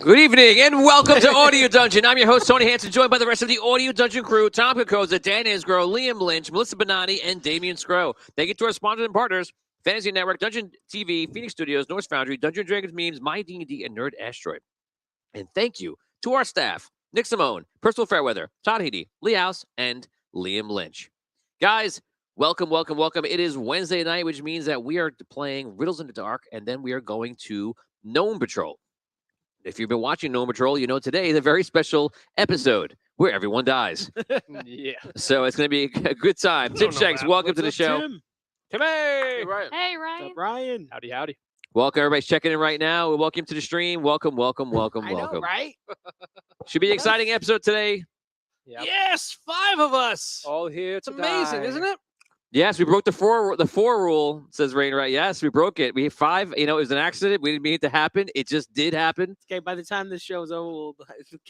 Good evening and welcome to Audio Dungeon. I'm your host, Tony Hansen, joined by the rest of the Audio Dungeon crew, Tom Kokoza, Dan Isgro, Liam Lynch, Melissa Bonatti, and Damian Scrow. Thank you to our sponsors and partners, Fantasy Network, Dungeon TV, Phoenix Studios, Norse Foundry, Dungeon Dragons Memes, My D&D, and Nerd Asteroid. And thank you to our staff, Nick Simone, Percival Fairweather, Todd Heedy, Lee House, and Liam Lynch. Guys, welcome, welcome, welcome. It is Wednesday night, which means that we are playing Riddles in the Dark, and then we are going to Gnome Patrol. If you've been watching Gnome Patrol, you know today is a very special episode where everyone dies. Yeah. So it's going to be a good time. Tim Shanks, welcome to the show. Tim? Hey, Ryan. Hey, Ryan. What's up, Ryan? Howdy, howdy. Welcome, everybody's checking in right now. Welcome to the stream. Welcome, welcome, welcome, I welcome. know, right? Should be an exciting episode today. Yep. Yes, 5 of us. All here. It's amazing, isn't it? Yes, we broke the four rule, says Rain, right? Yes, we broke it. We have 5. You know, it was an accident. We didn't mean it to happen. It just did happen. Okay, by the time this show's over,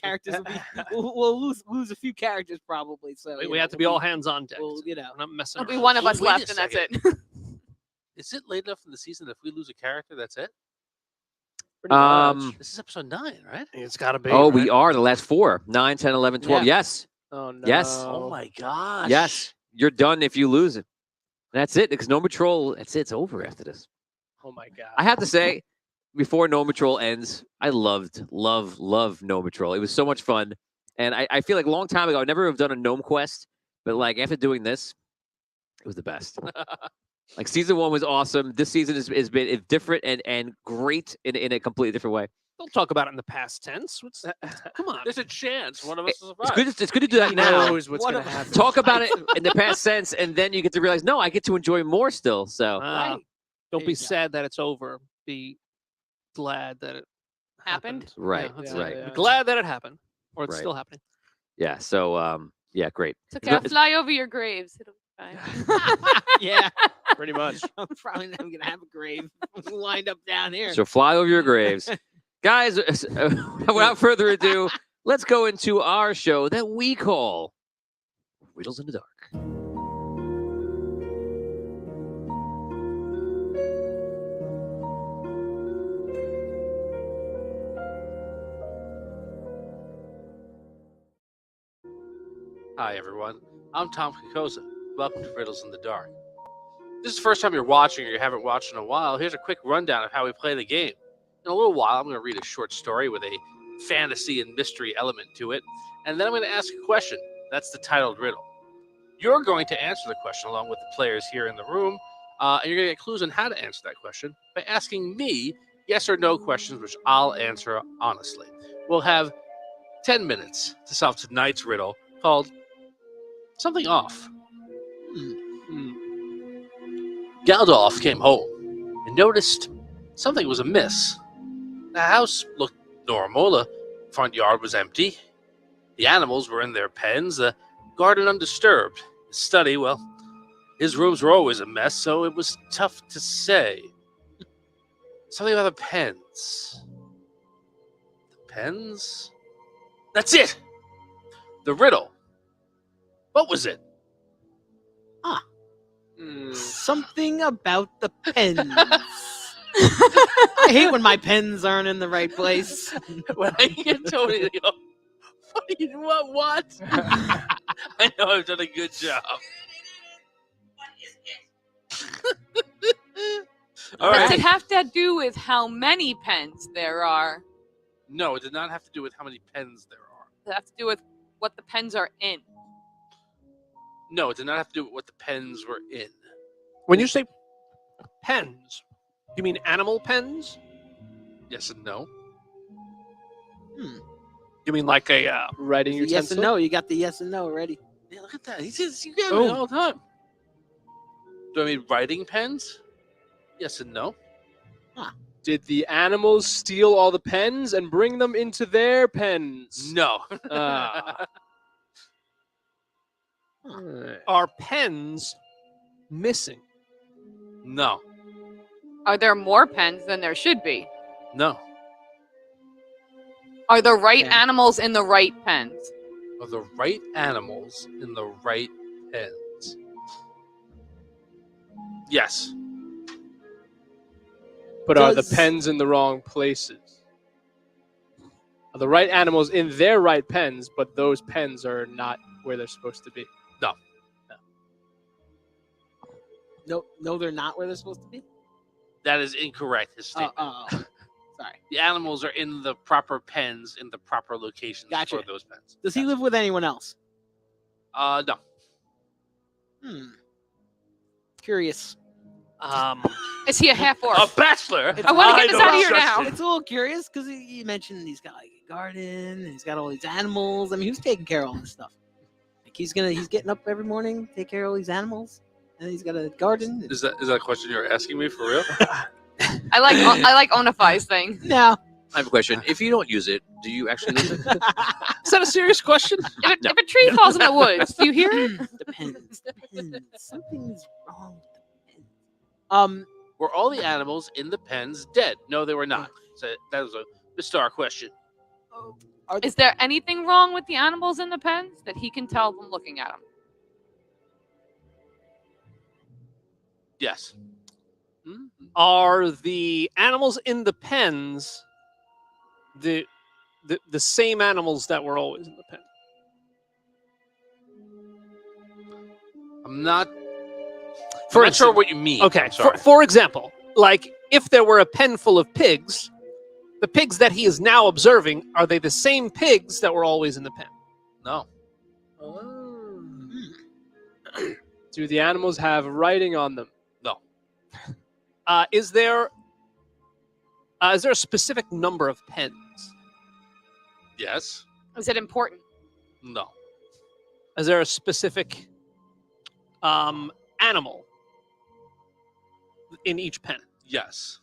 characters will be, we'll lose a few characters probably. So We have to be all hands on deck. Well, We're not messing There'll be around. one of us Wait left, a and that's it. Is it late enough in the season that if we lose a character, that's it? Pretty much. This is episode 9, right? It's got to be. Oh, right? we are the last 4. 9, 10, 11, 12. Yeah. Yes. Oh, no. Yes. Oh my gosh. Yes. You're done if you lose it. That's it. Because Gnome Patrol, that's it. It's over after this. Oh, my God. I have to say, before Gnome Patrol ends, I loved Gnome Patrol. It was so much fun. And I feel like a long time ago, I never have done a Gnome quest. But like after doing this, it was the best. Like season 1 was awesome. This season has been different and great in a completely different way. Don't talk about it in the past tense. Come on. There's a chance one of us is It's surprised. good to do that now. knows what's One going to of us. happen. Talk about it in the past sense, and then you get to realize, no, I get to enjoy more still. So Don't There be you go. sad that it's over. Be glad that it Happened. right, Yeah, that's right. it. Be glad that it happened. Or it's Right. still happening. Yeah. So yeah, great. It's okay. I'll fly over your graves. It'll be fine. Yeah, Pretty much. I'm probably not gonna have a grave lined up down here. So fly over your graves. Guys, without further ado, let's go into our show that we call Riddles in the Dark. Hi, everyone. I'm Tom Kokoza. Welcome to Riddles in the Dark. If this is the first time you're watching or you haven't watched in a while, here's a quick rundown of how we play the game. In a little while, I'm going to read a short story with a fantasy and mystery element to it, and then I'm going to ask a question. That's the titled riddle. You're going to answer the question along with the players here in the room, and you're going to get clues on how to answer that question by asking me yes or no questions, which I'll answer honestly. We'll have 10 minutes to solve tonight's riddle called Something Off. Gandalf came home and noticed something was amiss. The house looked normal, the front yard was empty, the animals were in their pens, the garden undisturbed. His study, well, his rooms were always a mess, so it was tough to say. Something about the pens. The pens? That's it! The riddle. What was it? Something about the pens. I hate when my pens aren't in the right place. When I get Tony to go, what? I know I've done a good job. All Does right. it have to do with how many pens there are? No, it did not have to do with how many pens there are. Does it have to do with what the pens are in? No, it did not have to do with what the pens were in. When you say pens, you mean animal pens? Yes and no. You mean like a writing Yes utensil? and no. You got the yes and no ready. Yeah, look at that. He says you get it Boom. all the time. Do I mean writing pens? Yes and no. Did the animals steal all the pens and bring them into their pens? No. Ah. Are pens missing? No. Are there more pens than there should be? No. Are the right Yeah. animals in the right pens? Are the right animals in the right pens? Yes. But are the Does- pens in the wrong places? The right animals in their right pens, but those pens are not where they're supposed to be. No, they're not where they're supposed to be. That is incorrect. His statement. Sorry. The animals are in the proper pens, in the proper locations Gotcha. for those pens. Does he live with anyone else? No. Curious. Is he a half orc? A bachelor. I want to get this out of here trust now. him. It's a little curious because he mentioned he's got like a garden and he's got all these animals. I mean, who's taking care of all this stuff? Like he's getting up every morning, take care of all these animals, and he's got a garden. Is that a question you're asking me for real? I like Onify's thing. No. I have a question. If you don't use it, do you actually lose it? Is that a serious question? If a tree falls in the woods, do you hear it? Depends. Something's wrong with the pen. Were all the animals in the pens dead? No, they were not. So that was a bizarre question. Is there anything wrong with the animals in the pens that he can tell from looking at them? Yes. Are the animals in the pens the same animals that were always in the pen? I'm not For not sure instance- what you mean. Okay. I'm sorry. For example, like if there were a pen full of pigs, the pigs that he is now observing, are they the same pigs that were always in the pen? No. Do the animals have writing on them? No. Is there a specific number of pens? Yes. Is it important? No. Is there a specific animal in each pen? Yes.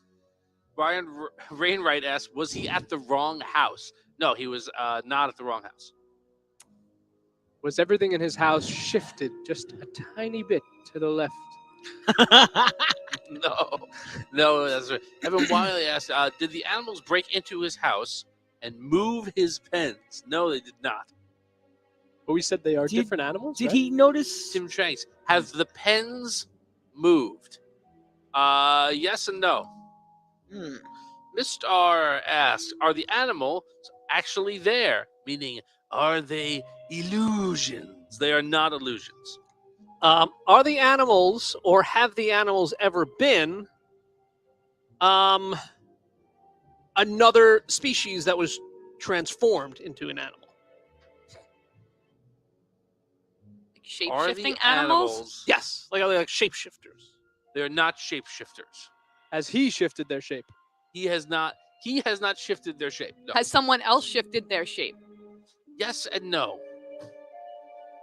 Ryan Rainwright asked, was he at the wrong house? No, he was not at the wrong house. Was everything in his house shifted just a tiny bit to the left? No, that's right. Evan Wiley asked, did the animals break into his house and move his pens? No, they did not. But we said they are Did- different animals. Did right? he notice? Tim Shanks, have the pens moved? Yes and no. Mr. R asked, are the animals actually there? Meaning, are they illusions? They are not illusions. Are the animals, or have the animals ever been, another species that was transformed into an animal? Are the Shape-shifting animals? Yes, like shapeshifters. They are not shapeshifters. Has he shifted their shape? He has not shifted their shape. No. Has someone else shifted their shape? Yes and no.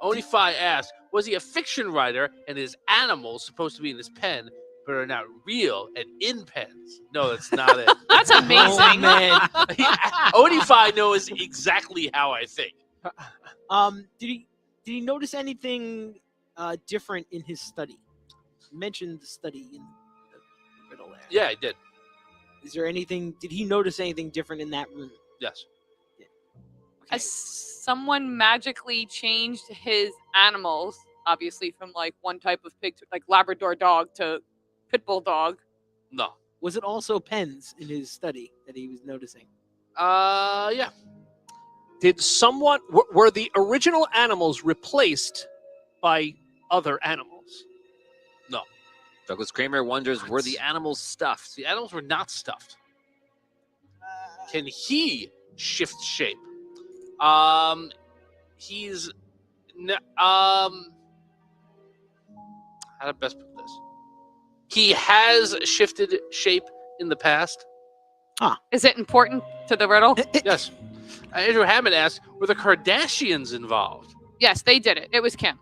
Onify asked, was he a fiction writer and his animals supposed to be in this pen, but are not real and in pens? No, that's not it. That's amazing. man. Onify knows exactly how I think. Did he notice anything different in his study? You mentioned the study in the riddle there. Yeah, I did. Is there anything? Did he notice anything different in that room? Yes. Has someone magically changed his animals, obviously from like one type of pig, to, like Labrador dog to pit bull dog? No. Was it also pens in his study that he was noticing? Yeah. Did someone were the original animals replaced by other animals? Douglas Kramer wonders, were the animals stuffed? The animals were not stuffed. Can he shift shape? He's how to best put this? He has shifted shape in the past. Is it important to the riddle? Yes. Andrew Hammond asked, were the Kardashians involved? Yes, they did it. It was Kim.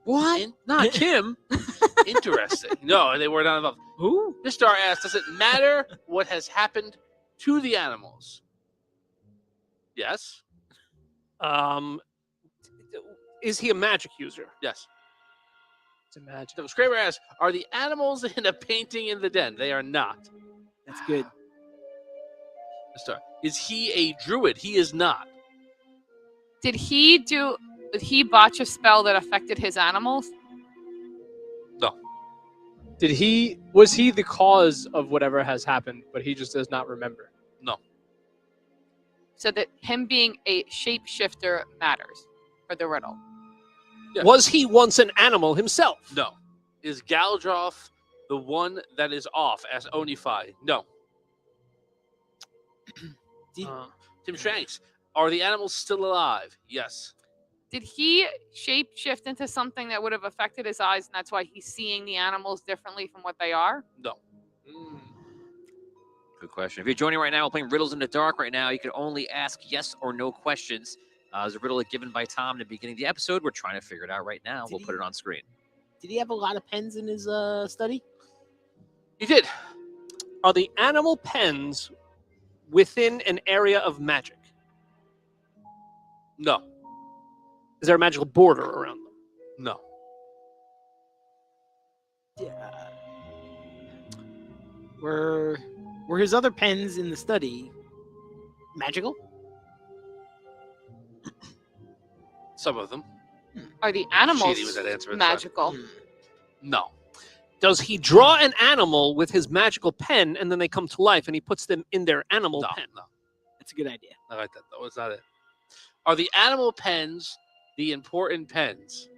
What? Not Kim. Interesting. No, they were not involved. Who? Mr. R asked, does it matter what has happened to the animals? Yes. Is he a magic user? Yes. It's a magic. So Scraper asked, are the animals in a painting in the den? They are not. That's good. Mr. R, is he a druid? He is not. Did he botch a spell that affected his animals? Was he the cause of whatever has happened, but he just does not remember? No. So that him being a shapeshifter matters for the riddle. Yeah. Was he once an animal himself? No. Is Galdroff the one that is off as Onify? No. Tim Shanks, are the animals still alive? Yes. Did he shapeshift into something that would have affected his eyes, and that's why he's seeing the animals differently from what they are? No. Good question. If you're joining right now, we're playing Riddles in the Dark right now. You can only ask yes or no questions. There's a riddle given by Tom in the beginning of the episode. We're trying to figure it out right now. We'll put it on screen. Did he have a lot of pens in his study? He did. Are the animal pens within an area of magic? No. Is there a magical border around them? No. Yeah. Were his other pens in the study magical? Some of them. Are the animals Cheating with that answer, it's fine. magical? No. Does he draw an animal with his magical pen and then they come to life and he puts them in their animal No. pen? No. That's a good idea. I like that though. It's not it. Are the animal pens the important pens?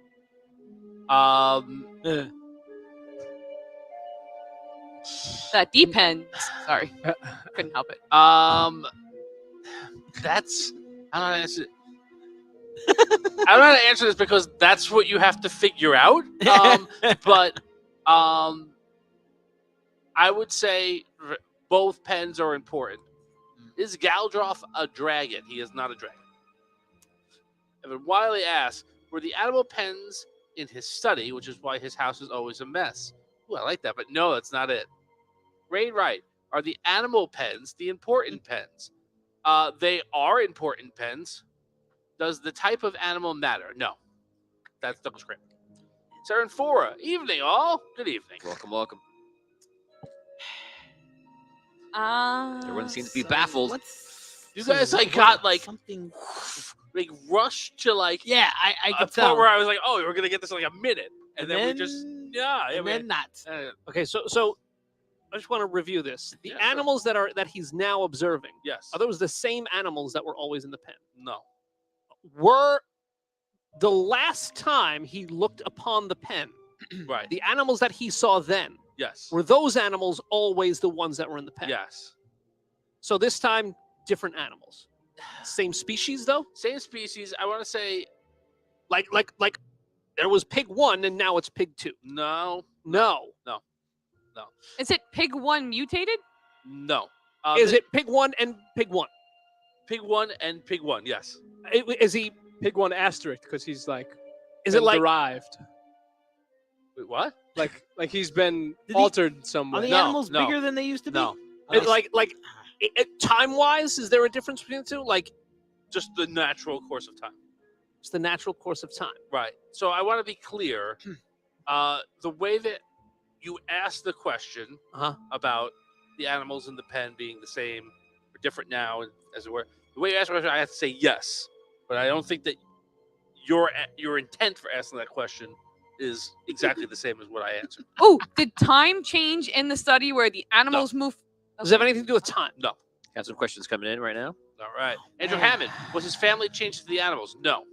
That depends. Sorry, couldn't help it. That's I don't know how to answer. I don't know how to answer this because that's what you have to figure out. But I would say both pens are important. Is Galdroff a dragon? He is not a dragon. Evan Wiley asks, were the animal pens in his study, which is why his house is always a mess? Ooh, I like that, but no, that's not it. Ray Wright, are the animal pens the important pens? They are important pens. Does the type of animal matter? No. That's Douglas Kramer. Saren Fora, evening all. Good evening. Welcome, welcome. Everyone Everyone seems to be baffled. You guys got something. rushed to Yeah, I a could point tell. where I was like, oh, we're gonna get this in like a minute, and then we just and yeah, then not. Okay, so I just want to review this. The Yeah, sure. animals that he's now observing, yes, are those the same animals that were always in the pen? no, Were the last time he looked upon the pen, right, the animals that he saw then, yes, were those animals always the ones that were in the pen? yes. So this time, different animals. Same species, though? Same species. I want to say Like there was pig 1 and now it's pig 2. no, No. Is it Pig 1 mutated? no. Is it pig 1 and pig 1? Pig 1 and Pig 1? Yes. Is he? Pig 1 asterisk because he's like. Is it like? derived? Wait, what? Like he's been Did he- altered Are somewhere. the No, animals no. bigger than they used to be? No. Time-wise, is there a difference between the two? Like, Just the natural course of time. it's the natural course of time. Right. So I want to be clear. The way that you asked the question Uh-huh. about the animals in the pen being the same or different now, as it were, the way you asked the question, I have to say yes. But I don't think that your intent for asking that question is exactly the same as what I answered. Oh, did time change in the study where the animals move? Does it have anything to do with time? No. Got some questions coming in right now. All right. Andrew Hammond, was his family changed to the animals? No.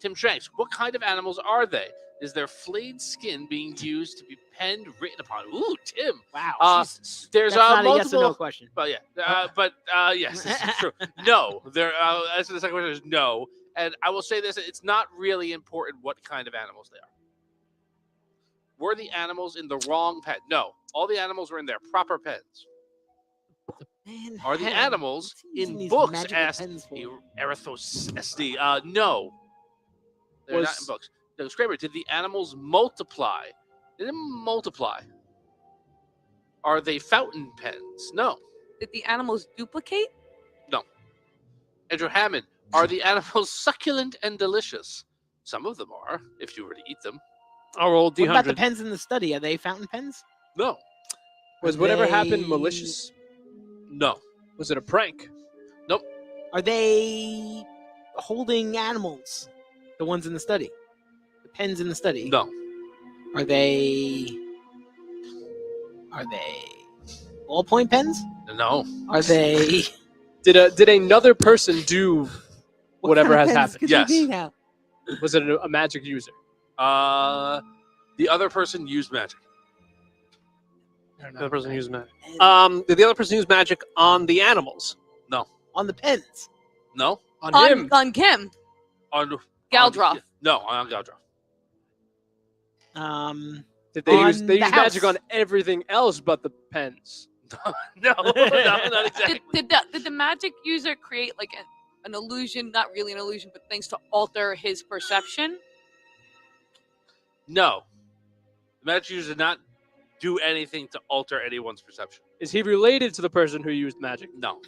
Tim Shanks, what kind of animals are they? Is their flayed skin being used to be penned, written upon? Ooh, Tim. Wow. Jesus. There's That's not a yes or multiple. no question. But yeah, yes, this is true. No, there. As for the second question is no, and I will say this: it's not really important what kind of animals they are. Were the animals in the wrong pen? No, all the animals were in their proper pens. Man, Are the pen. animals What's he using in these books? magical Asked pens for? Erithos SD. No, they're not in books. The Scraper, did the animals multiply? They didn't multiply. Are they fountain pens? No. Did the animals duplicate? Andrew Hammond, are the animals succulent and delicious? Some of them are, if you were to eat them. Our old What about the D100. pens in the study? Are they fountain pens? No. Was Are whatever happened they- malicious? No. Was it a prank? Are they holding animals? The ones in the study? The pens in the study? No. Are they ballpoint pens? No. Are they Did another person do What whatever kind has of pens happened? could Yes. they be now? Was it a magic user? The other person used magic. The other person used magic. And Did the other person use magic on the animals? on the pens. No. On On him? Kim. On Galdroff. No, on Galdroff. Did they On use the magic house. on everything else but the pens? No, not exactly. Did the magic user create like an illusion? Not really an illusion, but things to alter his perception. No. The magic user did not do anything to alter anyone's perception. Is he related to the person who used magic? No.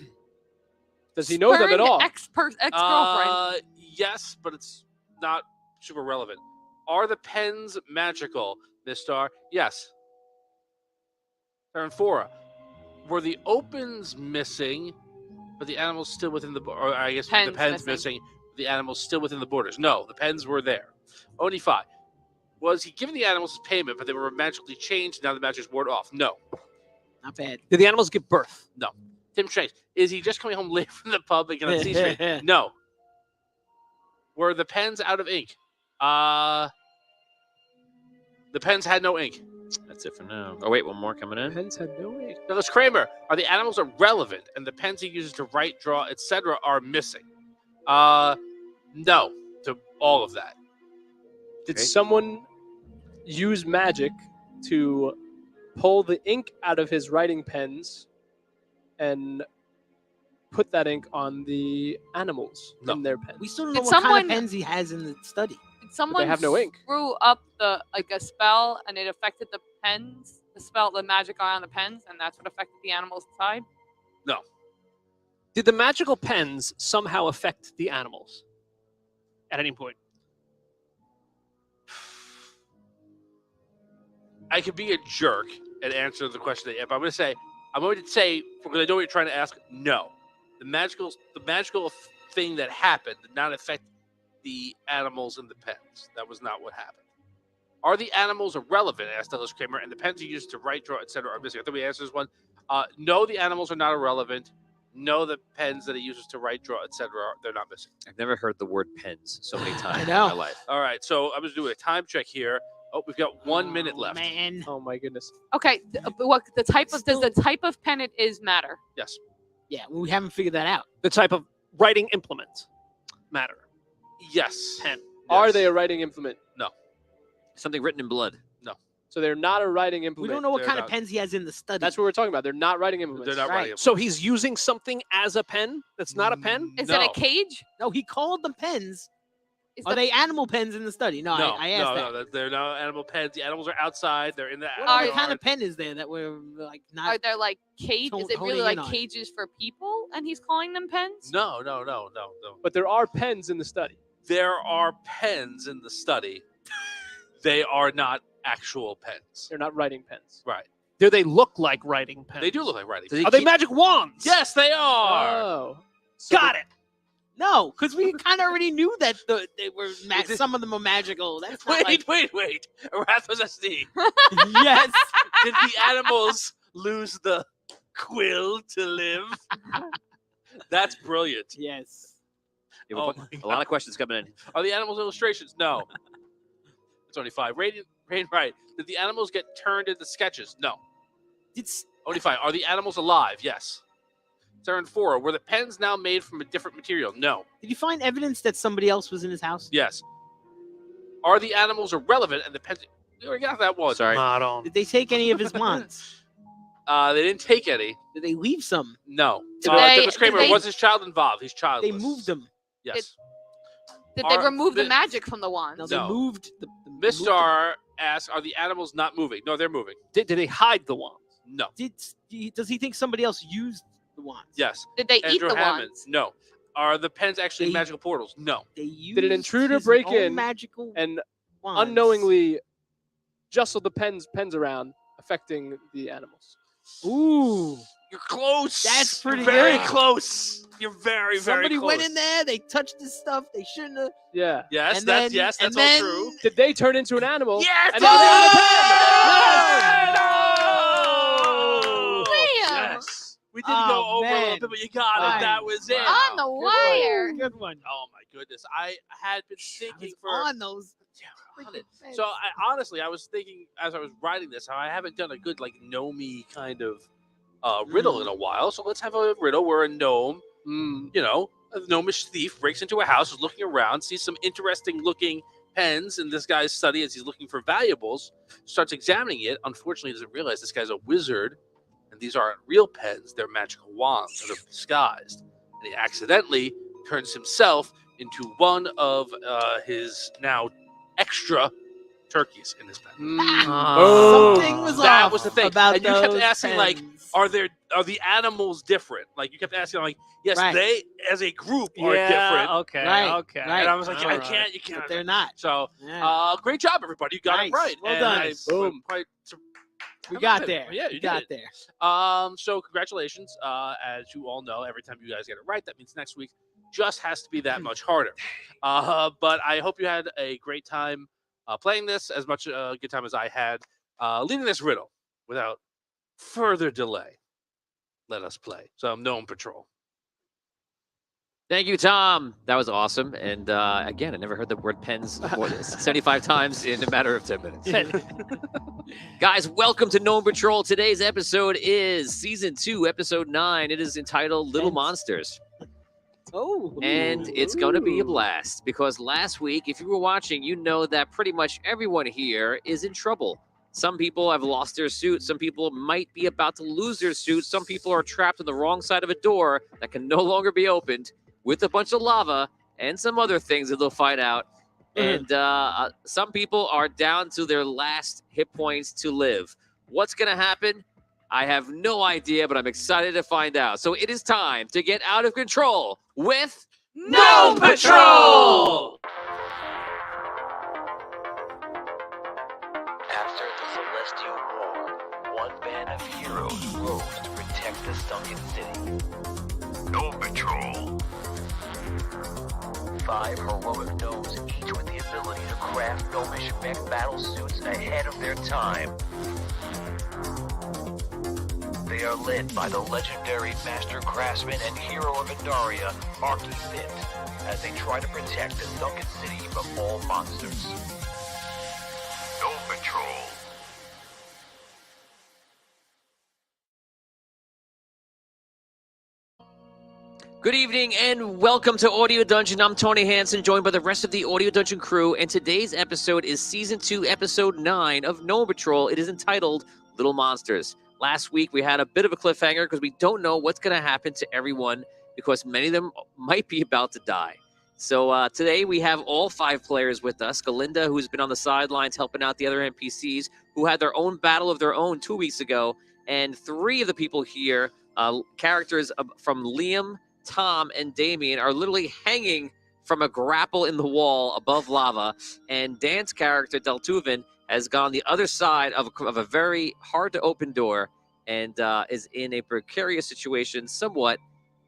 Does he know them at Spurned all? Ex-girlfriend. Yes, but it's not super relevant. Are the pens magical, Miss Star? Yes. Turn 4. Were the opens missing, but the animals still within the or I guess the Pens pens missing. missing, the animals still within the borders? No, the pens were there. Only 5. Was he giving the animals his payment, but they were magically changed? Now the magic's ward off. No. Not bad. Did the animals give birth? Tim Shanks, is he just coming home late from the pub and cannot see straight? No. Were the pens out of ink? The pens had no ink. That's it for now. Oh, wait, one more coming in. Pens had no ink. Douglas Kramer, are the animals irrelevant and the pens he uses to write, draw, etc. are missing? No to all of that. Did Okay. someone use magic to pull the ink out of his writing pens and put that ink on the animals No. in their pens? We still don't know Did what kind someone- of pens he has in the study. Did someone have no ink. screw up a spell and it affected the pens? The magic on the pens, and that's what affected the animals inside. Did the magical pens somehow affect the animals at any point? I could be a jerk and answer the question that, but I'm going to say, because I know what you're trying to ask. No, the magical thing that happened did not affect the animals in the pens. That was not what happened. Are the animals irrelevant? Asked Douglas Kramer. And the pens he used to write, draw, etc. are missing. I think we answered this one. No, the animals are not irrelevant. No, the pens that he uses to write, draw, etc. They're not missing. I've never heard the word pens so many times in know. my life. All right, so I'm going to do a time check here. Oh, we've got 1 minute left. Man. Oh my goodness. Okay, but what the type of Still- does the type of pen it is matter? Yes. Yeah, we haven't figured that out. The type of writing implement matter. Yes. Pen. Are Yes. they a writing implement? Something written in blood. So they're not a writing We implement. don't know what they're kind not. of pens he has in the study. That's what we're talking about. They're not writing implements. They're not Right. writing. So he's using something as a pen that's not a pen? Is No. it a cage? No, he called them pens. Is Are the- they animal pens in the study? No, No, I asked that. no, they're not animal pens. The animals are outside. They're in the What Are- other yard. kind of pen is there that we're like Are not? there like cage? Is it really honing like in on? cages for people, and he's calling them pens? No. But there are pens in the study. There are pens in the study. They are not actual pens. They're not writing pens. Right. Do they look like writing pens? They do look like writing Does pens. he Are they keep- magic wands? Yes, they are. Oh. So Got it. No, because we kind of already knew that they were Is it- some of them were magical. That's not like, Wait. Wrath SD. yes. Did the animals lose the quill to live? That's brilliant. Yes. Yeah, we're Oh putting- my a lot of questions coming in. Are the animals illustrations? No. It's only 5. Rain right. Did the animals get turned into sketches? No. It's Only 5. Are the animals alive? Yes. Turn 4. Were the pens now made from a different material? No. Did you find evidence that somebody else was in his house? Yes. Are the animals irrelevant and the pens? We already got that one. Sorry. Not on. Did they take any of his wands? They didn't take any. Did they leave some? No. Did they- Douglas Kramer, did they- was his child involved? He's They childless. moved them. Yes. Did they Are remove the the- magic from the wands? No, they No. moved the Miss moved them. Star asks, are the animals not moving? No, they're moving. Did they hide the wands? No. Does he think somebody else used the wands? Yes. Did they eat Andrew the Hammond. wands? No. Are the pens actually They- magical portals? No. They used Did an intruder his break own in magical And wands. unknowingly jostle the pens around, affecting the animals. Ooh. You're close. That's pretty You're very good. close. You're very, very Somebody close. went in there. They touched his stuff. They shouldn't have. Yeah. Yes, And that's then- yes, and that's all then- true. Did they turn into an animal? Yes! And now they're in the pen! No! Damn! Yes. We did go over a little man. bit, but you got it. Fine. That was it. On the wire. Good one. Oh my goodness! I had been I thinking was for on those. Yeah, on it. So I was thinking as I was writing this, how I haven't done a good like gnome kind of riddle in a while. So let's have a riddle where a gnome, a gnomish thief breaks into a house, is looking around, sees some interesting looking pens in this guy's study as he's looking for valuables, starts examining it. Unfortunately, he doesn't realize this guy's a wizard, and these aren't real pens; they're magical wands that are disguised. And he accidentally turns himself into one of his now extra turkeys in his pen. Something was That off was the thing. about And you kept those asking, like, pens. are the animals different? Like you kept asking, like, yes, Right. they as a group are different. Okay. Right, Okay. right. And I was like, All I right. can't, you can't. But they're not. So, Yeah. great job, everybody. You got Nice. it right. Well And done. I- Boom. Quite, We I got love it. there. Yeah, We you got did it. there. So congratulations. As you all know, every time you guys get it right, that means next week just has to be that much harder. But I hope you had a great time playing this, as much a good time as I had leading this riddle. Without further delay, let us play some Gnome Patrol. Thank you, Tom. That was awesome. And again, I never heard the word pens more than 75 times in a matter of 10 minutes. Guys, welcome to Gnome Patrol. Today's episode is Season 2, Episode 9. It is entitled Little Pens. Monsters. Oh. And it's going to be a blast because last week, if you were watching, you know that pretty much everyone here is in trouble. Some people have lost their suit. Some people might be about to lose their suit. Some people are trapped on the wrong side of a door that can no longer be opened with a bunch of lava and some other things that they'll find out. And some people are down to their last hit points to live. What's going to happen? I have no idea, but I'm excited to find out. So it is time to get out of control with Gnome Patrol! After the Celestial War, one band of heroes rose to protect the sunken city. Gnome Patrol. 5 heroic gnomes, each with the ability to craft gnomish mech battle suits ahead of their time. They are led by the legendary master craftsman and hero of Indaria, Archivit, as they try to protect the sunken city from all monsters. Gnome Patrol. Good evening and welcome to Audio Dungeon. I'm Tony Hansen, joined by the rest of the Audio Dungeon crew, and today's episode is Season 2, Episode 9 of Gnome Patrol. It is entitled Little Monsters. Last week, we had a bit of a cliffhanger because we don't know what's going to happen to everyone because many of them might be about to die. So today, we have all 5 players with us. Galinda, who's been on the sidelines helping out the other NPCs, who had their own battle of their own 2 weeks ago, and 3 of the people here, characters from Liam, Tom, and Damien, are literally hanging from a grapple in the wall above lava, and Dan's character, Doltuven, has gone the other side of a very hard-to-open door and is in a precarious situation somewhat,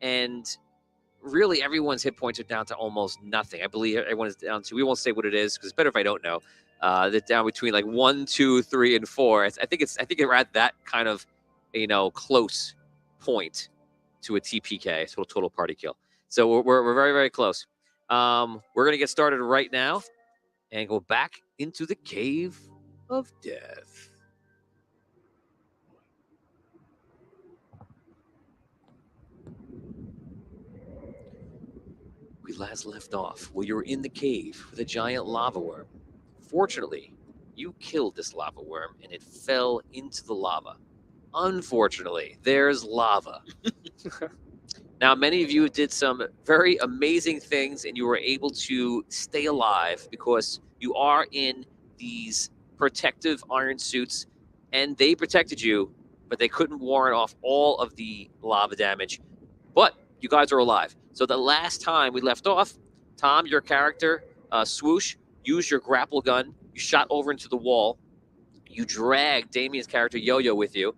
and really everyone's hit points are down to almost nothing. I believe everyone is down to, we won't say what it is because it's better if I don't know, they're down between like 1, 2, 3, and 4. I think we're at that kind of, close point to a TPK, total party kill. So we're very, very close. We're going to get started right now and go back into the Cave of Death. We last left off where you were in the cave with a giant lava worm. Fortunately, you killed this lava worm and it fell into the lava. Unfortunately, there's lava. Now, many of you did some very amazing things and you were able to stay alive because you are in these protective iron suits and they protected you, but they couldn't warrant off all of the lava damage. But you guys are alive. So the last time we left off, Tom, your character, Swoosh, used your grapple gun. You shot over into the wall. You dragged Damien's character, Yo-Yo, with you.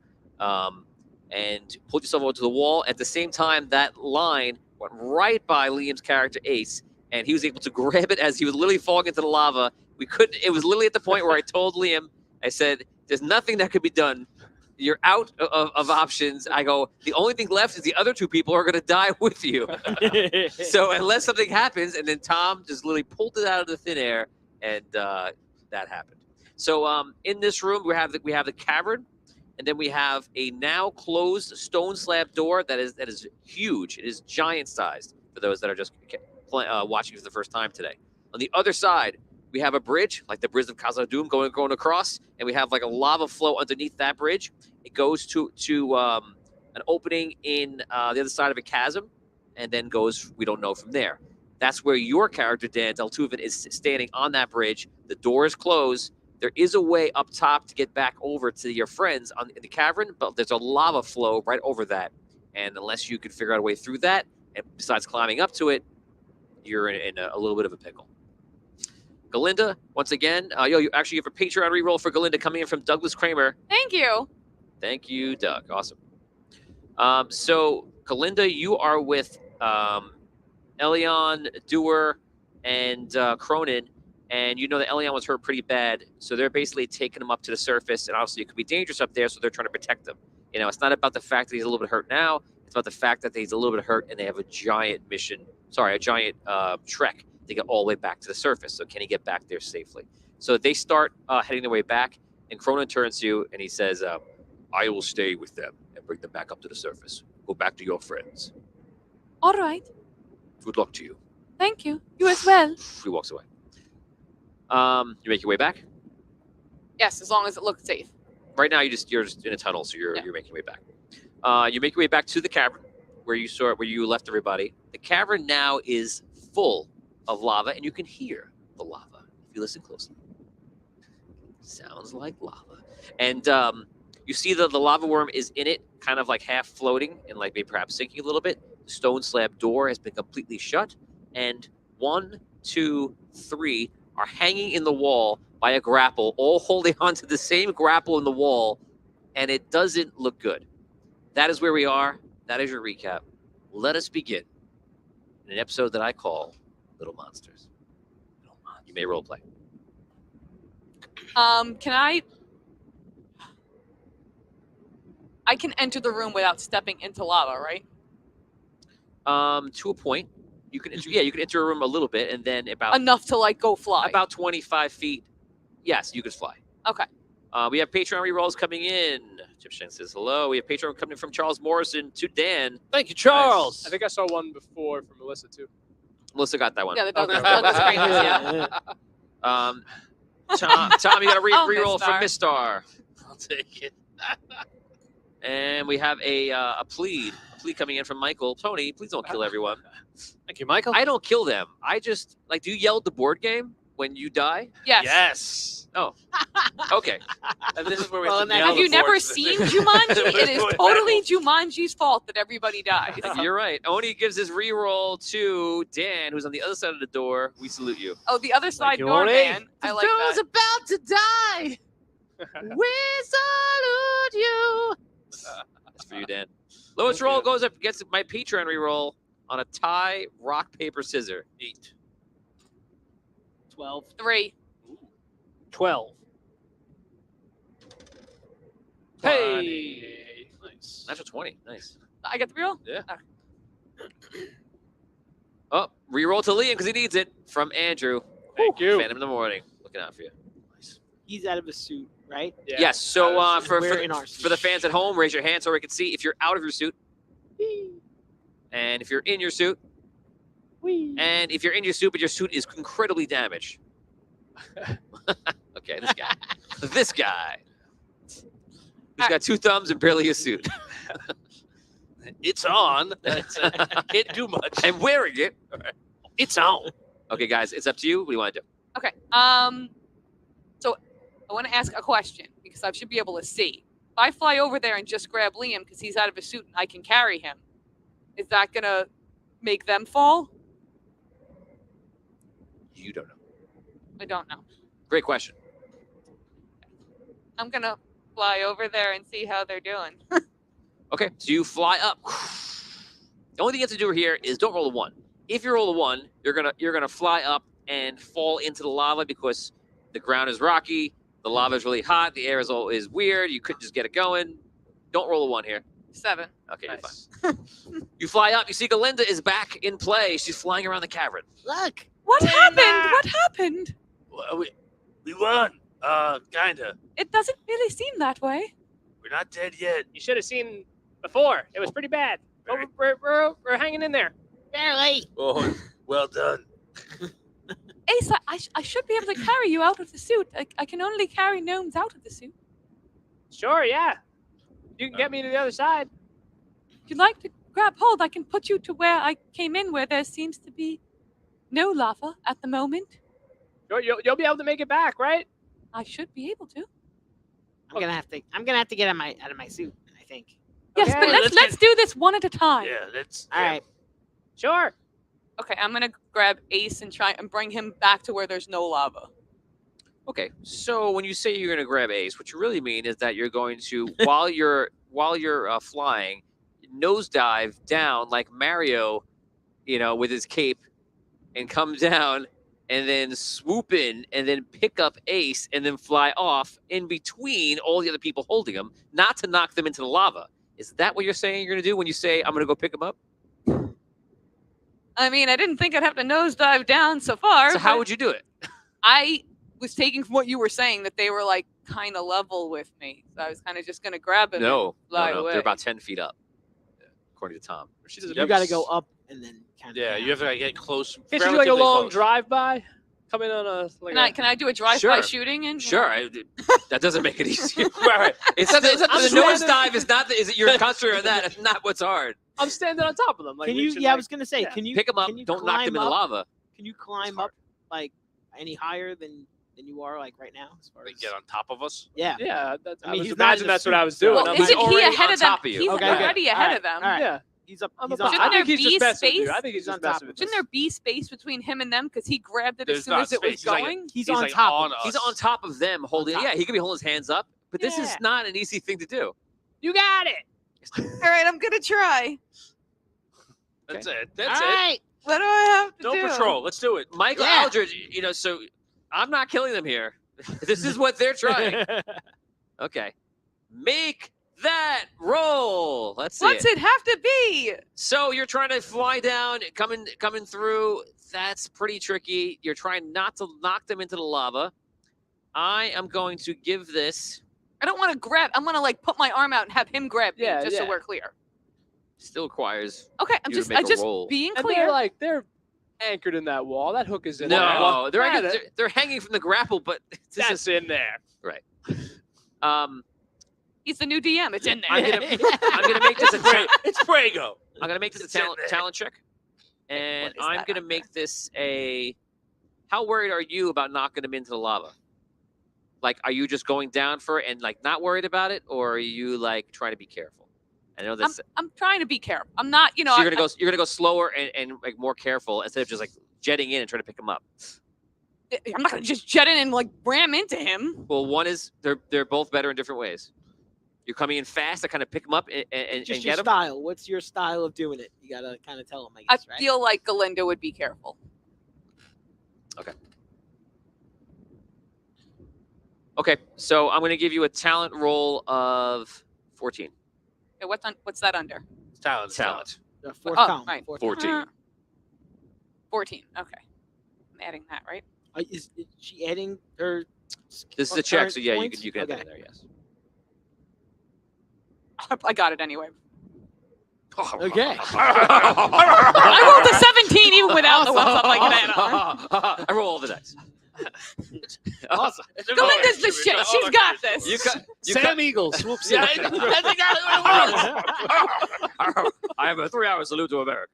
And pulled yourself over to the wall. At the same time, that line went right by Liam's character, Ace, and he was able to grab it as he was literally falling into the lava. It was literally at the point where I told Liam, I said, there's nothing that could be done you're out of options. I go, the only thing left is the other two people are going to die with you. So unless something happens, and then Tom just literally pulled it out of the thin air, and that happened. So in this room, we have the cavern, and then we have a now closed stone slab door that is huge. It is giant sized for those that are just watching for the first time today. On the other side, we have a bridge, like the bridge of Khazad-dûm going across, and we have like a lava flow underneath that bridge. It goes to an opening in the other side of a chasm, and then goes, we don't know from there. That's where your character, Dan Doltuven, is standing on that bridge. The door is closed. There is a way up top to get back over to your friends in the cavern, but there's a lava flow right over that. And unless you can figure out a way through that, and besides climbing up to it, you're in a little bit of a pickle. Galinda, once again, you actually have a Patreon reroll for Galinda coming in from Douglas Kramer. Thank you. Thank you, Doug. Awesome. So, Galinda, you are with Elion, Dewar, and Cronin, and you know that Elion was hurt pretty bad, so they're basically taking him up to the surface, and obviously it could be dangerous up there, so they're trying to protect him. You know, it's not about the fact that he's a little bit hurt now, it's about the fact that he's a little bit hurt, and they have a giant trek to get all the way back to the surface. So can he get back there safely? So they start heading their way back, and Cronin turns to you, and he says, I will stay with them and bring them back up to the surface. Go back to your friends. All right. Good luck to you. Thank you. You as well. He walks away. You make your way back? Yes, as long as it looks safe. Right now, you're just in a tunnel, so you're making your way back. You make your way back to the cavern where you left everybody. The cavern now is full of lava, and you can hear the lava if you listen closely. Sounds like lava. And you see the lava worm is in it, kind of like half floating and like maybe perhaps sinking a little bit. The stone slab door has been completely shut, and 1, 2, 3 are hanging in the wall by a grapple, all holding onto the same grapple in the wall, and it doesn't look good. That is where we are. That is your recap. Let us begin in an episode that I call Little Monsters. You may role play. Can I can enter the room without stepping into lava, right? To a point. You can enter, you can enter a room a little bit, and then Enough to like go fly. about 25 feet. Yes, you could fly. Okay. We have Patreon rerolls coming in. Chip Shan says hello. We have Patreon coming from Charles Morrison to Dan. Thank you, Charles. I think I saw one before from Melissa too. Melissa got that one. Yeah, the Douglas Kramer, yeah. Tom, you got a Oh, reroll from Mistar. I'll take it. And we have a plea coming in from Michael. Tony, please don't kill everyone. Thank you, Michael. I don't kill them. I just, like, do you yell at the board game when you die? Yes. Yes. Oh, okay. And this is where we Well, have to and nail Have the you never boards. seen Jumanji? It is totally Jumanji's fault that everybody dies. You're right. Oni gives his reroll to Dan, who's on the other side of the door. We salute you. Oh, the other side you, door, Oni. man. I like that. about to die. We salute you. That's for you, Dan. Lowest roll goes up against my Patreon reroll on a tie, rock, paper, scissor. 8. 12. 3. 12. Hey. Nice. Natural 20. Nice. I get the real? Yeah. Okay. Oh, reroll to Liam because he needs it from Andrew. Thank you. Phantom in the morning. Looking out for you. Nice. He's out of his suit, right? Yeah. Yes. So We're in our for the fans at home, raise your hand so we can see if you're out of your suit, and if you're in your suit, and if you're in your suit but your suit is incredibly damaged. Okay, this guy. This guy. He's got 2 thumbs and barely a suit. It's on. Can't do much. I'm wearing it. It's on. Okay, guys, it's up to you. What do you want to do? Okay. So I want to ask a question because I should be able to see. If I fly over there and just grab Liam because he's out of his suit and I can carry him, is that gonna make them fall? You don't know. I don't know. Great question. I'm gonna fly over there and see how they're doing. Okay, so you fly up. The only thing you have to do here is don't roll a 1. If you roll a 1, you're gonna fly up and fall into the lava because the ground is rocky, the lava is really hot, the air is weird. You couldn't just get it going. Don't roll a 1 here. 7. Okay, Nice. you're fine. You fly up. You see Galinda is back in play. She's flying around the cavern. Look. What happened? What happened? Well, we won. Kinda. It doesn't really seem that way. We're not dead yet. You should have seen before. It was pretty bad. But we're hanging in there. Barely. Oh, well done. Ace, I should be able to carry you out of the suit. I can only carry gnomes out of the suit. Sure, yeah. You can get me to the other side. If you'd like to grab hold, I can put you to where I came in, where there seems to be no lava at the moment. You'll be able to make it back, right? I should be able to. I'm gonna have to get out of my suit. I think. Yes, Okay, but let's do this one at a time. Yeah, let's. All right. Sure. Okay, I'm gonna grab Ace and try and bring him back to where there's no lava. Okay, so when you say you're going to grab Ace, what you really mean is that you're going to, while you're flying, nosedive down like Mario, with his cape, and come down, and then swoop in, and then pick up Ace, and then fly off in between all the other people holding him, not to knock them into the lava. Is that what you're saying you're going to do when you say, I'm going to go pick him up? I mean, I didn't think I'd have to nosedive down so far. So how but would you do it? I was taking from what you were saying that they were like kind of level with me. So I was kind of just going to grab him No, and fly away. they're about 10 feet up, according to Tom. She doesn't. You got to go up and then kind of. Yeah, you have to get close. Can't you do like a relatively long close. drive-by? Come in on a. Can I do a drive-by Sure. shooting? And Sure, that doesn't make it easier. Right. It's not the standing- nosedive is not. Is it you're concentrating on that? It's not what's hard. I'm standing on top of them. Like, Can you? reaching, Yeah, I like- was gonna say. yeah. Can you Pick them up. Can you Don't knock them in the climb up? lava. Can you climb hard. up like any higher than you are like right now? As far They as get on top of us. yeah. Yeah, I I mean, was he's not in imagining a that's what I suit, was so- doing. Well, I'm isn't like, he already ahead on of them? top of you. He's Okay, already good. ahead All of them. All right. yeah, He's up. I'm He's about, on I top. there think he's be just messing with you. space? I think he's He's just on messing top with Shouldn't us. there be space between him and them? Because he grabbed it There's as soon not as it was space. He's like- going. He's He's on like top. on He's us. on top of them, holding. top. Yeah, he could be holding his hands up, but this is Yeah. not an easy thing to do. You got it. All right, I'm gonna try. That's Okay. it. That's All it. right. What do I have to No do? patrol. Let's do it. Michael Yeah. Aldridge, so I'm not killing them here. This is what they're trying. Okay, make that roll. Let's see. What's it have to be? So you're trying to fly down, coming through. That's pretty tricky. You're trying not to knock them into the lava. I am going to give this. I don't want to grab. I'm gonna like put my arm out and have him grab me, Yeah, just so yeah. we're clear. Still requires. Okay, I'm You to make a just roll. being And clear. they're anchored in that wall. That hook is in No, there. they're, Yeah, hanging, they're hanging from the grapple, but this that's in there. He's the new DM. It's in there. I'm gonna make this a It's Brago. I'm gonna make this a It's in talent there. talent check, and What is I'm that gonna on make this a. How worried are you about knocking them into the lava? Like, are you just going down for it and like not worried about it, or are you like trying to be careful? I know that's. I'm trying to be careful. I'm not. You know. So you're gonna go slower and like more careful instead of just like jetting in and trying to pick them up. I'm not gonna just jet in and like ram into him. Well, one is they're both better in different ways. You're coming in fast to kind of pick them up and Just your get them. style. What's your style of doing it? You gotta kind of tell him. I I guess, right? feel like Galinda would be careful. Okay, so I'm gonna give you a talent roll of 14. Okay, what's that under? It's talent. Talent. The fourth Oh, column. right. 14. 14. Okay. I'm adding that, right? Is she adding her? This is or a check, current so yeah, points? you can add that Okay. in there. Yes. I got it anyway. Okay. I rolled a 17 even without the ones up like that. I roll all the dice. Awesome. Galinda's the shit. She's got this. You cut. Sam Eagle swoops in. Yeah, That's exactly what it was. I have a 3-hour salute to America.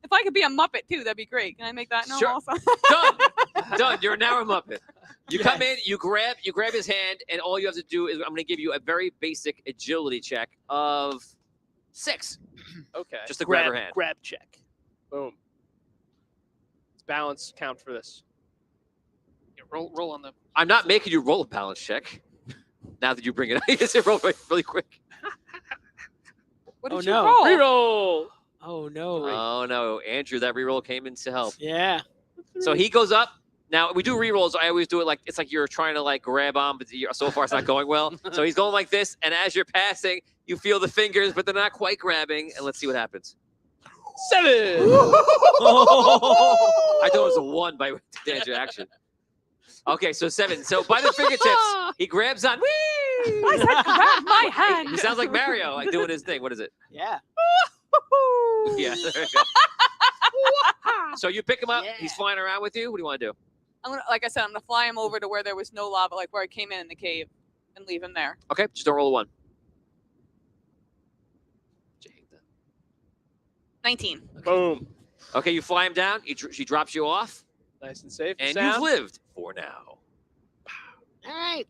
If I could be a Muppet too, that'd be great. Can I make that now Sure. also? Done. You're now a Muppet. You come in, you grab his hand, and all you have to do is I'm going to give you a very basic agility check of 6. Okay. Just to grab her hand. Grab check. Boom. Does balance count for this? Yeah, roll on the. I'm not making you roll a balance check. Now that you bring it up, you just roll really quick. What Oh, did you no. roll? Reroll. Oh no. Oh no, Andrew, that reroll came in to help. Yeah. So he goes up, Now we do rerolls. I always do it like it's like you're trying to like grab on, but so far it's not going well. So he's going like this, and as you're passing, you feel the fingers, but they're not quite grabbing. And let's see what happens. 7. I thought it was a 1 by dance reaction. Okay, so 7. So by the fingertips, he grabs on. Whee! I said grab my hand. He sounds like Mario, like doing his thing. What is it? Yeah. Yeah. There you go. So you pick him up. Yeah. He's flying around with you. What do you want to do? I'm gonna, like I said, I'm gonna fly him over to where there was no lava, like where I came in the cave, and leave him there. Okay, just don't roll a 1. 19. Boom. Okay, you fly him down. She drops you off, Nice and safe. and sound. you've lived for now. All right.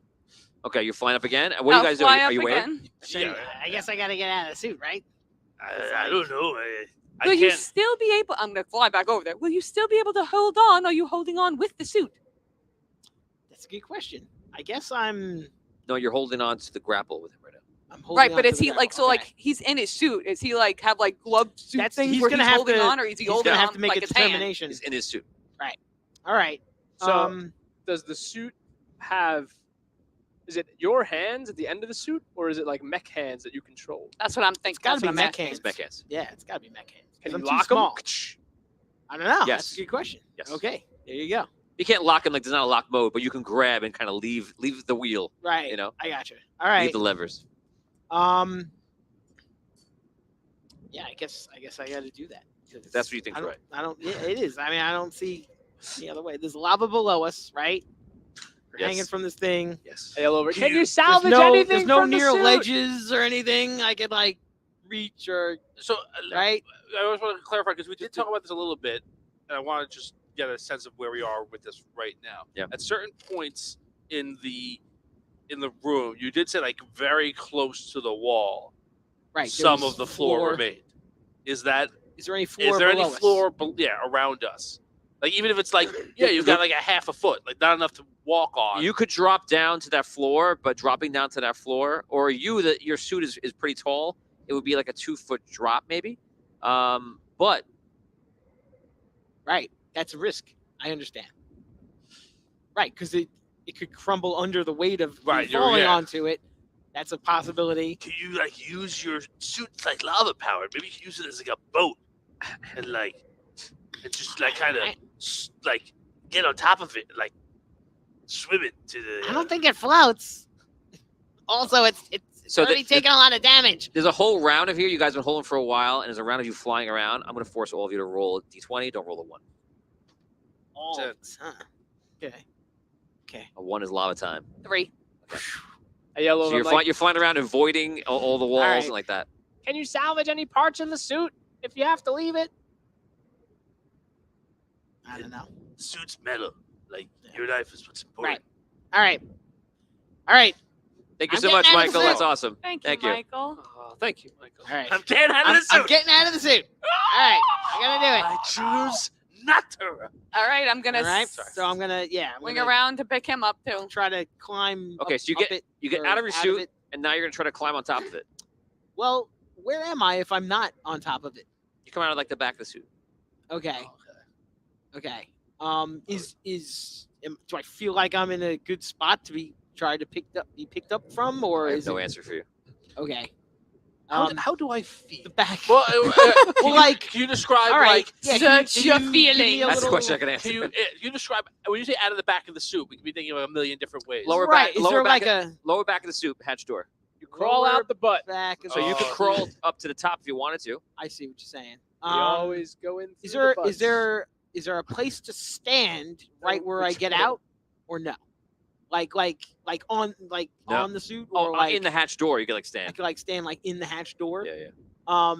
Okay, you're flying up again. What are I'll you guys doing? fly Are up you waiting? again. So Yeah. I guess I gotta get out of the suit, right? I don't know. I Will you can't. still be able? I'm gonna fly back over there. Will you still be able to hold on? Or are you holding on with the suit? That's a good question. I guess I'm No, you're holding on to the grapple with him right now. holding Right, on but to is the he like grapple. so? Okay. Like he's in his suit. Is he like have like glove suit That's- things he's where gonna he's have holding to- on, or is he he's holding gonna on have to make like a his hand? determination. He's in his suit. All right. So does the suit have? Is it your hands at the end of the suit, or is it like mech hands that you control? That's what I'm thinking. It's gotta That's be what I'm mech asking. hands. It's mech hands. Yeah, it's gotta be mech hands. 'Cause Can I'm you too lock them? small. I don't know. Yes. That's a good question. Yes. Okay. There you go. You can't lock him like there's not a lock mode, but you can grab and kind of leave the wheel. Right. You know, I got you. All right. leave the levers. Yeah, I guess I got to do that. 'Cause That's what you think's I don't- right. I don't. Yeah, it is. I mean, I don't see any other way. There's lava below us, right? We're Yes. hanging from this thing. Yes. Hail over. Can you There's salvage no, anything there's no from the near suit? ledges or anything I could like reach or So right. I always want to clarify because we did talk about this a little bit, and I want to just get a sense of where we are with this right now. Yeah. At certain points in the room, you did say like very close to the wall. Right. Some there's of the floor remained. Is there any below us? floor around us? Like even if it's like you've got like a half a foot, like not enough to walk on. You could drop down to that floor, but dropping down to that floor, or your suit is pretty tall. It would be like a 2-foot drop, maybe. But Right. That's a risk. I understand. Right, because it could crumble under the weight of you Right, falling yeah. onto it. That's a possibility. Can you like use your suit like lava power? Maybe you can use it as like a boat, and just like kind of like get on top of it, like swim it to the. I don't think it floats. Also, it's So already taking a lot of damage. there's a whole round of here. You guys have been holding for a while, and there's a round of you flying around. I'm going to force all of you to roll a d20. Don't roll a 1. Oh, Ten. okay. A 1 is lava time. 3. I yell So over. you're, I'm like, you're flying around avoiding all the walls right. and like that. can you salvage any parts of the suit if you have to leave it? I don't know. Suit's metal. Like your life is what's important. Right. All right. Thank you I'm so much, getting out of the Michael. That's suit. awesome. Thank you, Thank you. Michael. Thank you, Michael. All right. I'm getting out of the I'm suit. getting out of the suit. All right. I gotta do it. I choose not to. All right, I'm gonna All right. s- So I'm gonna swing gonna around to pick him up too. try to climb. Okay, up, so up it you get or out of your suit, it. and now you're going to try to climb on top of it. Well, where am I if I'm not on top of it? You come out of like the back of the suit. Okay. Okay. Do I feel like I'm in a good spot to be picked up from, or I have is no it answer for you. okay? How do I feel? The back. Well, Well, like, can you describe all right. like Yeah, Search your you give me a feelings. That's the little- question I can answer. can you describe when you say out of the back of the suit? We could be thinking of a million different ways. Lower right. back- Is lower there back like a Lower back of the suit, hatch door. You crawl lower out the butt. back? Of So the you could Oh. crawl up to the top if you wanted to. I see what you're saying. You always go in. Is through the there butts. is there a place to stand right where I which get way? out, or no? Like on No. on the suit, Oh, or like in the hatch door, you can like I stand. could like stand like in the hatch door. Yeah, yeah.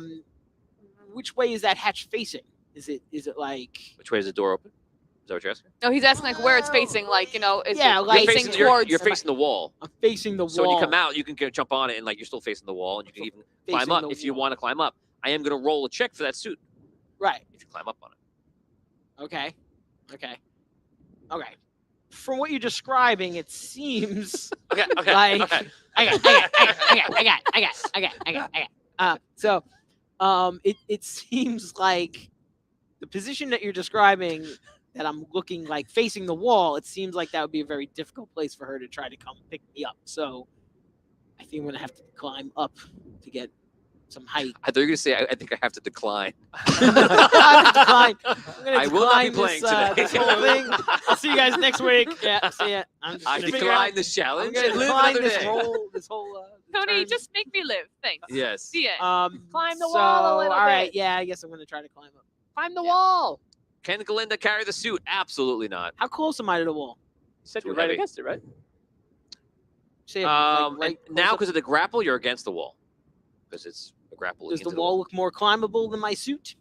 Which way is that hatch facing? Is it like Which way is the door open? Is that what you're asking? No, he's asking like where it's facing. Like is Yeah, it like- facing you're towards. facing the wall. I'm facing the So wall? when you come out, you can jump on it, and like you're still facing the wall, and you can even climb facing up the if you wall. want to climb up. I am going to roll a check for that suit Right. if you climb up on it. Okay. From what you're describing, it seems Okay. Okay. like okay. I got. It seems like the position that you're describing that I'm looking like facing the wall, it seems like that would be a very difficult place for her to try to come pick me up. So I think I'm gonna have to climb up to get some height. I thought you were going to say, I think I have to decline. I'm gonna I will not be decline playing this, today. this whole thing. I'll see you guys next week. Yeah, see ya. I'm just I gonna figure decline out- this I'm challenge gonna and live decline another this day. whole. Tony, turn. just make me live. Thanks. Yes. See ya. Climb the So, wall a little all right, bit. yeah, I guess I'm gonna try to climb up. Climb the wall. Can Galinda carry the suit? Absolutely not. How close am I to the wall? You said Too you're right heavy. against it, right? Say, like, And now, because of the grapple, you're against the wall. Because it's a grapple. does into the wall look more climbable than my suit?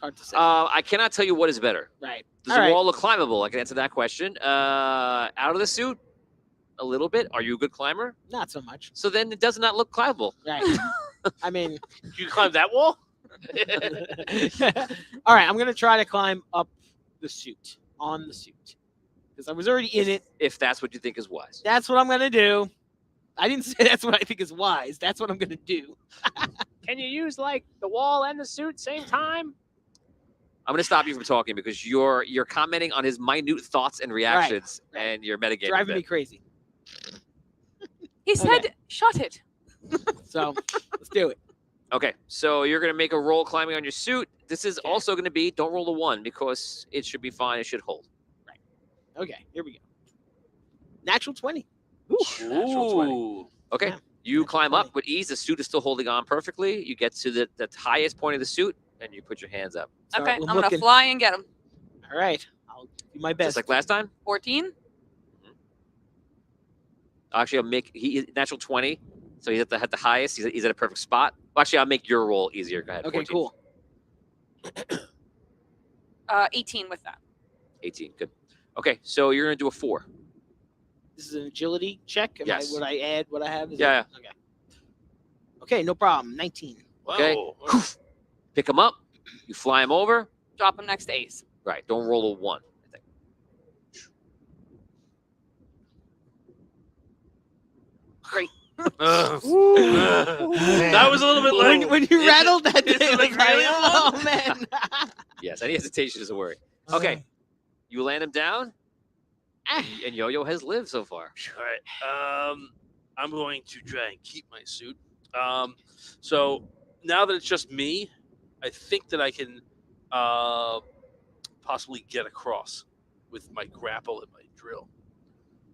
Hard to say. I cannot tell you what is better. Right. Does All the right. wall look climbable? I can answer that question. Out of the suit, a little bit. Are you a good climber? Not so much. So then it does not look climbable. Right. I mean, You climb that wall? all right. I'm gonna try to climb up the suit on the suit because I was already in it. If that's what you think is wise. That's what I'm gonna do. I didn't say that's what I think is wise. That's what I'm gonna do. Can you use like the wall and the suit same time? I'm going to stop you from talking because you're commenting on his minute thoughts and reactions, right. and you're metagaming. Driving a me bit. crazy. He said, "Shut it." So let's do it. Okay, so you're going to make a roll climbing on your suit. This is Okay. also going to be, don't roll a 1 because it should be fine. It should hold. Okay, here we go. Natural 20. Natural 20. Ooh. Okay, Yeah, you natural climb 20. up with ease. The suit is still holding on perfectly. You get to the highest point of the suit, and you put your hands up. Start Okay, I'm looking. gonna fly and get him. All right, I'll do my best. Just like last time. 14. Actually, I'll make natural 20. So he's at the highest. He's at a perfect spot. Well, actually, I'll make your roll easier. Go ahead. Okay, 14. cool. 18 with that. 18. Good. Okay, so you're going to do a 4. This is an agility check. Yes. Would I add what I have? Is Yeah, it- Okay. Okay, no problem. 19. Okay. Whoa. Pick him up. You fly him over. Drop him next to Ace. Right. Don't roll a 1. I think. Great. That was a little bit When, low. when you rattled that Is thing, it it was like like, really oh man. Yes. Any hesitation is a worry. Okay. You land him down, and Yo-Yo has lived so far. All right. I'm going to try and keep my suit. So now that it's just me, I think that I can possibly get across with my grapple and my drill.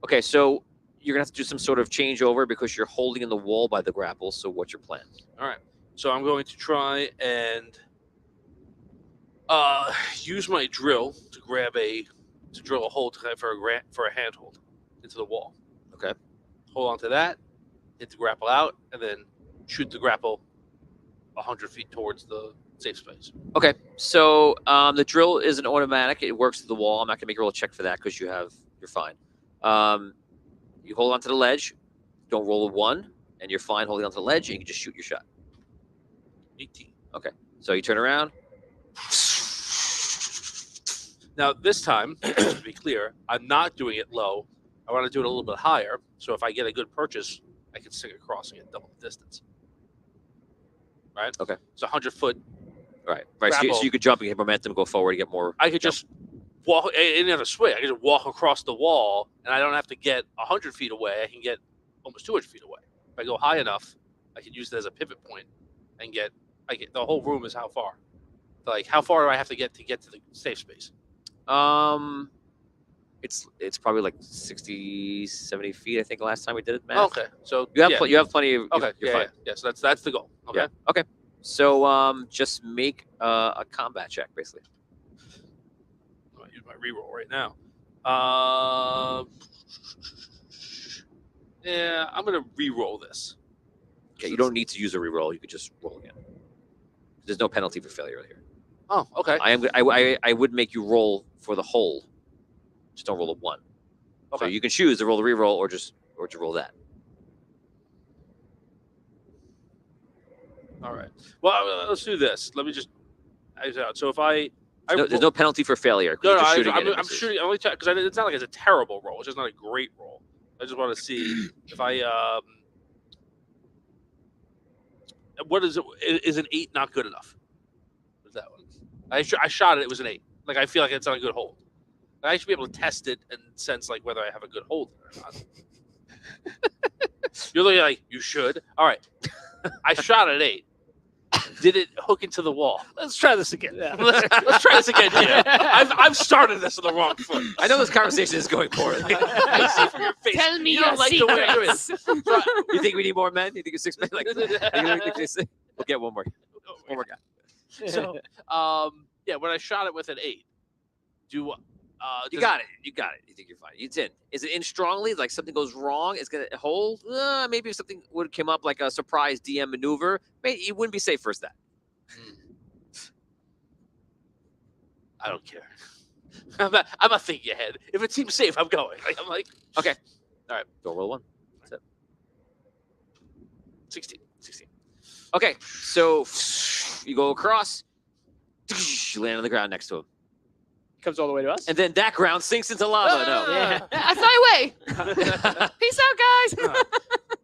Okay, so you're gonna have to do some sort of changeover because you're holding in the wall by the grapple. So what's your plan? All right. So I'm going to try and use my drill to drill a hole for a handhold into the wall. Okay. Hold on to that, hit the grapple out, and then shoot the grapple 100 feet towards the safe space. Okay, so the drill is an automatic. It works to the wall. I'm not gonna make you roll a check for that because you're fine. You hold on to the ledge. Don't roll a 1, and you're fine holding on to the ledge, and you can just shoot your shot. 18. So you turn around. Now this time, just to be clear, I'm not doing it low. I want to do it a little bit higher. So if I get a good purchase, I can sing across and get double the distance. Right? Okay. It's 100-foot. Right. So Grapple. you could jump and get momentum, go forward, and get more. I could just walk. I didn't have to swing. I could just walk across the wall, and I don't have to get 100 feet away. I can get almost 200 feet away. If I go high enough, I can use it as a pivot point and get. The whole room is how far? Like how far do I have to get to the safe space? It's probably like 60, 70 feet. I think last time we did it. Math. Okay, so You have yeah. you have plenty of. Okay, You're yeah, fine. yeah. So that's the goal. Okay. Yeah. Okay. So just make a combat check, basically. I'm gonna use my reroll right now. Yeah, I'm gonna reroll this. Okay. You don't need to use a reroll. You could just roll again. There's no penalty for failure here. Oh, okay. I would make you roll for the hole. Just don't roll a 1. So Okay. you can choose to roll the reroll or to roll that. All right. Well, let's do this. Let me just. So if I There's no penalty for failure. 'cause No, you're no, just shooting it I'm and it shooting. I'm only because it's not like it's a terrible roll. It's just not a great roll. I just want to see if I what is it? Is an 8 not good enough? Is that one? I shot it. It was an 8. Like I feel like it's on a good hold. I should be able to test it and sense like whether I have a good hold or not. You're looking like you should. All right. I shot at 8. Did it hook into the wall? Let's try this again. Yeah. Let's try this again. Yeah. I've started this on the wrong foot. I know this conversation is going poorly. I see from your face. Tell me you your don't like the way I do it. secrets. You think we need more men? You think you're 6 men? Like, we'll get one more guy. So, yeah, when I shot it with an 8, You got it. You got it. You think you're fine. It's in. Is it in strongly? Like something goes wrong, it's gonna hold. Maybe if something would come up like a surprise DM maneuver, maybe you wouldn't be safe first. That. I don't care. I'm not thinking ahead. If it seems safe, I'm going. Like, I'm like, Okay. All right. Go roll 1. That's it. 16. Okay. So you go across. You land on the ground next to him, Comes all the way to us. and then that ground sinks into lava. No. Yeah. That's my way. Peace out, guys.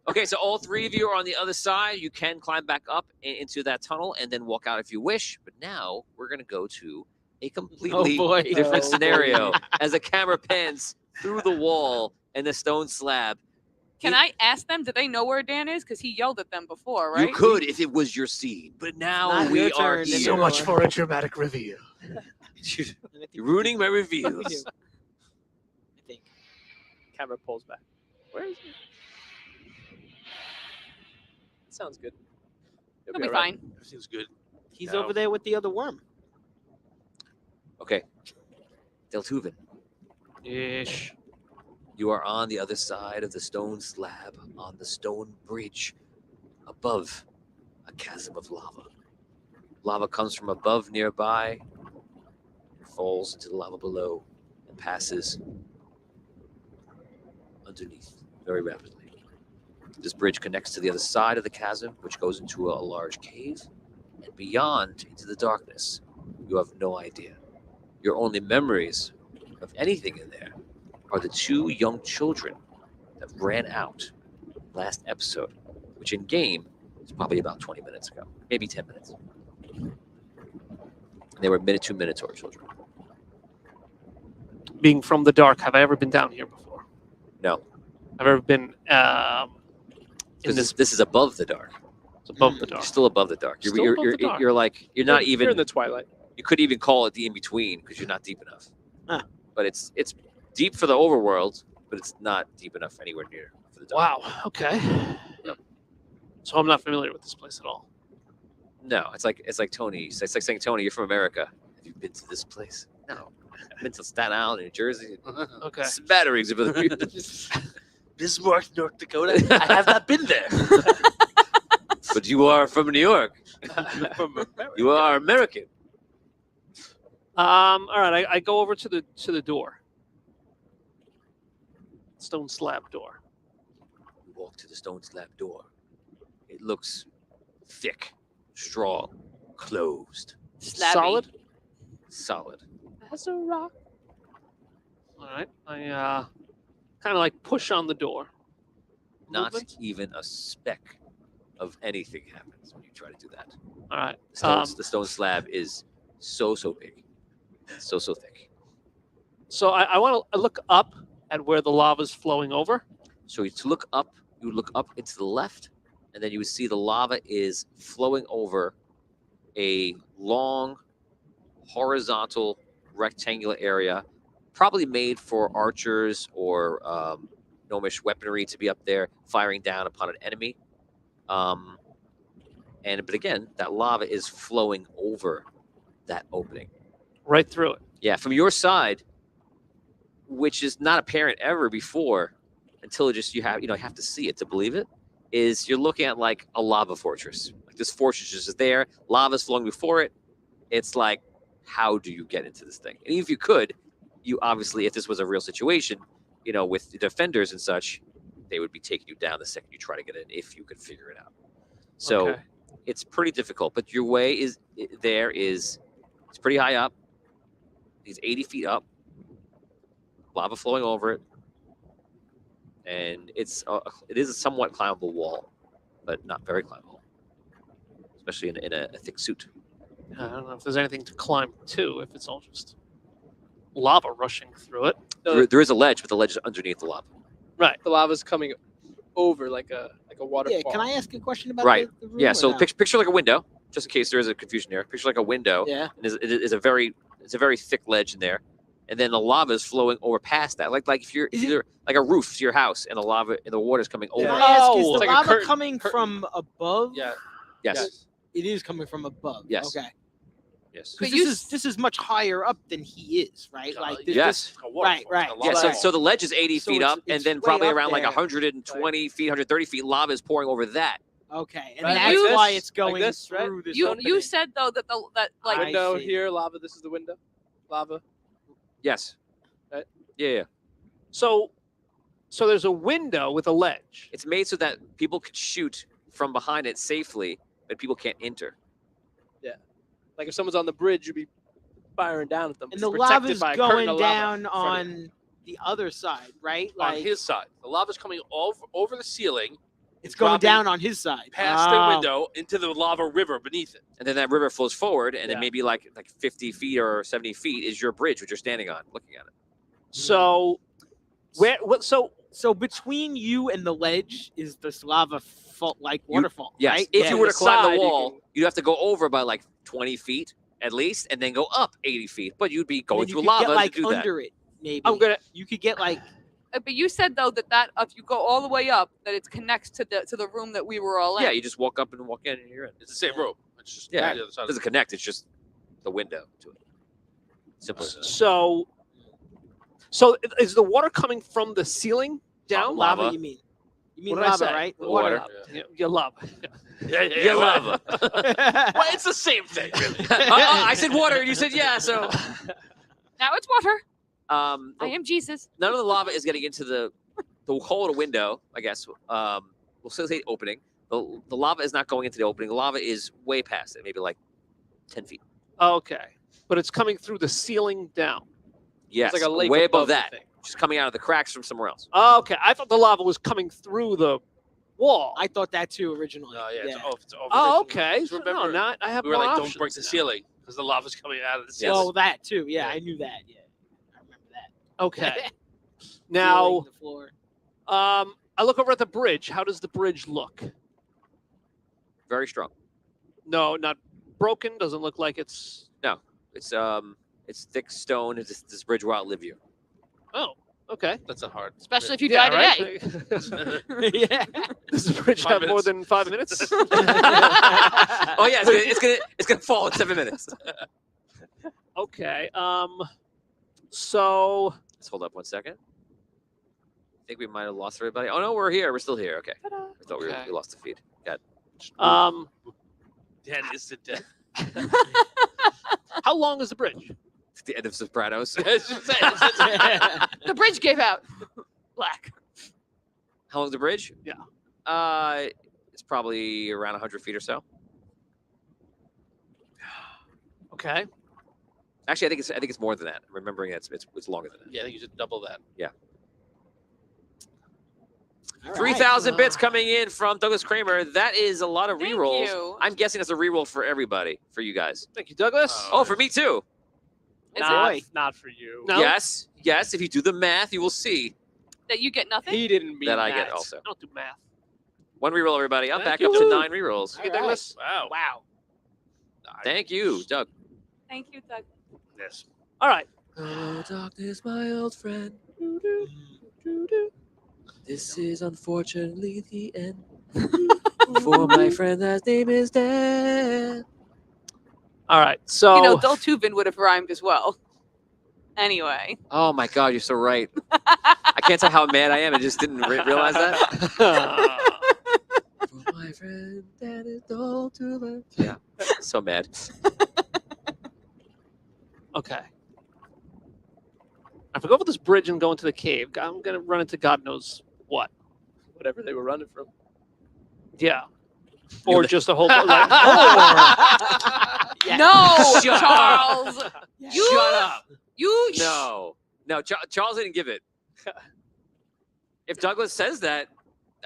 Okay, so all 3 of you are on the other side. You can climb back up into that tunnel and then walk out if you wish. But now we're going to go to a completely boy. different Oh, scenario as the camera pans through the wall and the stone slab. Can I ask them? Do they know where Dan is? Because he yelled at them before, right? You could if it was your scene, but now Not we your are turn. here. So much for a dramatic reveal. You're ruining my reveals. I think. Camera pulls back. Where is he? Sounds good. It'll be fine. Everything's good. He's No. over there with the other worm. Okay. Doltuven, Ish. you are on the other side of the stone slab on the stone bridge above a chasm of lava. Lava comes from above nearby, falls into the lava below, and passes underneath very rapidly. This bridge connects to the other side of the chasm, which goes into a large cave, and beyond into the darkness. You have no idea. Your only memories of anything in there are the 2 young children that ran out last episode, which in game is probably about 20 minutes ago, maybe 10 minutes. They were 2 Minotaur children. Being from the dark, have I ever been down here before? No, I've ever been in because this this is above the dark. above the You're dark. still above the dark. Still above the dark. You're like you're not You're even. in the twilight. You couldn't even call it the in between because you're not deep enough. Huh. But it's deep for the overworld, but it's not deep enough anywhere near for the dark. Wow. Okay. Yep. So I'm not familiar with this place at all. No, it's like Tony. It's like saying, Tony, you're from America. Have you been to this place? No. I've been to Staten Island, New Jersey. Okay. Smatterings of other people. Bismarck, North Dakota. I have not been there. But you are from New York. From America. You are American. All right. I go over to the door. Stone slab door. You walk to the stone slab door. It looks thick, strong, closed, Slabby. Solid solid. as a rock. All right. I kind of like push on the door. Not Movement? even a speck of anything happens when you try to do that. All right. The stone slab is so big, so thick. So I want to look up at where the lava's flowing over. So to look up, you would look up into the left, and then you would see the lava is flowing over a long, horizontal, rectangular area, probably made for archers or gnomish weaponry to be up there firing down upon an enemy. But again, that lava is flowing over that opening. Right through it. Yeah, from your side, which is not apparent ever before, until you have to see it to believe it, is you're looking at like a lava fortress. Like this fortress is there, lava's flowing before it. It's like, how do you get into this thing? And even if you could, you obviously, if this was a real situation, with the defenders and such, they would be taking you down the second you try to get in if you could figure it out. So Okay. it's pretty difficult, but your way is it's pretty high up. It's 80 feet up, lava flowing over it, and it is a somewhat climbable wall, but not very climbable, especially in a thick suit. I don't know if there's anything to climb to. If it's all just lava rushing through it. There is a ledge, but the ledge is underneath the lava. Right. The lava's coming over like a waterfall. Yeah, can I ask a question about Right. the room? Yeah, or so no? picture like a window, just in case there is a confusion here. Picture like a window. Yeah. And it is a very thick ledge in there, and then the lava is flowing over past that, like if you're like a roof to your house, and the water's coming over. Can Yeah. I ask, Oh, is the it's like a lava curtain- coming curtain. from above? Yeah. Yes. It is coming from above. Yes. Okay. Yes. But Because this is much higher up than he is, right? Like this, Yes. right. Yeah. So the ledge is 80 So feet it's- up, and it's then way probably up around like there. 120 feet, 130 feet, lava is pouring over that. Okay, and Right, that's like why this, it's going like this, right? through this. You opening. said though that I Window see. here, lava. This is the window. Lava. Yes. Right. Yeah. So there's a window with a ledge. It's made so that people could shoot from behind it safely, but people can't enter. Like if someone's on the bridge, you'd be firing down at them. And It's the protected lava's by a curtain going of lava down in front of you. on the other side, right? On Like his side, the lava's coming over the ceiling, it's going dropping down on his side. past Oh. the window into the lava river beneath it. And then that river flows forward, and then Yeah. maybe like 50 feet or 70 feet is your bridge, which you're standing on, looking at it. So So between you and the ledge is this lava like waterfall, Yes. right? If Yeah. you were to The climb side, the you wall, can- you'd have to go over by like 20 feet at least, and then go up 80 feet. But you'd be And going then you through could lava get like to do that. under it, maybe. You could get like But you said though that if you go all the way up, that it connects to the room that we were all in. Yeah, you just walk up and walk in, and you're in. It's the same room. It's just Yeah. the other side. It doesn't connect. It's just the window to it. Simple. so is the water coming from the ceiling down? lava. lava. You mean? You mean What did I lava, say? right? Water. Yeah, lava. Yeah, lava. Well, it's the same thing, really. I said water, and you said yeah. So, Now it's water. I the- am Jesus. none of the lava is getting into the hole in the window. I guess we'll still say opening. The lava is not going into the opening. The lava is way past it, maybe like 10 feet. Okay, but it's coming through the ceiling down. Yes, It's like a lake way above the that, thing. just coming out of the cracks from somewhere else. Okay, I thought the lava was coming through the wall. I thought that too originally. No, yeah, it's over. Oh, okay. Just So, remember, no, I have we were more like, don't options break the now. ceiling because the lava's coming out of the Yes. ceiling. Well, that too. Yeah, I knew that. Yeah, I remember that. Okay. Now, Ceiling, the floor. I look over at the bridge. How does the bridge look? Very strong. No, not broken. Doesn't look like it's. It's thick stone. This bridge will outlive you. Oh, okay. That's a hard. Especially if you Yeah, die today. right? Yeah. Does the bridge 5 have more minutes. than 5 minutes? Oh yeah, it's gonna fall in 7 minutes. Okay. So Let's hold up 1 second. I think we might have lost everybody. Oh no, we're here. We're still here. Okay. I thought we Okay. lost the feed. Dan is to death. how long is the bridge? It's the end of Sopranos. The bridge gave out. Black. How long's the bridge? Yeah. It's probably around 100 feet or so. Okay. Actually, I think it's more than that. I'm remembering it's longer than that. Yeah, I think you should double that. All right. 3,000 bits coming in from Douglas Kramer. That is a lot of Thank rerolls. you. I'm guessing that's a reroll for everybody, for you guys. Thank you, Douglas. Oh, for me too. Is Not- it Not for you. No. Yes, yes. If you do the math, you will see that you get nothing? He didn't mean that that. I get also. I don't do math. One reroll, everybody. I'm Thank back up you. to 9 rerolls. Thank you, All right. Douglas. Wow. Wow. Thank you, Doug. Thank you, Doug. Yes. All right. Oh, darkness, my old friend. This is unfortunately the end. For my friend, that name is Dan. All right. So You know, Doltuven would have rhymed as well. Anyway. Oh my God, you're so right. I can't tell how mad I am. I just didn't realize that. For my friend, that is Doltuven. Yeah, so mad. okay. If I go over this bridge and go into the cave, I'm gonna run into God knows what. Whatever they were running from. Yeah. Or li- just a whole like, Yeah. No, Shut Charles. You, Shut up. You. No, Charles didn't give it. If Douglas says that,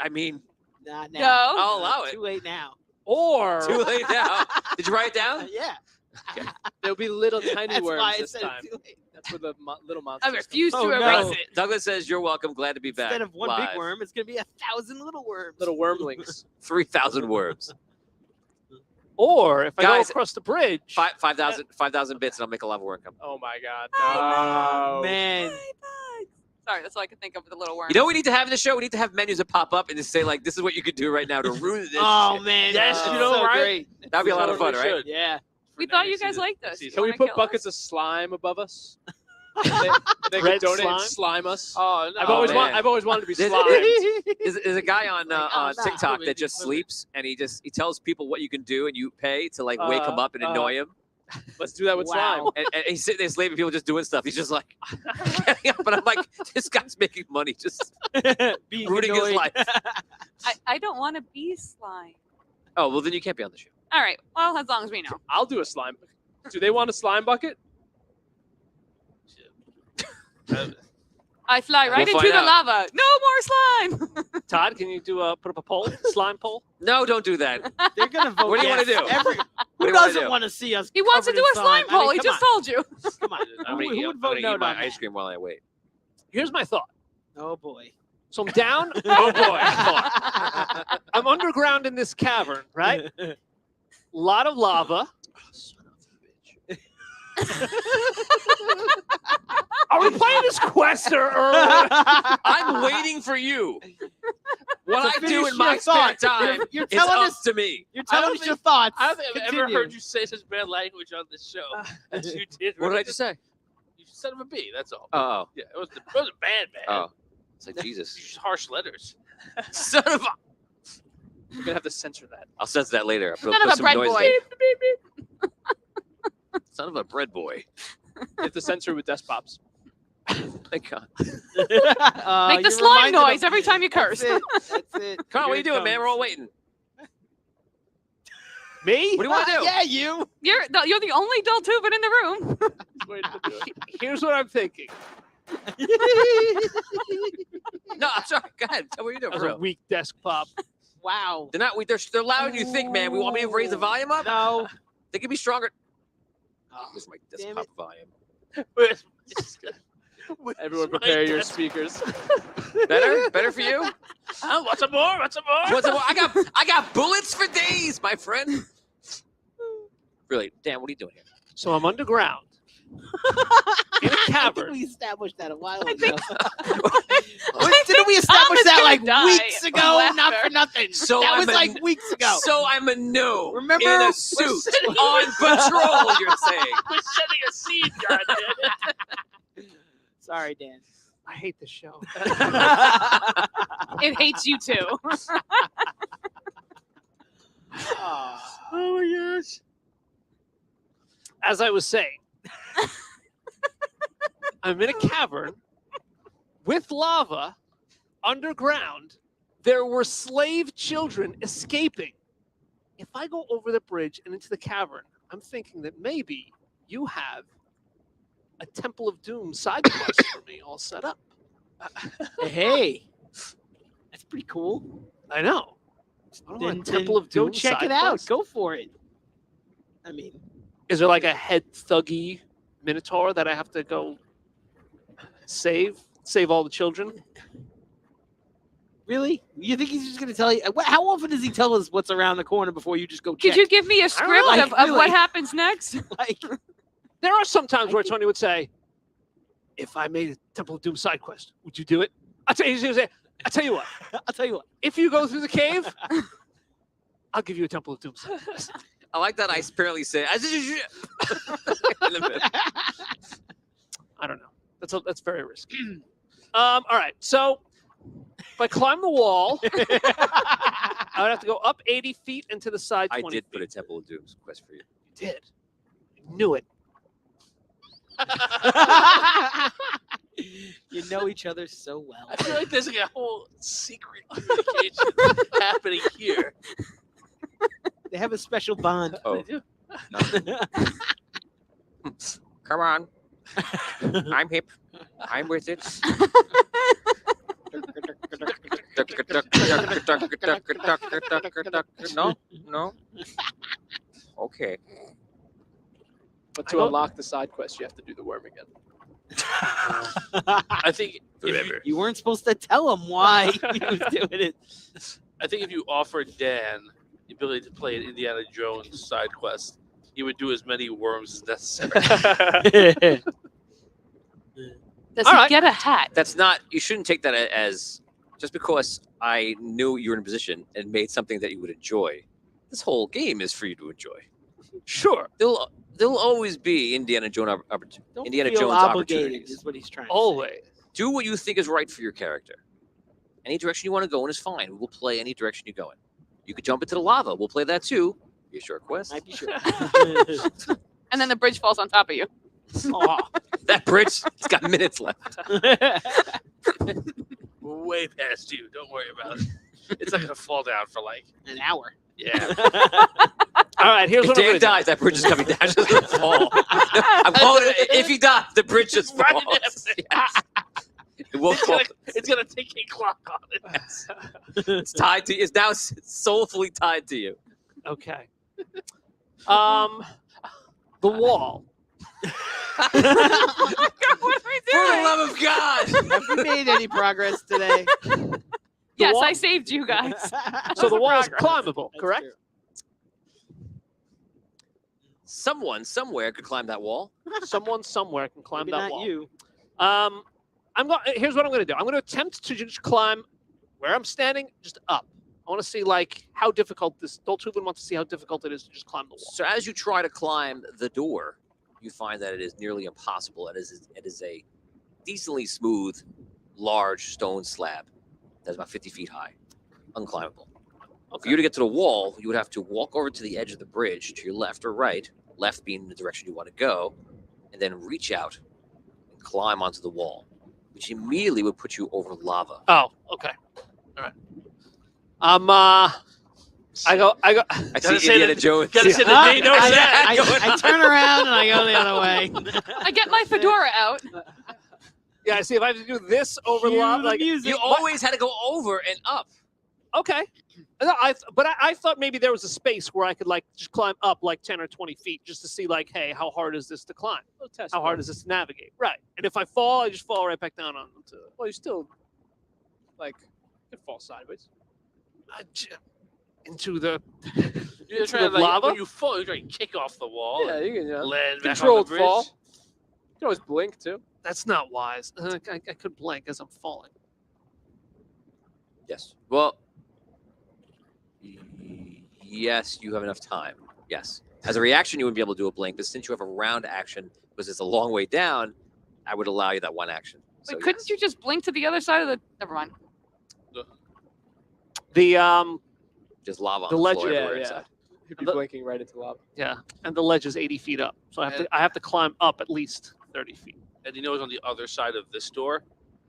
I mean, Not now. No. I'll allow it. Too late now. or Too late now. Did you write it down? Yeah. There'll be little tiny That's worms why I this said time. it too late. That's where the little I monsters. refuse Oh, to no. erase it. Douglas says, "You're welcome. Glad to be back." Instead of one live. big worm, it's gonna be 1,000 little worms. Little wormlings. 3,000 worms. Or if I Guys, go across the bridge. 5,000 bits, and I'll make a lava worm come. Oh my God! Oh, No. man. Sorry, that's all I can think of with the little worm. You know what we need to have in the show? We need to have menus that pop up and just say, like, this is what you could do right now to ruin this Oh shit. man, Yes, that's you know, so right? great. That'd be a lot of fun, Totally right? should. Yeah. we thought you guys liked us. season. Can we Wanna put kill buckets us? of slime above us? they Red can donate slime? and slime us. Oh no! I've always man. I've always wanted to be There's- slimed. There's a guy on Like, oh, no, TikTok maybe that just women. sleeps, and he tells people what you can do, and you pay to like wake him up and annoy him. Let's do that with Wow. And he's sitting there sleeping, people just doing stuff. He's just like, getting up, and I'm like, this guy's making money, just Being ruining his annoyed. life. I don't want to be slime. Oh well, then you can't be on the show. All right. Well, as long as we know. I'll do a slime. Do they want a slime bucket? I fly right We'll into find the out. lava. No more slime. Todd, can you put up a poll? Slime poll? No, don't do that. They're gonna vote. What do you wanna yes. do? Every, What who do you wanna doesn't do? want to see us? He wants to covered do in a slime I poll. mean, He come just on. told you. Come on. I'm Who gonna would vote eat no my on that? ice cream while I wait. Here's my thought. Oh boy. So I'm down. Oh boy. I'm underground in this cavern, right? Lot of lava. Are we playing this quest or? I'm waiting for you. What I do finish in my your spare thought. time You're is telling up us- to me. You're I don't telling us your think- thoughts. I don't think I've ever Continue. heard you say such bad language on this show as you did. What did I just say? You son of a bee. That's all. Oh, Yeah, it wasn't bad, man. oh. It's like Jesus. Just harsh letters. Son of a. We're gonna have to censor that. I'll censor that later. I'll Son of put a some bread noise boy. in. Son of a bread boy. You have to censor with desk pops. Thank God. Make the you're slime reminded of- noise every time you curse. That's it. That's it. Come on, what are you Here it doing, man? comes. We're all waiting. Me? What do you want to do? Yeah, you. You're the only Doltuven in the room. Wait, here's what I'm thinking. No, I'm sorry. Go ahead. Tell me what you're doing. That For was a real. weak desk pop. Wow. They're not. They're louder than you think, man. We want me to raise the volume up. No. They can be stronger. Oh, This is my damn desktop volume. Everyone prepare your speakers. Better for you. Oh, what's some more? What's some more? What's the, I got bullets for days, my friend. Really, Dan, what are you doing here? So I'm underground in a I think cavern. we established that a while ago. think- Didn't we Tom establish is that gonna like die weeks of ago? Not laughter. for nothing. So that I'm was a- like weeks ago. So I'm a gnome Remember? in a We're suit sitting- on patrol. You're saying? We're setting a seed, goddamn. Sorry, Dan. I hate this show. It hates you too. Aw. Oh my gosh. As I was saying, I'm in a cavern with lava underground. There were slave children escaping. If I go over the bridge and into the cavern, I'm thinking that maybe you have a Temple of Doom side quest for me all set up. Hey, that's pretty cool. I know. I don't want Then, a Temple of Doom go check side it out. quest. Go for it. I mean, Is there like a head thuggy Minotaur that I have to go save all the children? really? You think he's just going to tell you? How often does he tell us what's around the corner before you just go check? Could you give me a script like, of what really. happens next? Like, There are some times where Tony would say, if I made a Temple of Doom side quest, would you do it? I'll tell you, he's gonna say, I'll tell you what, I'll tell you what. if you go through the cave, I'll give you a Temple of Doom side quest. I like that. I apparently say. I don't know. That's very risky. All right. So if I climb the wall, I would have to go up 80 feet into the side 20 I did feet. put a Temple of Doom quest for you. You did. I knew it. You know each other so well. I feel like there's like a whole secret communication happening here. They have a special bond. Oh, come on. I'm hip. I'm with it. No, no. Okay. But to unlock the side quest, you have to do the worm again. I think Forever. You weren't supposed to tell him why he was doing it. I think if you offered Dan the ability to play an Indiana Jones side quest, he would do as many worms as necessary. Does All he right. get a hat? That's not. You shouldn't take that as just because I knew you were in a position and made something that you would enjoy. This whole game is for you to enjoy. Sure. There'll always be Indiana Jones Don't Indiana feel Jones obligated, opportunities. is what he's trying to Always. Do what you think is right for your character. Any direction you want to go in is fine. We'll play any direction you go in. You could jump into the lava. We'll play that too. Be a short quest. say. Might be sure. And then the bridge falls on top of you. Aw. That bridge, it's got minutes left. Way past you. Don't worry about it. It's not gonna fall down for like An hour. yeah. All right, here's If what I'm Dave going to do. dies, that bridge is coming down. It's just gonna fall. I'm calling it. If he dies, the bridge just Right falls. in Yes. It will It's fall. gonna, it's gonna take a clock on it. It's tied to. It's now soulfully tied to you. Okay. The wall. What are we For the doing? love of God! Have we made any progress today? Yes, wall- I saved you guys. So the wall is progress. climbable, That's correct? true. Someone somewhere could climb that wall. Someone somewhere can climb Maybe that not wall. you. Here's what I'm going to do. I'm going to attempt to just climb where I'm standing, just up. I want to see like how difficult this. Doltuven wants to see how difficult it is to just climb the wall. So as you try to climb the door, you find that it is nearly impossible. It is a decently smooth, large stone slab that's about 50 feet high, unclimbable. For you to get to the wall, you would have to walk over to the edge of the bridge to your left or right, left being the direction you want to go, and then reach out and climb onto the wall, which immediately would put you over lava. Oh, okay. All right. I go. I Gotta see say Indiana that- Jones. gotta say that Ah, they know that. I turn around and I go the other way. I get my fedora out. Yeah, I see. If I have to do this over Cue lava, the like music. You always had to go over and up. okay. No, I thought maybe there was a space where I could like just climb up like 10 or 20 feet just to see like, hey, how hard is this to climb? How hard is this to navigate? Right. And if I fall, I just fall right back down onto it. Well, you still, like, you could fall sideways. Into the You're trying to the like lava? when you fall, you're trying to kick off the wall. Yeah, and you can, land back on the controlled bridge. fall. You can always blink, too. That's not wise. I could blink as I'm falling. Yes. Well, yes, you have enough time. Yes. As a reaction, you wouldn't be able to do a blink, but since you have a round action, because it's a long way down, I would allow you that one action. So, Wait, couldn't yes. you just blink to the other side of the? Never mind. The Just lava on the the, ledge- floor Yeah, everywhere yeah. inside. You'd be The- blinking right into lava. yeah, and the ledge is 80 feet up, so I have to climb up at least 30 feet. And you know what's on the other side of this door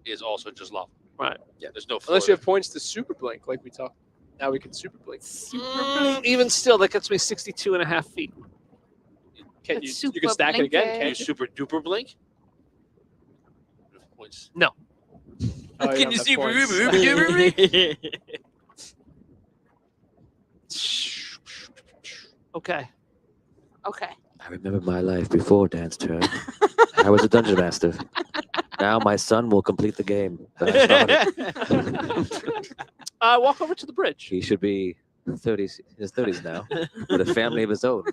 is also just lava. Right. Yeah. There's no floor. Unless you have points to super blink, like we talked. Now we can super blink. Even still, that gets me 62 and a half feet. Can That's you can super stack it again, blinking. you can't you? super duper blink. Points. Oh, Can don't you have see? points. Okay. Okay. I remember my life before Dan's turn. I was a dungeon master. Now my son will complete the game that I started. Walk over to the bridge. He should be 30s, in his 30s now, with a family of his own.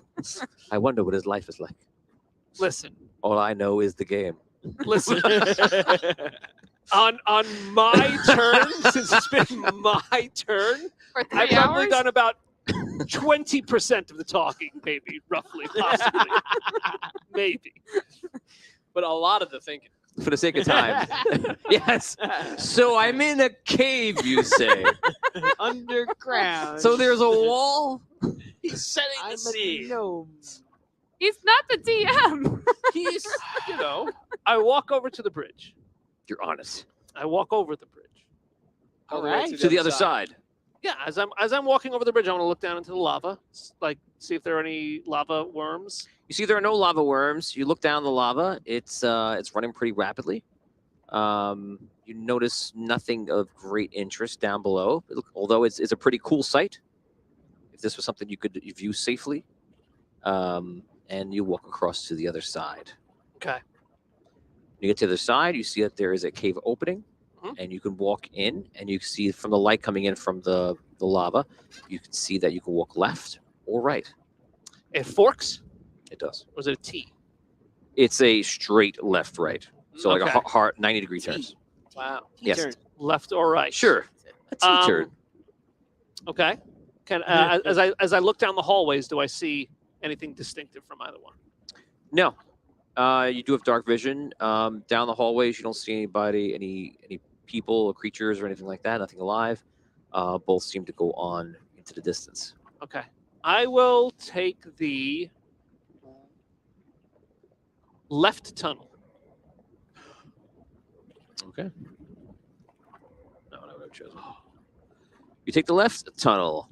I wonder what his life is like. Listen, All I know is the game. listen. On my turn, since it's been my turn, For 3 I've probably hours. done about 20% of the talking, maybe, roughly, possibly, maybe. But a lot of the thinking. For the sake of time. Yes. So I'm in a cave, you say. Underground. So there's a wall? He's setting I'm the a scene. gnome. He's not the DM. He's, I walk over to the bridge. You're honest. I walk over the bridge. All All the way right. To the other side. Yeah, as I'm walking over the bridge, I want to look down into the lava, like see if there are any lava worms. You see there are no lava worms. You look down the lava. It's running pretty rapidly. You notice nothing of great interest down below, although it's a pretty cool sight. If this was something you could view safely. And and you walk across to the other side. Okay. When you get to the other side, you see that there is a cave opening, Mhm. and you can walk in, and you can see from the light coming in from the lava, you can see that you can walk left or right. It forks, It does. or is it a T? It's a straight left, right. So like Okay. a hard 90-degree turns. Wow. Yes. Turn. Left or right? Sure. A T-turn. Okay. As I look down the hallways, do I see anything distinctive from either one? No. You do have dark vision. Down the hallways, you don't see anybody, any people or creatures or anything like that. Nothing alive. Both seem to go on into the distance. Okay. I will take the left tunnel. Okay. No, I would have chosen. You take the left tunnel.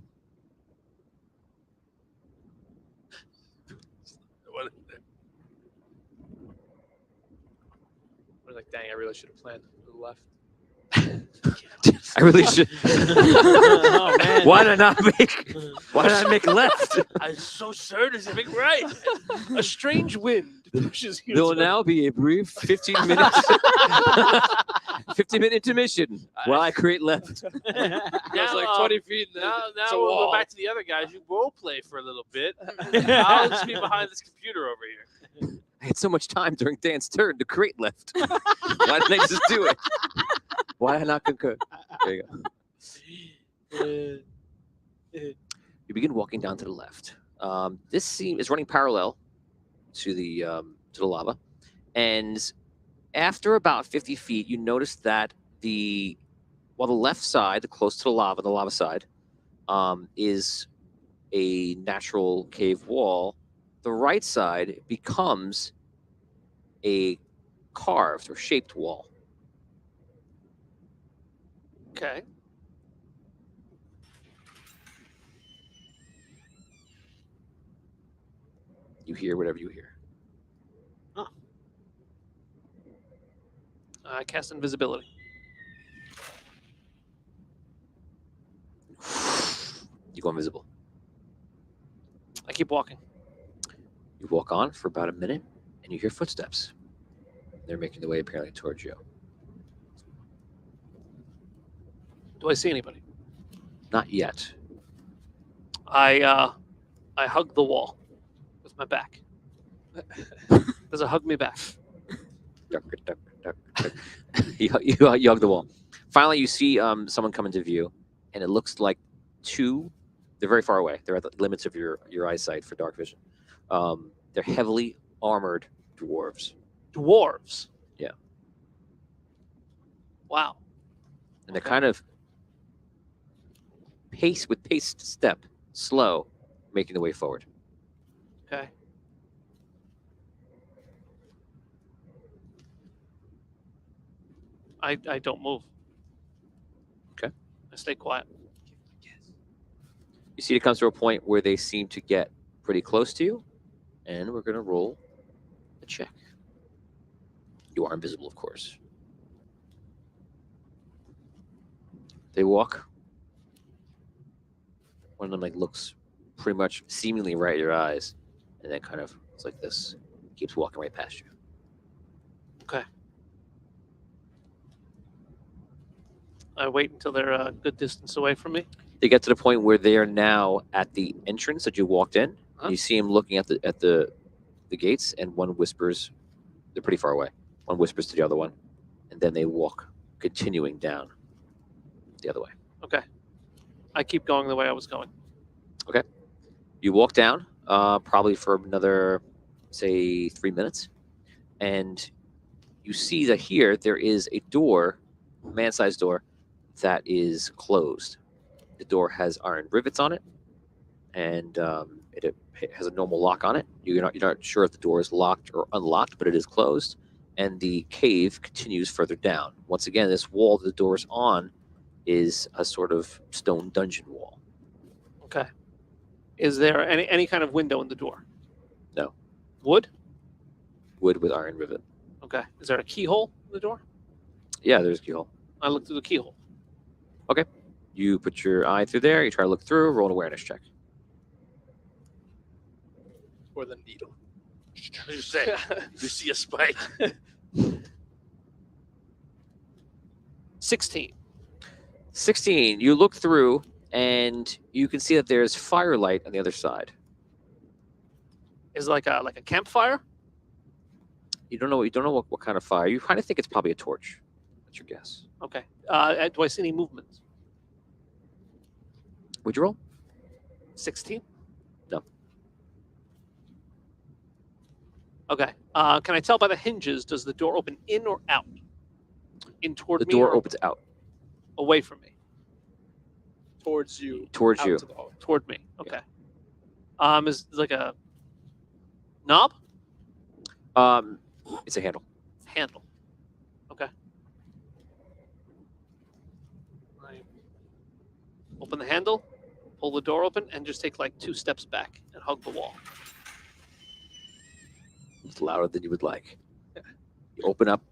I was like, dang, I really should have planned to the left. I really should. Oh, man. Why did I not make left? I'm so certain it's a big right. A strange wind pushes you. There will to- now be a brief 15-minute 15-minute intermission while I create left. It's like 20 feet. And Now it's a we'll wall. go back to the other guys. You role play for a little bit. I'll just be behind this computer over here. I had so much time during Dan's turn to create left. Why didn't I just do it? Why did I not concur? There you go. You begin walking down to the left. This seam is running parallel to the lava, and after about 50 feet, you notice that while the left side, close to the lava side, is a natural cave wall, the right side becomes a carved or shaped wall. Okay. You hear whatever you hear. I cast invisibility. You go invisible. I keep walking. You walk on for about a minute, and you hear footsteps. They're making their way apparently towards you. Do I see anybody? Not yet. I hug the wall with my back. Does it hug me back? Duck, duck, duck, duck. you hug the wall. Finally, you see someone come into view, and it looks like two. They're very far away. They're at the limits of your eyesight for dark vision. They're heavily armored dwarves. Dwarves. Yeah. Wow. And they're kind of paced step, slow, making their way forward. Okay. I don't move. Okay. I stay quiet. You see it comes to a point where they seem to get pretty close to you, and we're going to roll a check. You are invisible, of course. They walk. One of them looks pretty much seemingly right at your eyes, and then kind of it's like this, keeps walking right past you. Okay. I wait until they're a good distance away from me. They get to the point where they are now at the entrance that you walked in. Huh? You see him looking at the gates, and one whispers. They're pretty far away. One whispers to the other one, and then they walk, continuing down the other way. Okay. I keep going the way I was going. You walk down, probably for another, say, 3 minutes, and you see that here there is a door, a man-sized door, that is closed. The door has iron rivets on it, and it has a normal lock on it. You're not sure if the door is locked or unlocked, but it is closed. And the cave continues further down. Once again, this wall that the door is on is a sort of stone dungeon wall. Okay. Is there any kind of window in the door? No. Wood? Wood with iron rivet. Okay. Is there a keyhole in the door? Yeah, there's a keyhole. I look through the keyhole. You put your eye through there. You try to look through. Roll an awareness check. Or the needle. What did you say? You see a spike? 16. 16. You look through, and you can see that there's firelight on the other side. Is it like a campfire? You don't know. You don't know what kind of fire. You kind of think it's probably a torch. That's your guess. Okay. Do I see any movement? Would you roll? 16. No. Okay. Can I tell by the hinges? Does the door open in or out? In toward The me? door or opens out away from me. Towards you. towards out you. to the hallway. Toward me. Okay. Is it like a knob? It's a handle. Handle. Okay. I open the handle, pull the door open, and just take like 2 steps back and hug the wall. It's louder than you would like. You open up.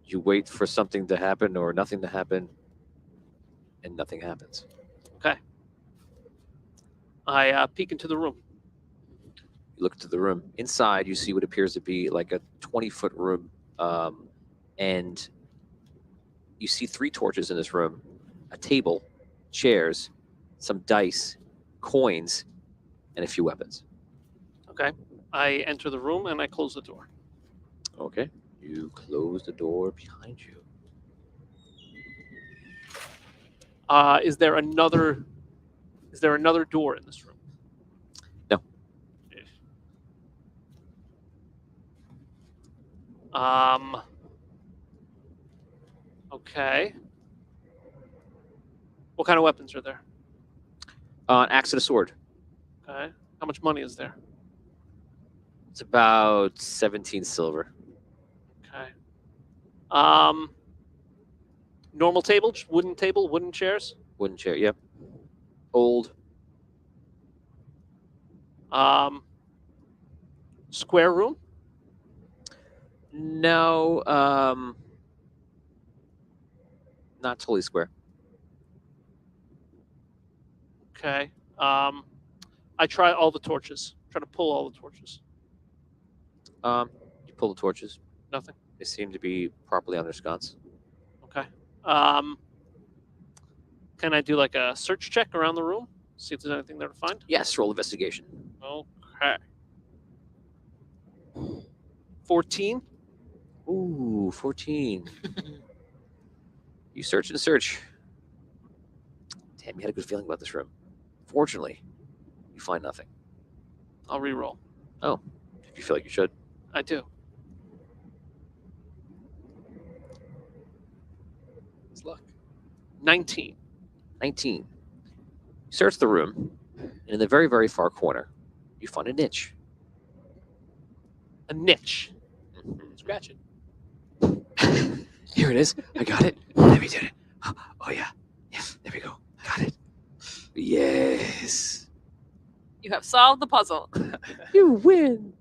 You wait for something to happen or nothing to happen, and nothing happens. Okay. I peek into the room. You look into the room. Inside, you see what appears to be like a 20-foot room, and you see 3 torches in this room, a table, chairs, some dice, coins, and a few weapons. Okay. I enter the room and I close the door. Okay. You close the door behind you. Is there another door in this room? No. Okay. What kind of weapons are there? An axe and a sword. Okay. How much money is there? It's about 17 silver. Okay. Normal table, just wooden table, wooden chairs. Wooden chair. Yep. Old. Square room. No. Not totally square. Okay. I try all the torches. Try to pull all the torches. You pull the torches. Nothing. They seem to be properly on their sconce. Okay. Can I do like a search check around the room? See if there's anything there to find? Yes, roll investigation. Okay. 14. Ooh, 14. You search and search. Damn, you had a good feeling about this room. Fortunately, you find nothing. I'll re-roll. If you feel like you should. I do. It's luck. 19. 19. You search the room, and in the very, very far corner, you find a niche. A niche. Scratch it. Here it is. I got it. Let me do it. Oh, yeah. Yeah, there we go. Got it. Yes. You have solved the puzzle. You win.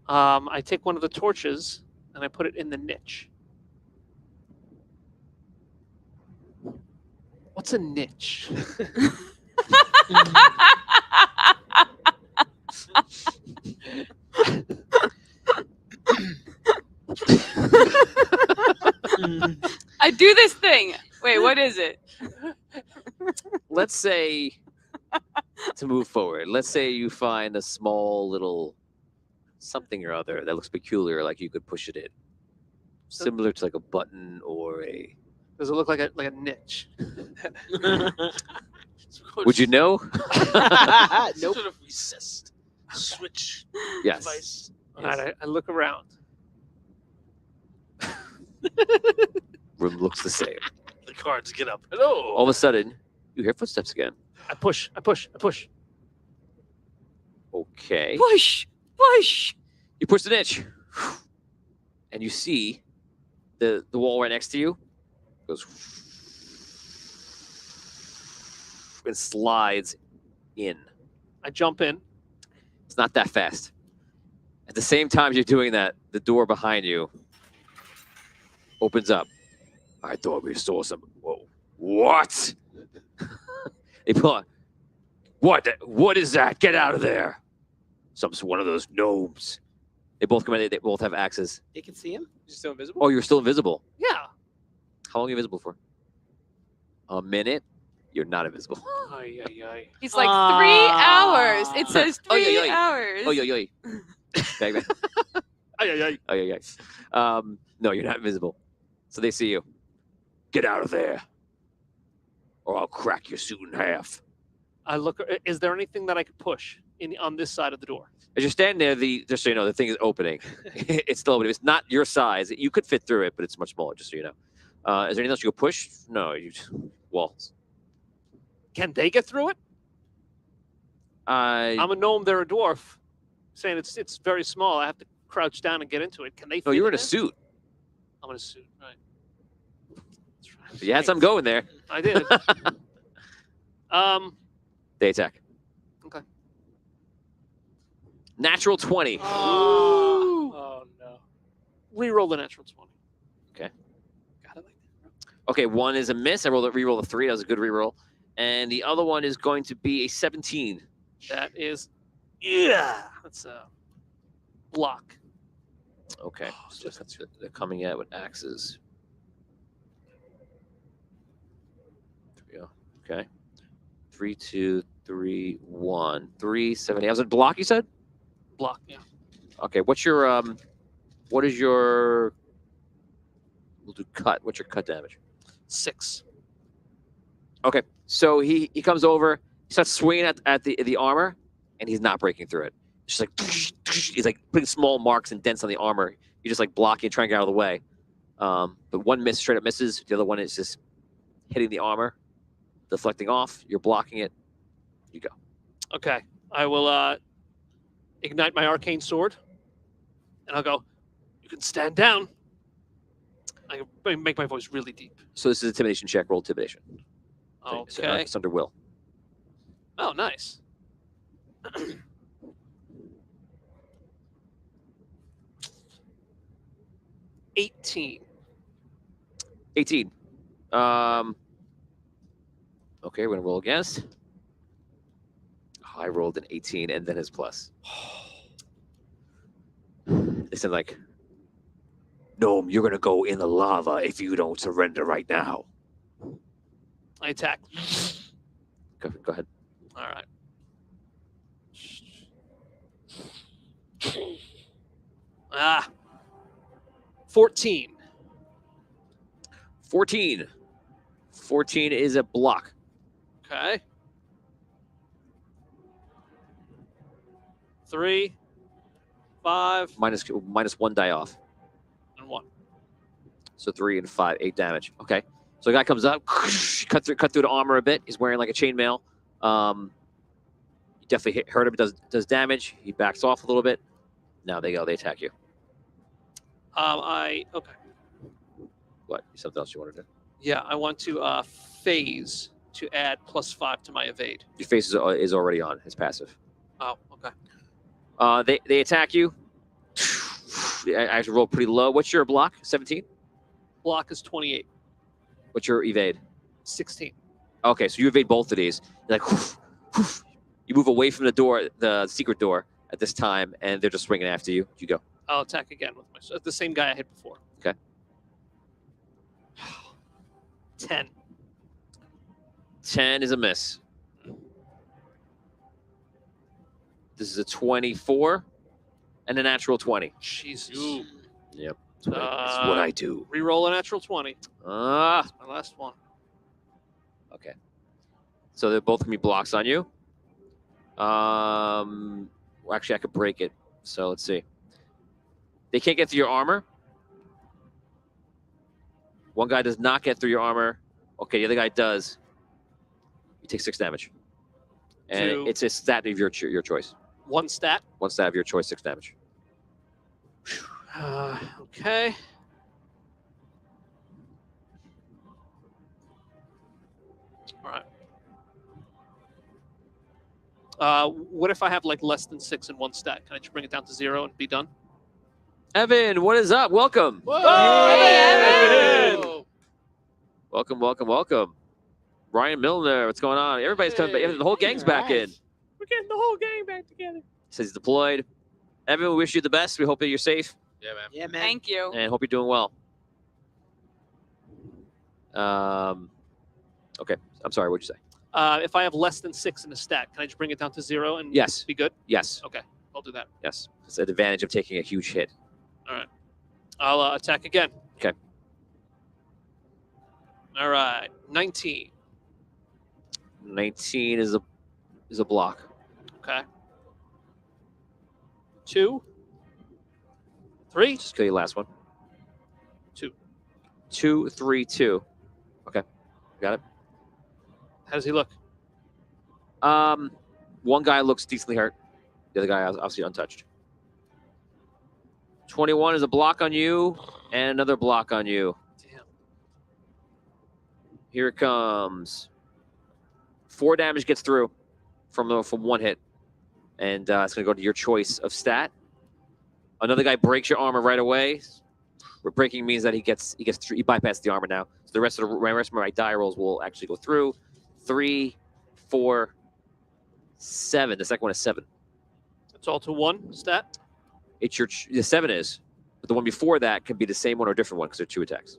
I take one of the torches and I put it in the niche. What's a niche? I do this thing. Wait, what is it? Let's say, to move forward, let's say you find a small little something or other that looks peculiar, like you could push it in. Similar to like a button or a... Does it look like a niche? Would you know? Nope. Sort of recessed switch Yes. device. All right, I look around. Room looks the same. The cards get up. Hello. All of a sudden, you hear footsteps again. I push. Okay. Push, push. You push the niche, and you see the wall right next to you goes and slides in. I jump in. It's not that fast. At the same time you're doing that, the door behind you opens up. I thought we saw some. Whoa. What? They pull out. What? What is that? Get out of there! One of those gnomes. They both come in. They both have axes. They can see him. You're still invisible? Oh, you're still invisible. Yeah. How long are you invisible for? A minute. You're not invisible. Ay, ay, ay. He's like 3 hours. It says Oh, yeah, 3 yeah. hours. Oh, yo. Bang, bang. Ay, ay, ay. Oh, yeah. No, you're not invisible. So they see you. Get out of there, or I'll crack your suit in half. I look. Is there anything that I could push on this side of the door? As you're standing there, just so you know, the thing is opening. It's still opening. It's not your size. You could fit through it, but it's much smaller, just so you know. Is there anything else you could push? No, you just walls. Can they get through it? I'm I'm a gnome. They're a dwarf. Saying it's very small. I have to crouch down and get into it. Can they? No, fit you're in a there? suit. I'm in a suit. Right. That's right. You had something going there. I did. They attack. Okay. Natural 20. Oh no. Reroll the natural 20. Okay. Got it like that. Okay, one is a miss. I rerolled a 3. That was a good reroll. And the other one is going to be a 17. That is, yeah. That's a block. Okay. So they're coming at with axes. Okay. 3, 2, 3, 1. 3, 7. Was it block, you said? Block. Yeah. Okay. What's your what is your we'll do cut. What's your cut damage? 6. Okay. So he comes over, he starts swinging at the armor, and he's not breaking through it. It's just like he's like putting small marks and dents on the armor. You're just like blocking, trying to get out of the way. But one miss straight up misses. The other one is just hitting the armor, deflecting off. You're blocking it. You go. Okay. I will ignite my arcane sword, and I'll go. You can stand down. I can make my voice really deep. So this is intimidation check. Roll intimidation. Okay. It's under will. Oh, nice. 18. 18. Okay, we're gonna roll against. I rolled an 18 and then his plus. They said like, Gnome, you're gonna go in the lava if you don't surrender right now. I attack. Go ahead. All right. 14. 14. 14 is a block. Okay. 3, 5, Minus 1 die off. and 1. So 3 and 5, 8 damage. Okay. So the guy comes up, cut through the armor a bit. He's wearing like a chainmail. You definitely hurt him. Does damage. He backs off a little bit. Now they attack you. Okay. What? Something else you want to do? Yeah, I want to phase to add +5 to my evade. Your face is already on. It's passive. Oh, okay. They attack you. I have to roll pretty low. What's your block? 17? Block is 28. What's your evade? 16. Okay, so you evade both of these. You're like, whoof, whoof. You move away from the door, the secret door at this time, and they're just swinging after you. You go. I'll attack again with the same guy I hit before. Okay. 10. 10 is a miss. This is a 24 and a natural 20. Jesus. Yep. That's what I do. Reroll a natural 20. Ah. My last one. Okay. So they're both going to be blocks on you. Well, actually, I could break it. So let's see. They can't get through your armor. One guy does not get through your armor. Okay, the other guy does. You take 6 damage. And it's a stat of your choice. One stat. One stat of your choice, 6 damage. Okay. All right. What if I have like less than 6 in one stat? Can I just bring it down to 0 and be done? Evan, what is up? Welcome. Whoa! Hey, Evan! Welcome. Ryan Milner, what's going on? Everybody's coming back. The whole gang's back in. We're getting the whole gang back together. Says he's deployed. Evan, we wish you the best. We hope that you're safe Yeah, man. Yeah, man. Thank you. and hope you're doing well. Okay. I'm sorry. What'd you say? If I have less than 6 in a stat, can I just bring it down to 0 and Yes. be good? Yes. Okay, I'll do that. Yes. It's an advantage of taking a huge hit. I'll attack again. Okay. All right, 19. 19 is a block. Okay. 2. 3. Just kill your last one. 2. 2, 3, 2. Okay. Got it. How does he look? One guy looks decently hurt. The other guy obviously untouched. 21 is a block on you, and another block on you. Damn. Here it comes. 4 damage gets through from one hit, and it's going to go to your choice of stat. Another guy breaks your armor right away. Breaking means that he bypasses the armor now. So the rest of my die rolls will actually go through. 3, 4, 7. The second one is 7. It's all to 1 stat. It's the 7 is, but the one before that can be the same one or a different one because they're 2 attacks.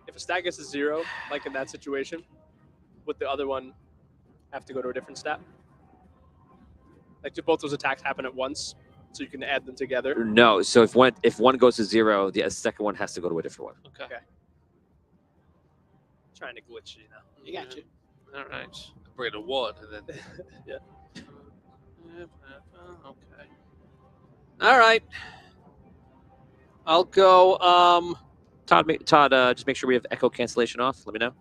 If a stat gets a 0, like in that situation, would the other one have to go to a different stat? Like, do both those attacks happen at once, so you can add them together? No, so if one goes to 0, the second one has to go to a different one. Okay. Trying to glitch, you know. You got you. All right. Bring it to 1, and then Okay. All right. I'll go. Todd, just make sure we have echo cancellation off. Let me know.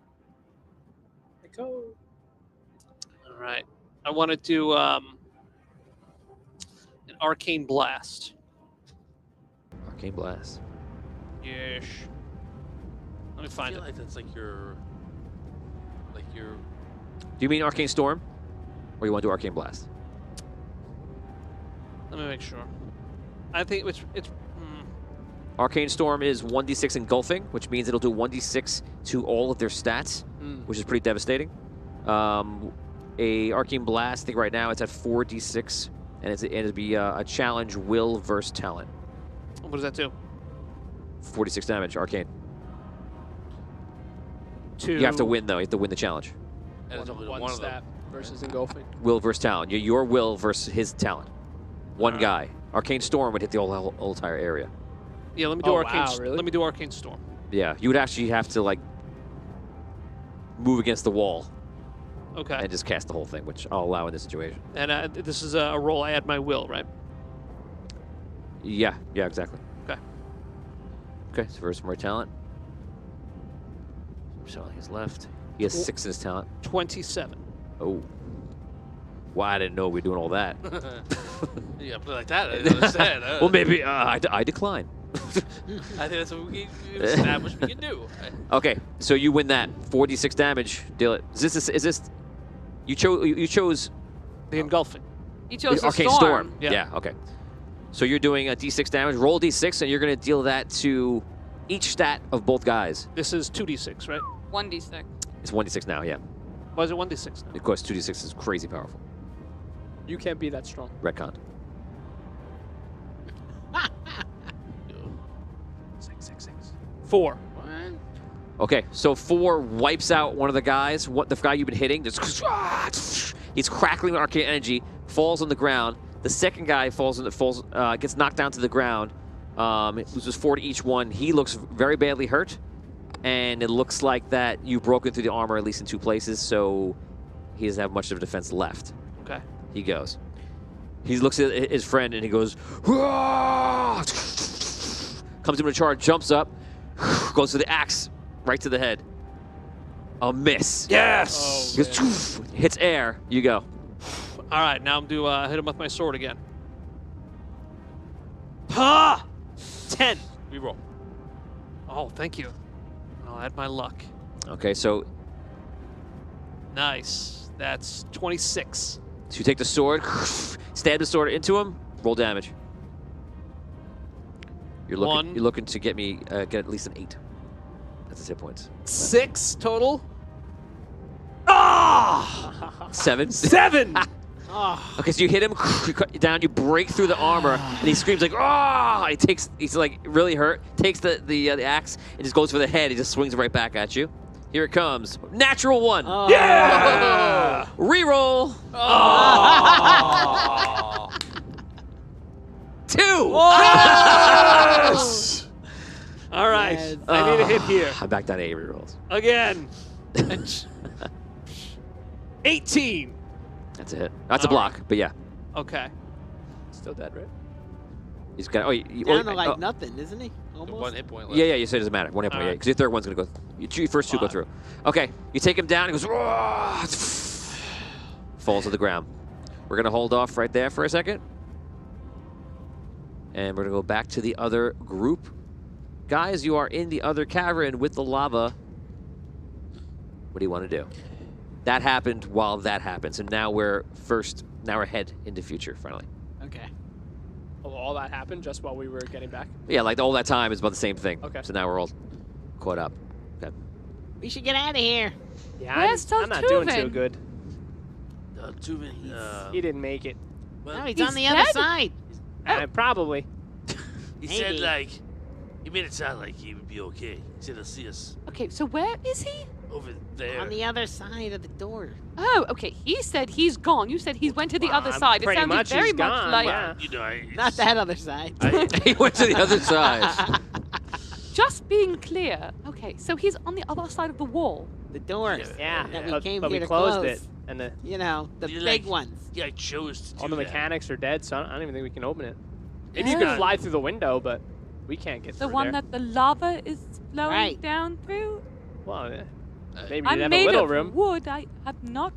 Go. All right. I want to do an arcane blast. Arcane blast. Yes. Let me I find feel it. like that's like your. Do you mean arcane storm, or you want to do arcane blast? Let me make sure. I think it's. Arcane storm is 1d6 engulfing, which means it'll do 1d6 to all of their stats, which is pretty devastating. A arcane blast, I think right now it's at 4d6, and it'd be a challenge will versus talent. What does that do? 46 damage, arcane. 2. You have to win though. You have to win the challenge. And it's only One one of stat them. versus engulfing. Will versus talent. Your will versus his talent. One Alright. guy. Arcane storm would hit the whole entire area. Yeah, let me do Oh, arcane. wow, really? Let me do arcane storm. Yeah, you would actually have to like move against the wall Okay. and just cast the whole thing, which I'll allow in this situation. And this is a roll. I add my will, right? Yeah, exactly. Okay. Okay, so versus more talent. So he's left. He has 6 in his talent. 27. Oh. Well, I didn't know we were doing all that. Yeah, play like that. I didn't understand. Well, maybe I decline. I think that's what we can establish we can do. Okay, so you win that 4d6 damage. Deal it. Is this? You chose The engulfing. He chose the arcane storm. Yeah. Okay. So you're doing a d6 damage. Roll d6, and you're going to deal that to each stat of both guys. This is 2d6, right? 1d6. It's 1d6 now. Yeah. Why is it 1d6 now? Of course, 2d6 is crazy powerful. You can't be that strong. Retcon. 4. One. Okay, so 4 wipes out one of the guys. The guy you've been hitting, just he's crackling with arcane energy, falls on the ground. The second guy gets knocked down to the ground. It loses 4 to each one. He looks very badly hurt, and it looks like that you've broken through the armor at least in 2 places, so he doesn't have much of a defense left. Okay. He goes. He looks at his friend and he goes, comes into a charge, jumps up, goes to the axe, right to the head. A miss. Yes. He goes, hits air. You go. All right, now I'm to hit him with my sword again. Ha! 10. We roll. Oh, thank you. I'll add my luck. Okay, so Nice. That's 26. you take the sword, stab the sword into him, roll damage. You're looking. One. You're looking to get me get at least an 8. That's his hit points. 6 total. Ah! 7. 7. Oh, Okay, so you hit him, you cut down, you break through the armor, and he screams like, "Ah!" He's like really hurt, takes the axe, and just goes for the head. He just swings it right back at you. Here it comes. Natural 1. oh. Yeah! Reroll. Oh. 2. Yes! All right. Yes. I need a hit here. I'm back down to 8 rerolls. Again. 18. That's a hit. That's a All block, but yeah. Okay. Still dead, right? He's got. Down to like nothing, isn't he? Almost. 1 hit point left. Yeah, you said it doesn't matter. 1 hit point, yeah, Alright. because your third one's gonna go. Your first 2 go 5. through. Okay, you take him down. He goes. "Roar!" Falls to the ground. We're gonna hold off right there for a second, and we're gonna go back to the other group. Guys, you are in the other cavern with the lava. What do you want to do? That happened while that happened, so now we're ahead into future finally. Okay. Oh, all that happened just while we were getting back. Yeah, like all that time is about the same thing. Okay. So now we're all caught up. Okay. We should get out of here. Yeah, Where's I'm not doing too Doltuven? good. Tuven, He didn't make it. No, he's He's on the other dead? side. Probably. he Maybe. said like, he made it sound like he would be okay. He said he'll see us Okay, so where is he? over there. On the other side of the door. Oh, okay. He said he's gone. You said he went to the other Well, side. It pretty sounded much very he's much gone, like yeah. You know, Not that other side. He went to the other side. just being clear. Okay, so he's on the other side of the wall. The doors. Yeah, That we but, came but here we to closed close. it, and the, You know, the You big like- ones. Yeah, I chose to do all the that. mechanics are dead, so I don't even think we can open it. Maybe you Oh. could fly through the window, but we can't get The through one there. that the lava is flowing Right. down through. Well, maybe I'm you'd have a made little of room. wood. I have not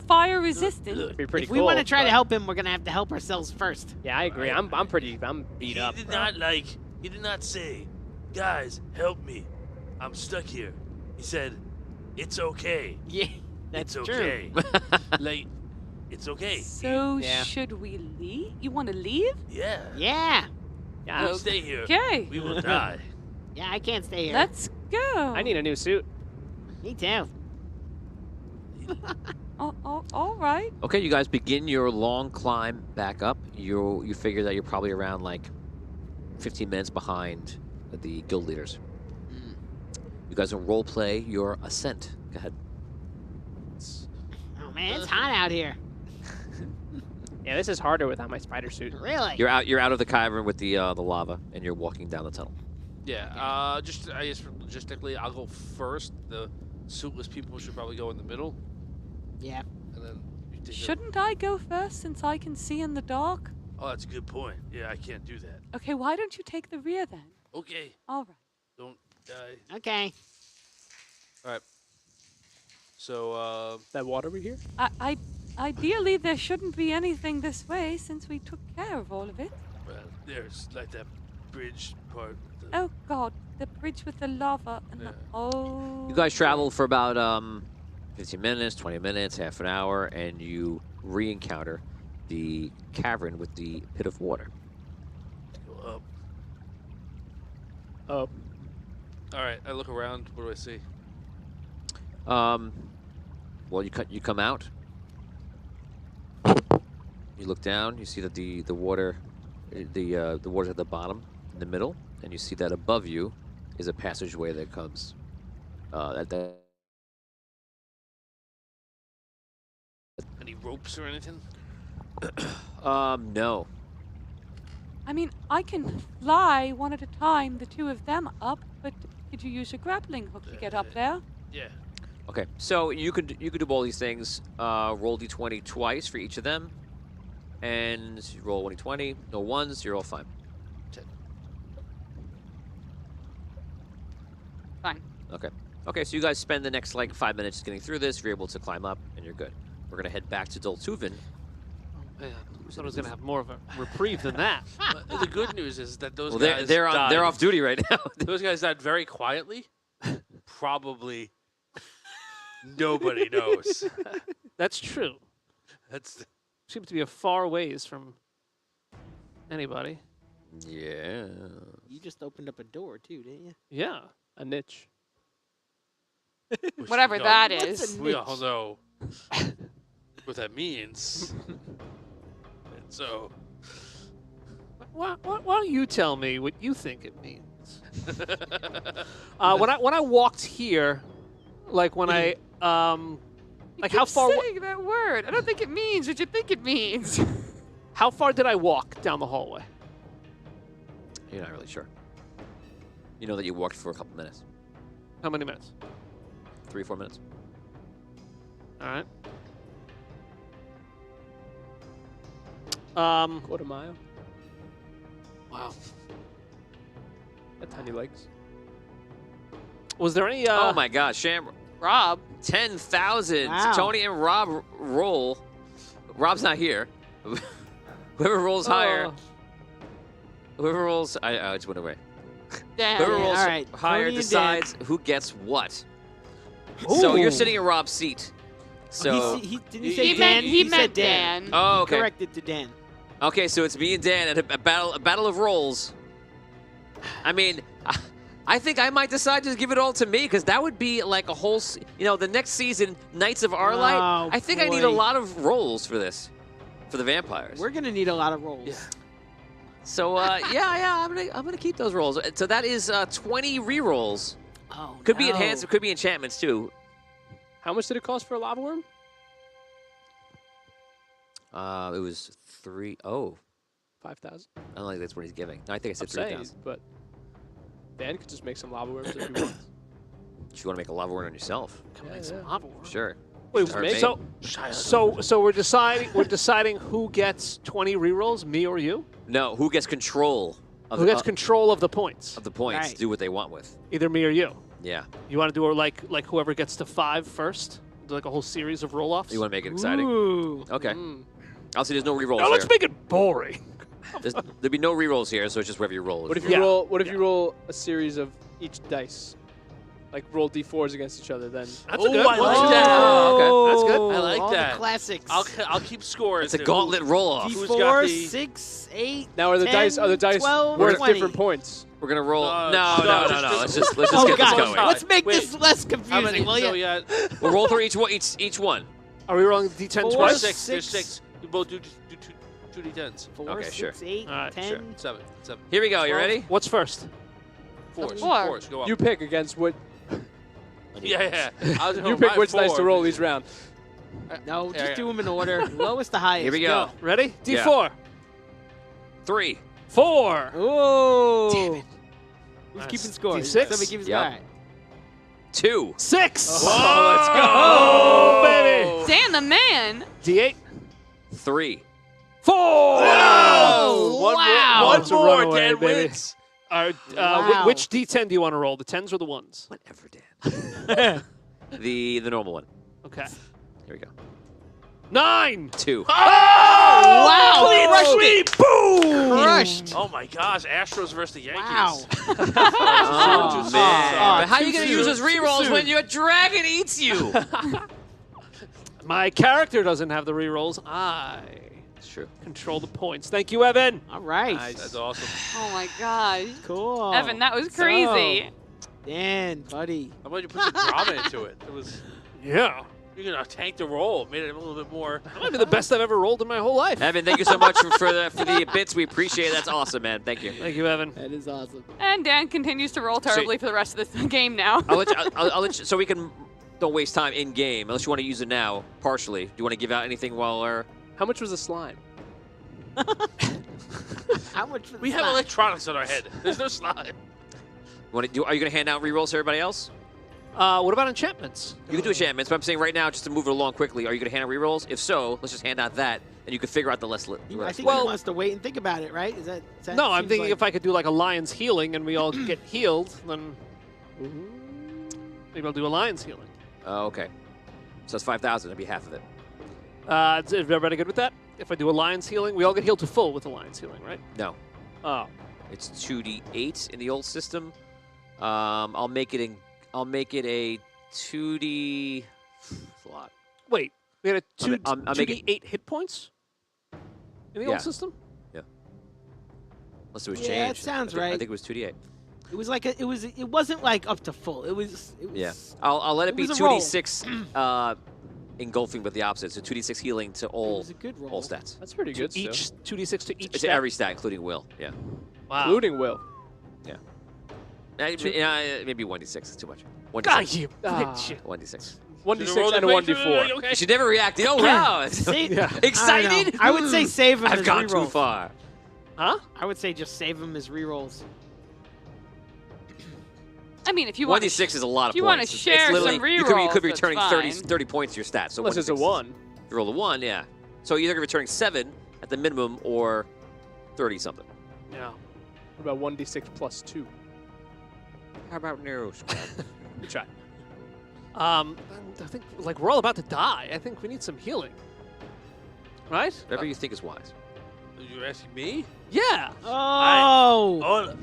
fire resistant. Look, It'd be pretty If cool. we want to try to but- help him, we're gonna have to help ourselves first. Yeah, I agree. I'm beat he up. did bro. not like. He did not say, "Guys, help me. I'm stuck here." He said, "It's okay. Yeah, that's it's true. okay. like, it's okay." So Yeah. should we leave? You want to leave? Yeah. Yeah. Yeah, We'll stay here. Okay, We will die. Yeah, I can't stay here. let's go. I need a new suit. Me too. Oh, all right. Okay, you guys begin your long climb back up. You figure that you're probably around like 15 minutes behind the guild leaders. Mm. You guys will role play your ascent. Go ahead. Oh man, it's hot out here. Yeah, this is harder without my spider suit. Really? You're out of the cavern with the lava, and you're walking down the tunnel. Yeah. Just I guess logistically, I'll go first. The suitless people should probably go in the middle, Yeah. and then you take Shouldn't I go first since I can see in the dark? Oh, that's a good point. Yeah, I can't do that. Okay, why don't you take the rear then? Okay. All right. Don't die. Okay. So, That water we hear? Ideally, there shouldn't be anything this way since we took care of all of it. well, there's like that bridge part. Oh God, the bridge with the lava and Yeah. the oh. You guys travel for about 15 minutes, 20 minutes, half an hour, and you re-encounter the cavern with the pit of water. Go up. Oh, All right. I look around. What do I see? Well, you come out. You look down. You see that the water, the water's at the bottom, in the middle, and you see that above you is a passageway that comes. Any ropes or anything? No. I mean, I can fly one at a time, the two of them up, but could you use a grappling hook to get up there? Yeah. Okay, so you could do all these things. Roll d20 twice for each of them, and you roll 1 d20. No ones, you're all fine. Fine. Okay. Okay, so you guys spend the next like 5 minutes getting through this. You're able to climb up, and you're good. We're gonna head back to Doltuven. Man, I thought I was gonna have more of a reprieve than that. But the good news is that those Well, guys they're died. off duty right now. Those guys died very quietly. Probably nobody knows. That's true. That's Seems to be a far ways from anybody. Yeah. You just opened up a door too, didn't you? Yeah, a niche. Which Whatever we all- that What's is. a We all niche? know what that means. And so, Why don't you tell me what you think it means? When I walked here, like when I like how Keep far saying that word? I don't think it means what you think it means. how far did I walk down the hallway? You're not really sure. You know that you walked for a couple minutes. How many minutes? 3 or 4 minutes. All right. Quarter mile. Wow. Got tiny legs. Was there any? Oh my gosh, Sham. Rob. 10,000. Wow. Tony and Rob roll. Rob's not here. Whoever rolls higher. Whoever rolls. I just went away. Damn. Whoever Yeah, rolls all right. higher Tony and decides who gets what. So you're sitting in Rob's seat. So Didn't he say He Dan? meant, he said meant Dan. oh, okay. Corrected to Dan. Okay, so it's me and Dan at a battle of rolls. I mean, I think I might decide to give it all to me because that would be like a whole, the next season, Knights of Arlight. Oh, I think I need a boy. lot of rolls for this, for the vampires. We're gonna need a lot of rolls. Yeah. So yeah, I'm gonna keep those rolls. So that is 20 rerolls. Oh, Could be no. enhanced, it could be enchantments too. How much did it cost for a lava worm? It was 5,000. 5,000. I don't think that's what he's giving. No, I think I said I'm saying, 3,000. but Dan could just make some lava worms if he wants. If you want to make a lava worm on yourself, Come Yeah, make some yeah. lava worm. sure. Wait, Start making- so we're deciding who gets 20 rerolls, me or you? No, who gets control of Who gets control of the points? of the points? Right. Do what they want with. Either me or you. Yeah. You want to do it like whoever gets to 5 first? Do like a whole series of roll-offs? You want to make it exciting? Ooh. Okay. Mm. I'll say there's no rerolls Now let's here. make it boring. There'll be no rerolls here, so it's just wherever you roll. What if you roll? you roll a series of each dice? Like roll d4s against each other, then That's a Ooh, good I one. like that. Oh, That's good. I like all that. the classics. I'll keep scores. It's a gauntlet roll-off. Who's D4, got the- 6, 8. now are the 10, dice 12, worth 20. different points? We're gonna roll. No, No. Let's just Oh get this God! going. Let's make Wait. this less How confusing, many? will So you? yeah, We'll roll through each one. Are we rolling d10 Four, twice? six. There's six. 6. You both do two d10s. 4, Okay, 6, sure. 8, All right, 10. Sure. 7. Here we go. You 12. ready? What's first? 4s. Four. 4s. Go up. You pick against what. Yeah. I was You going pick by which dice to 4. roll each round. No, Yeah, just yeah. do them in order. Lowest to highest. Here we go. Ready? Yeah. D4. 3. 4. Oh! Damn it. Who's Nice. keeping score? D6? Somebody keeps Yep. all right. 2. 6. Oh, let's go. Oh, baby. Dan the man. D8. 3. 4. Whoa! One Wow. more. That's a One more. runaway, Dan baby. wins. Wow. Which D10 do you want to roll? The 10s or the 1s? Whatever, Dan. the normal one. Okay. Here we go. 9. 2. Wow! Clean Crushed sweep. Boom. Crushed. Oh my gosh, Astros versus the Yankees. Wow. Oh, Too man. soon. But how are you Too going to soon. use those Too rerolls soon. when your dragon eats you? My character doesn't have the rerolls. I It's true. control the points. Thank you, Evan. All right. That's awesome. Oh my gosh. Cool. Evan, that was crazy. Dan, buddy. How about you put some drama into it? It was Yeah. you know tank the roll, made it a little bit more. That might be the best I've ever rolled in my whole life. Evan, thank you so much for the bits. We appreciate it. That's awesome, man. Thank you. Thank you, Evan. That is awesome. And Dan continues to roll terribly for the rest of the game now. I'll let you, so we can don't waste time in game unless you want to use it now partially. Do you want to give out anything while we're? How much was the slime? How much for the We have slime? electronics on our head. There's no slide. Are you going to hand out rerolls to everybody else? What about enchantments? You can do enchantments, but I'm saying right now, just to move it along quickly, are you going to hand out rerolls? If so, let's just hand out that, and you can figure out the less. I think he Well- wants to wait and think about it, right? Is that No, I'm seems thinking like... if I could do like a lion's healing and we all get healed, then maybe I'll do a lion's healing. Oh, okay. So that's 5,000. That'd be half of it. Is everybody good with that? If I do a lion's healing, we all get healed to full with a lion's healing, right? No, Oh, it's 2d8 in the old system. I'll make it a 2d. That's a lot. wait. We had a I'm making- 2d8 hit points in the Yeah. old system? Unless it was Yeah, changed. that sounds I right. think it was 2d8. It was like it wasn't like up to full. It was. Yeah. I'll let it be was a roll. 2d6 engulfing, but the opposite. So 2d6 healing to It all was a good roll. all stats. That's pretty To good. each Still. 2d6 to each. It's stat? every stat, including will. Yeah. Wow. Including Will. Maybe 1d6 is too much. 1d6. God, you Ah. bitch. 1d6. 1d6 and a 1d4. You should never react. Oh, wow. See? Yeah. Excited? I would say save him I've as gone too rerolls. far. Huh? I would say just save him as rerolls. I mean, if you want 1d6 is a lot of if you points. wanna It's share literally- some you could be rerolls, that's returning 30 fine. points to your stats. So Unless it's a 1d6 is- 1. You roll a 1, yeah. So you're either returning 7 at the minimum or 30 something. Yeah. What about 1d6 plus 2? How about no? Good try. I think like we're all about to die. I think we need some healing. Right? Whatever you think is wise. You're asking me? Yeah. Oh. Oh,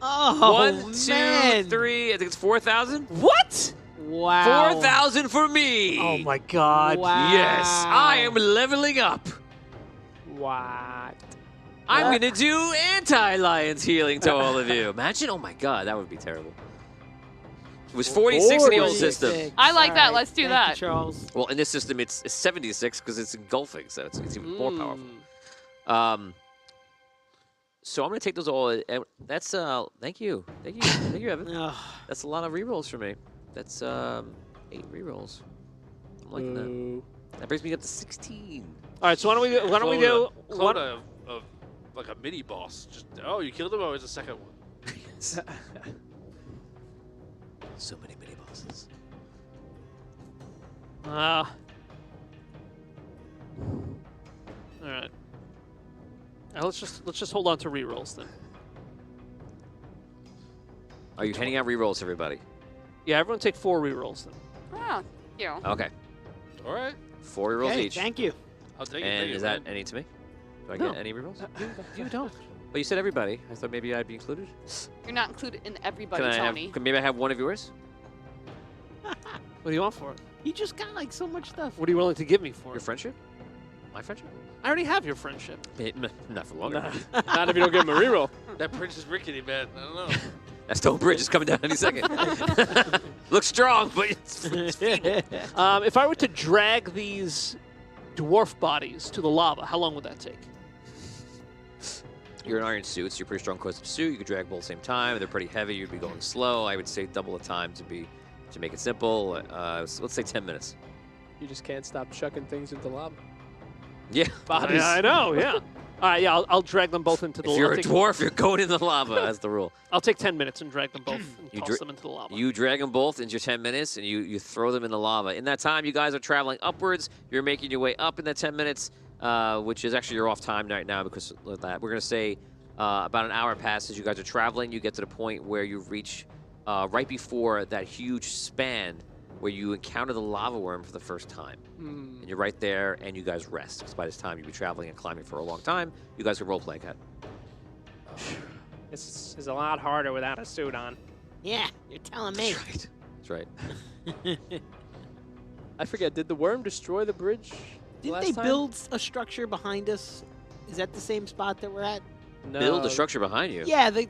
Oh. 1, 2, man. 3. I think it's 4,000. What? Wow. 4,000 for me. Oh my God. Wow. Yes, I am leveling up. What? I'm gonna do anti-Lions healing to all of you. Imagine, oh my God, that would be terrible. It was 46 in the old 46. system. I like that. All Let's do Thank that. You, Charles. Well, in this system, it's 76 because it's engulfing, so it's even more powerful. Mm. So I'm gonna take those all. And that's thank you, Evan. Ugh. That's a lot of rerolls for me. That's 8 rerolls. I'm liking that. Boo. That brings me up to 16. All right. So why don't we do? Clone of like a mini boss. Just you killed him. Or was the second one? So many mini bosses. All right. Let's just hold on to rerolls then. Are you handing out rerolls, everybody? Yeah, everyone take 4 rerolls then. Oh, thank you. Okay, All right. 4 rerolls Hey, each. thank you. I'll take it. And thank you, is that man. any to me? Do I No. get any rerolls? You don't. Well, you said everybody. I thought maybe I'd be included. You're not included in everybody, Can I have? Tony. Can maybe I have one of yours? What do you want for it? You just got like so much stuff. What are you willing to give me for Your it? friendship? My friendship? I already have your friendship. Not for long. Not if you don't give him a reroll. That bridge is rickety, man. I don't know. That stone bridge is coming down any second. Looks strong, but it's If I were to drag these dwarf bodies to the lava, how long would that take? You're in iron suits. You're pretty strong cohesive suit. You could drag both at the same time. They're pretty heavy. You'd be going slow. I would say double the time to make it simple. Let's say 10 minutes. You just can't stop chucking things into lava. Yeah. Bodies. I know. Yeah. All right. Yeah. I'll drag them both into the If lava. you're a dwarf, you're going in the lava. That's the rule. I'll take 10 minutes and drag them both and You toss them into the lava. You drag them both into your 10 minutes, and you throw them in the lava. In that time, you guys are traveling upwards. You're making your way up in that 10 minutes, which is actually your off time right now because of that. We're going to say about an hour passes. You guys are traveling. You get to the point where you reach right before that huge span where you encounter the lava worm for the first time. And you're right there, and you guys rest. Because by this time, you'll be traveling and climbing for a long time. You guys can role-play ahead. This is a lot harder without a suit on. Yeah, you're telling me. That's right. That's right. I forget, did the worm destroy the bridge Didn't last they time? build a structure behind us? Is that the same spot that we're at? No. Build a structure behind you. Yeah, the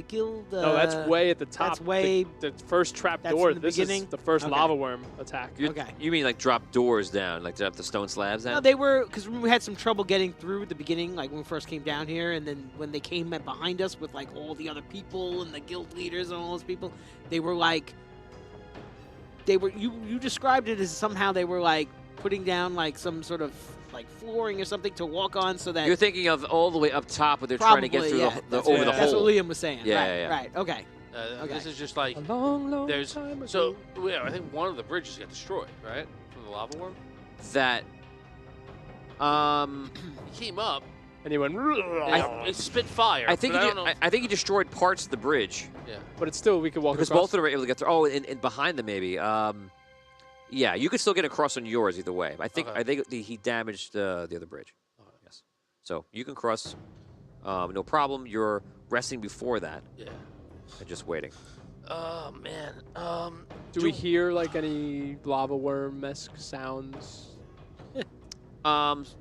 guild. No, that's way at the top. that's way- The first trap that's door. in the This beginning? is the first Okay. lava worm attack. Okay. You mean like drop doors down, like drop the stone slabs down? No, they were because we had some trouble getting through at the beginning, like when we first came down here, and then when they came behind us with like all the other people and the guild leaders and all those people, they were like, you described it as somehow they were like putting down like some sort of like flooring or something to walk on, so that You're thinking of all the way up top, where they're trying to get probably, through yeah, the that's over what, the that's hole. what Liam was saying. Yeah, right, yeah, yeah. right, okay. Okay. This is just like A long, long there's time ago. so yeah, I think one of the bridges got destroyed, right, from the lava worm. That He came up. and he went. And it spit fire. I think but he I don't know. I think he destroyed parts of the bridge Yeah. But it's still we could walk because across. both of them were able to get through. Oh, and behind them maybe. Yeah, you could still get across on yours either way. I think Okay. he damaged the other bridge. Yes. So you can cross, no problem. You're resting before that Yeah. and just waiting. Oh man. Do we hear like any lava worm-esque sounds?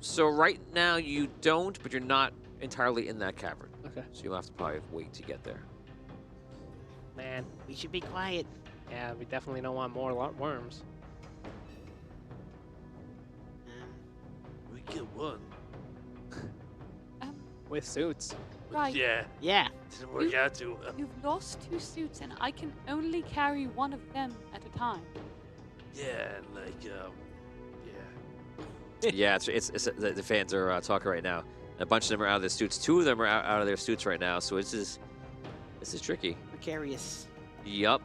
So right now you don't, but you're not entirely in that cavern. Okay. So you'll have to probably wait to get there. Man, We should be quiet. yeah, we definitely don't want more worms. We get one. With suits. Right. Yeah, Yeah. didn't work out too well. You've lost 2 suits, and I can only carry one of them at a time. Yeah, like, yeah. Yeah, the fans are talking right now. A bunch of them are out of their suits. 2 of them are out of their suits right now. So this is tricky. Precarious. Yup.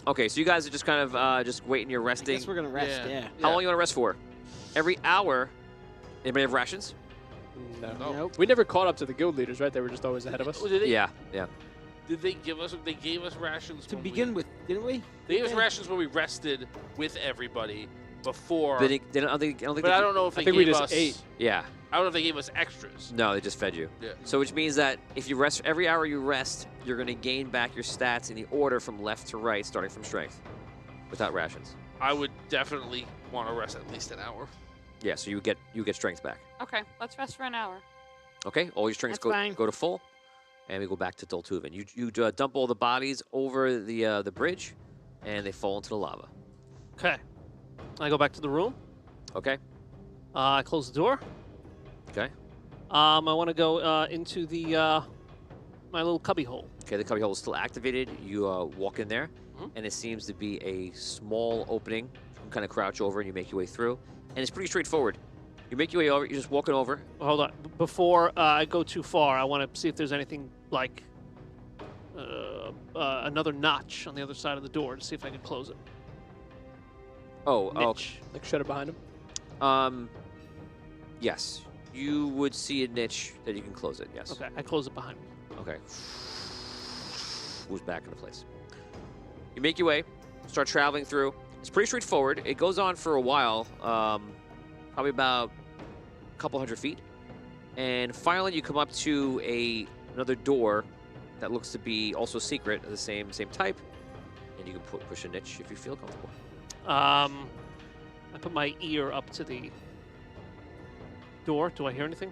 Okay, so you guys are just kind of just waiting. You're I resting. guess we're gonna rest. Yeah. Yeah. How long you want to rest for? Every hour. Anybody have rations? No. Oh. Nope. We never caught up to the guild leaders, right? They were just always ahead of us. Oh, did they, Yeah. Did they give us? They gave us rations To when begin with, didn't we? They gave us Yeah. rations when we rested with everybody before. They don't, I don't think but they I don't know if I they think we gave just us. ate. Yeah. I don't know if they gave us extras. No, they just fed you. Yeah. So which means that if you rest, every hour you rest, you're going to gain back your stats in the order from left to right, starting from strength, without rations. I would definitely want to rest at least an hour. Yeah, so you get strength back. Okay, let's rest for an hour. Okay, all your strengths That's fine. go to full, and we go back to Doltuven. You dump all the bodies over the bridge, and they fall into the lava. Okay. I go back to the room. Okay. I close the door. Okay. I want to go into the my little cubby hole. Okay, the cubby hole is still activated. You walk in there, Mhm. and it seems to be a small opening. You can kind of crouch over, and you make your way through. And it's pretty straightforward. You make your way over. You're just walking over. Hold on. Before I go too far, I want to see if there's anything like another notch on the other side of the door to see if I can close it. Oh, Niche. Like shut it behind him. yes. You would see a niche that you can close it. Yes. Okay, I close it behind me. Okay. Moves back into place. You make your way, start traveling through. It's pretty straightforward. It goes on for a while, probably about a couple hundred feet. And finally, you come up to another door that looks to be also secret, of the same type. And you can push a niche if you feel comfortable. I put my ear up to the door. Do I hear anything?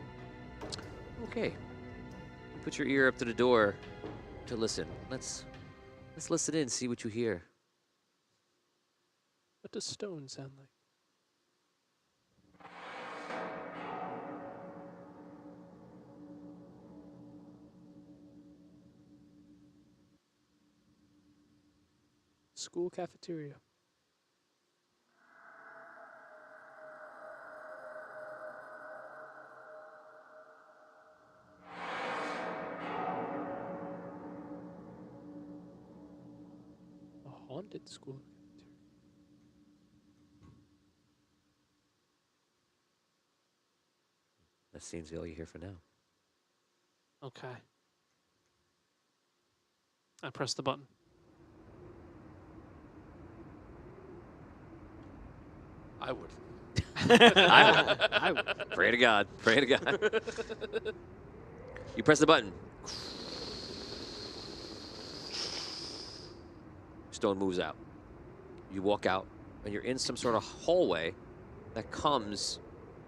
Okay. You put your ear up to the door to listen. Let's listen in, see what you hear. What does stone sound like? School cafeteria. A haunted school cafeteria. That seems to be all you hear for now. Okay. I press the button. I would. I would. Pray to God. Pray to God. You press the button. Stone moves out. You walk out, and you're in some sort of hallway that comes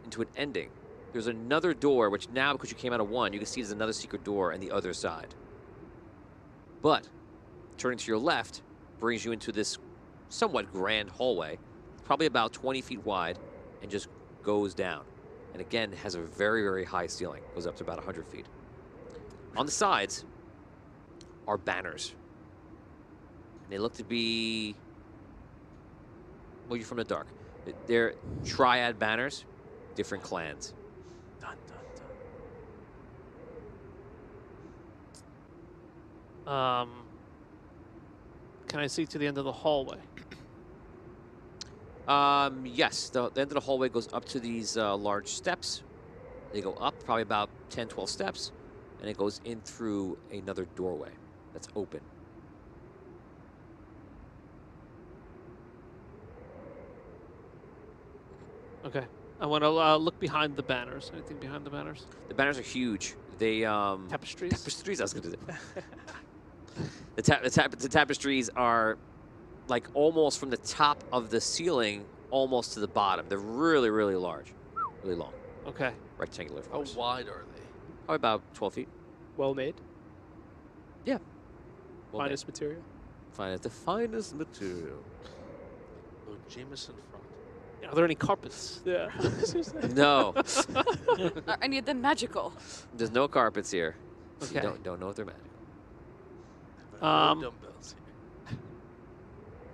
into an ending. There's another door, which now, because you came out of one, you can see there's another secret door on the other side. But turning to your left brings you into this somewhat grand hallway, probably about 20 feet wide, and just goes down. And again, has a very, very high ceiling. Goes up to about 100 feet. On the sides are banners. And they look to be... Well, you're from the dark. They're triad banners, different clans. Dun, dun, dun. Can I see to the end of the hallway? Yes, the end of the hallway goes up to these large steps. They go up probably about 10, 12 steps, and it goes in through another doorway that's open. Okay. I want to look behind the banners. Anything behind the banners? The banners are huge. They Tapestries? tapestries. I was going to say. The tapestries are like almost from the top of the ceiling almost to the bottom. They're really, really large. really long, Okay. rectangular How floors. wide are they? Probably about 12 feet. Well made. Well, Finest material. the finest material. Oh, Jameson front. Are there any carpets? Yeah. No, Are any of them magical? there's no carpets here. Okay. You don't know if they're magical. No Um, dumbbells here.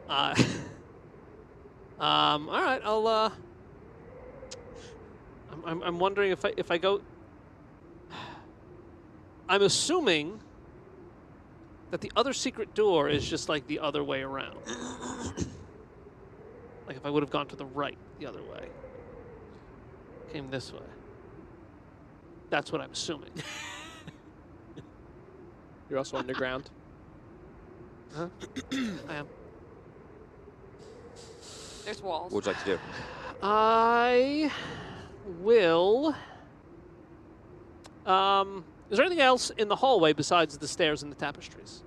All right. I'll. I'm wondering if I go. I'm assuming that the other secret door is just like the other way around. Like if I would have gone to the right the other way, came this way. That's what I'm assuming. You're also underground. I am. There's walls. What would you like to do? I will. Is there anything else in the hallway besides the stairs and the tapestries?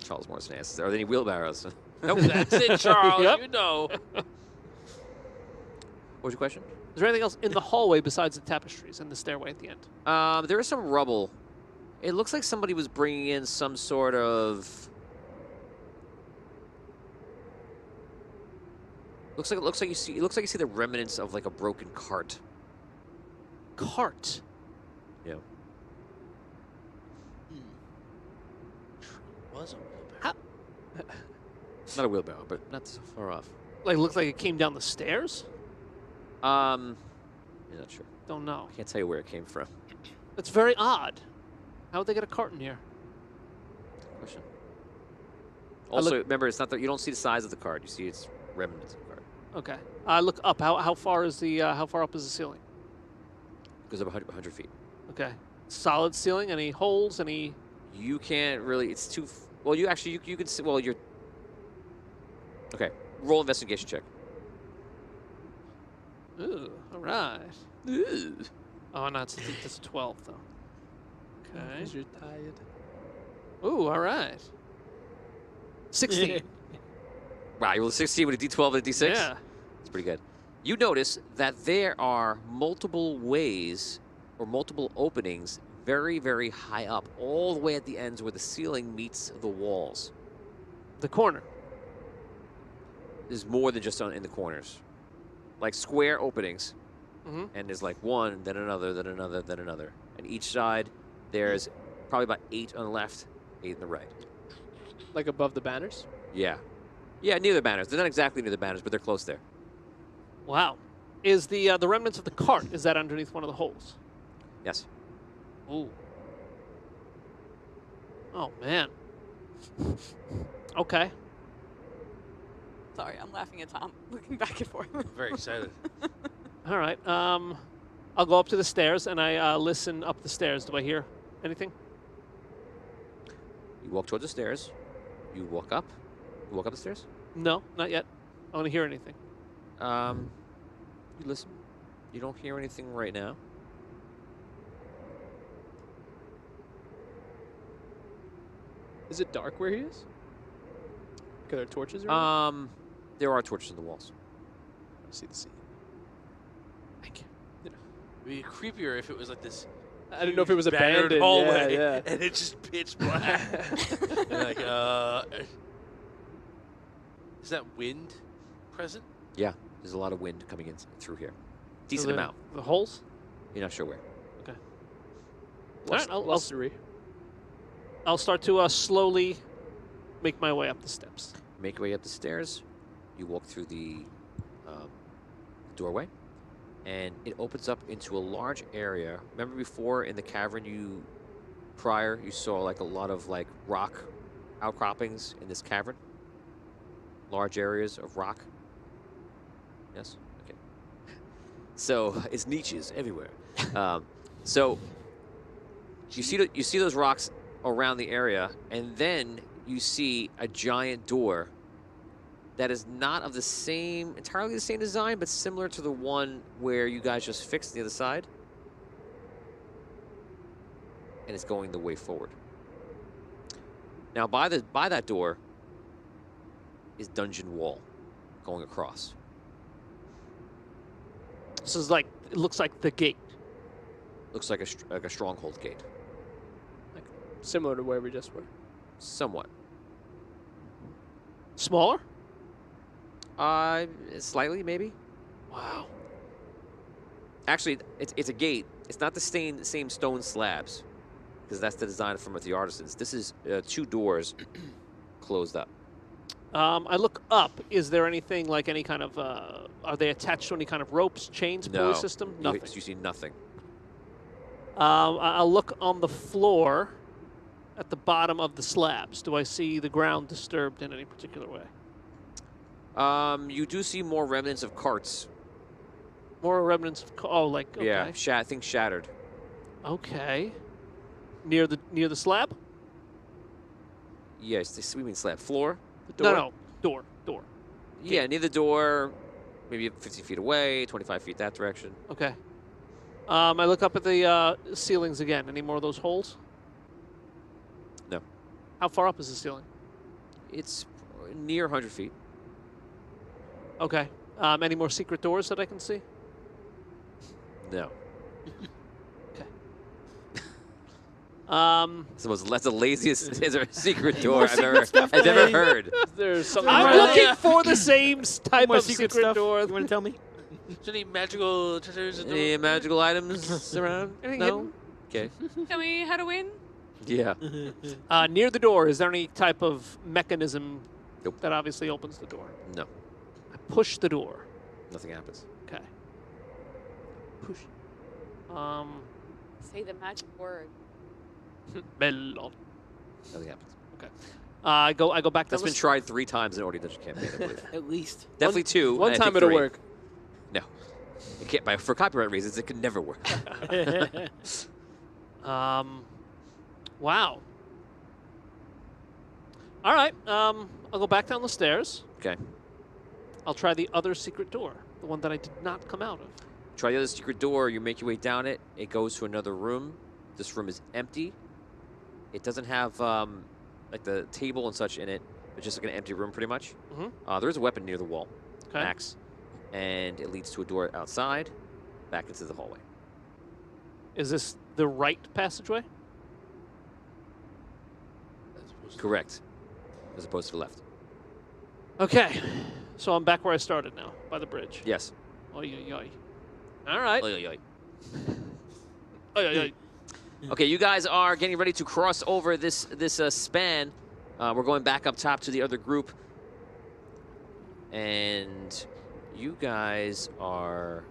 Charles Morrison asks, are there any wheelbarrows? Nope, that's it, Charles. Yep. You know. What was your question? Is there anything else in the hallway besides the tapestries and the stairway at the end? There is some rubble. It looks like somebody was bringing in some sort of. Looks like you see. It looks like you see the remnants of like a broken cart. Cart. Yeah. Was a wheelbarrow. Not a wheelbarrow, but not so far off. Like looks like it came down the stairs. I'm not sure. Don't know. I can't tell you where it came from. It's very odd. How would they get a cart in here? Question. I Also, look- remember, it's not that you don't see the size of the cart. You see its remnants of the cart. Okay. I look up. How far is the how far up is the ceiling? It goes up 100 feet. Okay. Solid ceiling. Any holes? Any? You can't really. It's too. Well, you actually you can see. Well, you're. Okay. Roll investigation check. Ooh. All right. Ooh. Oh no, it's a 12 though. Okay. Because you're tired. Ooh. All right. 16. Wow, you rolled a 16 with a D12 and a D6? Yeah. That's pretty good. You notice that there are multiple ways or multiple openings very, very high up, all the way at the ends where the ceiling meets the walls. The corner. There's more than just in the corners. Like square openings, Mhm. and there's like one, then another, then another, then another. And each side, there's probably about 8 on the left, 8 on the right. Like above the banners? Yeah. Yeah, near the banners. They're not exactly near the banners, but they're close there. Wow. Is the remnants of the cart, is that underneath one of the holes? Yes. Ooh. Oh, man. Okay. Sorry, I'm laughing at Tom, looking back and forth. I'm very excited. All right. I'll go up to the stairs, and I listen up the stairs. Do I hear anything? You walk towards the stairs. You walk up. You walk up the stairs. No, not yet. I want to hear anything. You listen. You don't hear anything right now. Is it dark where he is? Are there torches around? There are torches on the walls. I see the scene. Thank you. It'd be creepier if it was like this. I didn't know if it was bannered abandoned. hallway, Yeah, and it's just pitch black. And like, is that wind present? Yeah, there's a lot of wind coming in through here. Decent the, amount. The holes? You're not sure where. All right, I'll Blustery. start to slowly make my way up the steps. Make your way up the stairs. You walk through the doorway, and it opens up into a large area. Remember before in the cavern you saw like a lot of like rock outcroppings in this cavern? Large areas of rock? Yes? Okay. So it's niches everywhere. So you see those rocks around the area, and then you see a giant door that is not of entirely the same design, but similar to the one where you guys just fixed the other side. And it's going the way forward. Now by that door is dungeon wall going across. This is like it looks like the gate. Looks like a stronghold gate. Similar to where we just were. Somewhat. Smaller? Slightly, maybe. Wow. Actually, it's a gate. It's not the same stone slabs, because that's the design from the artisans. This is 2 doors closed up. I look up. Is there anything like any kind of? Are they attached to any kind of ropes, chains, No. pulley system? Nothing. You see nothing. I'll look on the floor at the bottom of the slabs. Do I see the ground disturbed in any particular way? You do see more remnants of carts. More remnants of like okay. Yeah, I think shattered. Okay. Near the slab? Yes, this we mean slab floor. The No, door. Yeah, near the door, maybe 50 feet away, 25 feet that direction. Okay. I look up at the ceilings again. Any more of those holes? No. How far up is the ceiling? It's near 100 feet. Okay. Any more secret doors that I can see? No. That's the laziest secret door I've ever heard. There's something. I'm looking for the same type More of secret secret stuff? door. You want to tell me? Is there any magical treasures in Any the magical items around? Anything No? Okay. Tell me how to win. Yeah. Near the door, is there any type of mechanism Nope. that obviously opens the door? No. I push the door. Nothing happens. Okay. Push. Say the magic word. Melon. Nothing happens. I go back That's down been tried 3 times in Audio Dungeon campaign, I believe. At least. Definitely 2. One and I time think it'll 3. work. No. It can't, for copyright reasons, it could never work. Wow. All right. I'll go back down the stairs. Okay. I'll try the other secret door, the one that I did not come out of. Try the other secret door. You make your way down it. It goes to another room. This room is empty. It doesn't have like the table and such in it. It's just like an empty room, pretty much. Mhm. There is a weapon near the wall, Okay. an axe, and it leads to a door outside, back into the hallway. Is this the right passageway? Correct, as opposed to the left. Okay. So I'm back where I started now, by the bridge. Yes. Oy, oy, oy. All right. Oy, oy, oy. Oy, oy, oy. Okay, you guys are getting ready to cross over this span. We're going back up top to the other group, and you guys are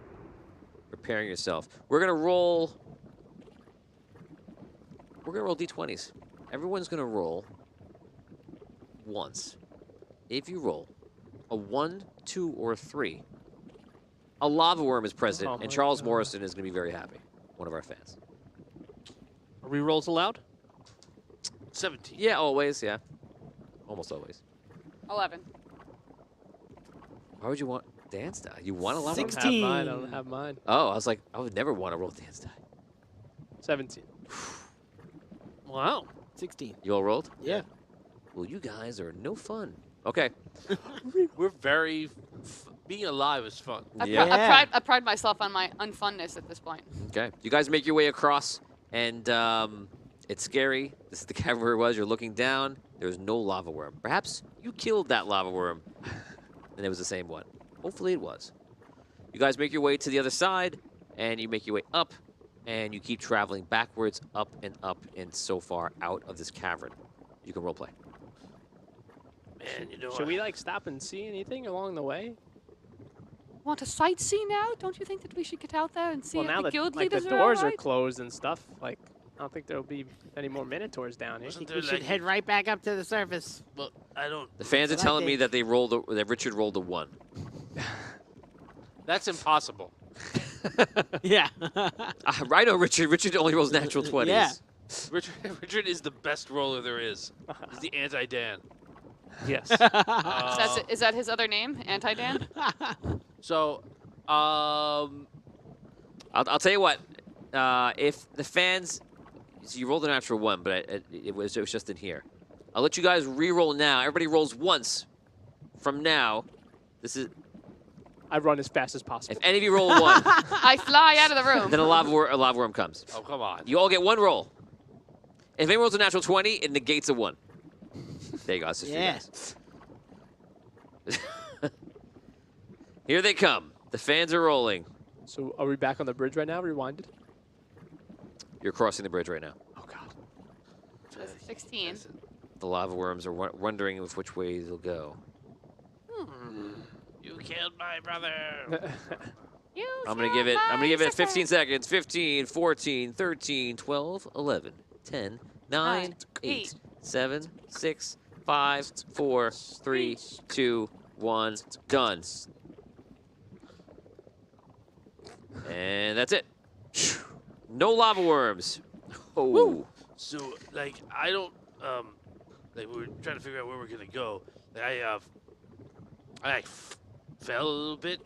preparing yourself. We're gonna roll. We're gonna roll d20s. Everyone's gonna roll once. If you roll a 1, 2, or 3, a lava worm is present, Oh and my Charles God. Morrison is gonna be very happy. One of our fans. Are rerolls allowed? 17. Yeah, always. Yeah, almost always. 11. Why would you want dance die? You want a lava worm? 16. I don't have mine. Oh, I was like, I would never want to roll dance die. 17. Wow. 16. You all rolled? Yeah. Well, you guys are no fun. Okay. We're very. Being alive is fun. Yeah. I pride myself on my unfunness at this point. Okay. You guys make your way across, and it's scary. This is the cavern where it was. You're looking down. There's no lava worm. Perhaps you killed that lava worm, and it was the same one. Hopefully it was. You guys make your way to the other side, and you make your way up, and you keep traveling backwards, up, and so far out of this cavern. You can roleplay. Man, you know Should we like stop and see anything along the way? Want to sightsee now? Don't you think that we should get out there and see Well, if now the that guild like the leaders doors are are alright? closed and stuff, like I don't think there'll be any more Minotaurs down here. I think there we should like- head right back up to the surface. Well, I don't. The fans are That's what I telling me think. that that Richard rolled a 1. That's impossible. Yeah. I know Richard. Richard only rolls natural 20s. Yeah. Richard is the best roller there is. He's the anti-Dan. Yes. Is that his other name? Anti-Dan? So, I'll tell you what. If the fans, so you rolled a natural 1, but it was just in here. I'll let you guys re-roll now. Everybody rolls once. From now, this is. I run as fast as possible. If any of you roll a 1, I fly out of the room. then a lava worm comes. Oh, come on. You all get 1 roll. If anyone rolls a natural 20, it negates a 1. There you go. That's just for you Yeah. guys. Here they come. The fans are rolling. So are we back on the bridge right now? Rewinded? You're crossing the bridge right now. Oh, God. That's 16. The lava worms are wondering which way they'll go. You killed my brother. I'm gonna give it 15 seconds. 15, 14, 13, 12, 11, 10, 9, 8, 7, 6, 5, 4, 3, 2, 1. Done. And that's it. No lava worms. Oh. So, like, I don't, like, we were trying to figure out where we're gonna go. Like, I fell a little bit.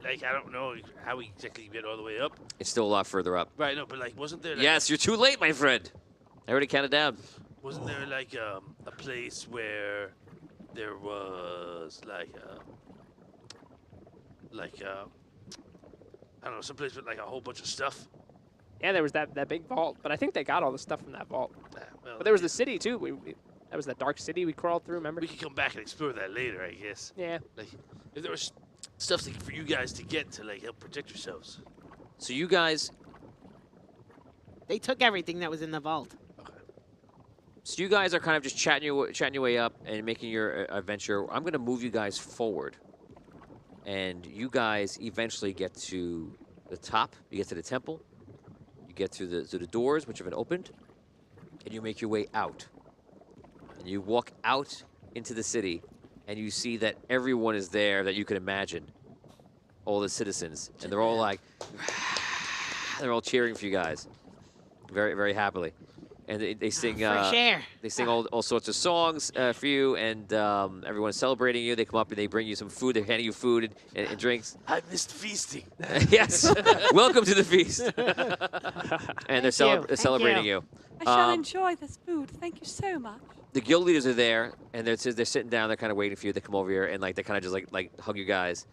Like, I don't know how we exactly get all the way up. It's still a lot further up. Right, no, but, like, wasn't there, like, Yes, you're too late, my friend. I already counted down. wasn't there, like, a place where there was, like, I don't know, some place with, like, a whole bunch of stuff? Yeah, there was that big vault, but I think they got all the stuff from that vault. Well, But there was the city, too. That was that dark city we crawled through, remember? we could come back and explore that later, I guess. Yeah. Like, if there was stuff for you guys to get to, like, help protect yourselves. So you guys, They took everything that was in the vault. are kind of just chatting your way up and making your adventure. I'm gonna move you guys forward, and you guys eventually get to the top. You get to the temple. You get to the doors, which have been opened, and you make your way out. And you walk out into the city, and you see that everyone is there that you can imagine. All the citizens, and they're all like, they're all cheering for you guys, very, very happily. And they sing, Fresh air. they sing all sorts of songs for you, and everyone's celebrating you. They come up and they bring you some food. They're handing you food and drinks. I missed feasting. Yes, welcome to the feast. And they're Thank celebrating you. I shall Um, enjoy this food. Thank you so much. The guild leaders are there, and they're sitting down. They're kind of waiting for you. They come over here and like they kind of just like hug you guys,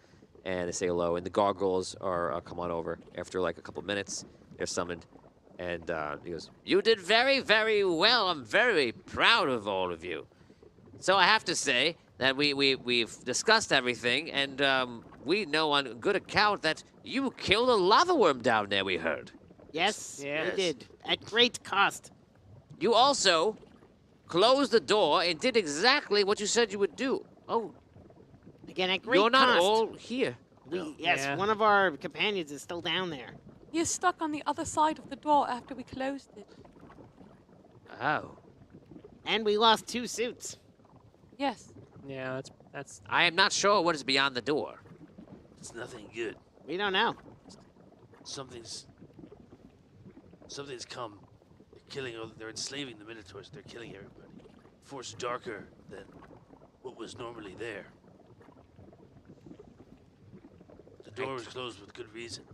and they say hello. And the gargoyles are come on over after like a couple minutes. They're summoned, and he goes, "You did very, very well. I'm very proud of all of you. So I have to say that we've discussed everything, and we know on good account that you killed a lava worm down there. We heard. Yes, Yes. we did. At great cost. You also closed the door and did exactly what you said you would do. Oh, Again, at great you're not cost. all here. Yes, Yeah. one of our companions is still down there. He is stuck on the other side of the door after we closed it. Oh. And we lost 2 suits. Yes. Yeah, that's I am not sure what is beyond the door. It's nothing good. We don't know. Something's come. They're enslaving the Minotaurs. They're killing everybody. Force darker than what was normally there. The door was closed with good reason.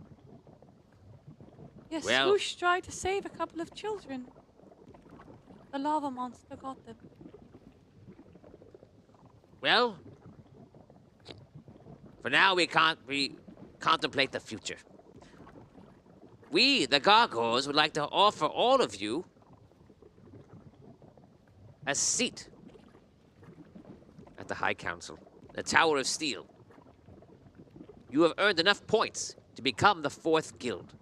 Yes, Well- Swoosh tried to save a couple of children. The lava monster got them. Well, for now we contemplate the future. We, the gargoyles, would like to offer all of you a seat at the High Council, the Tower of Steel. You have earned enough points to become the 4th guild.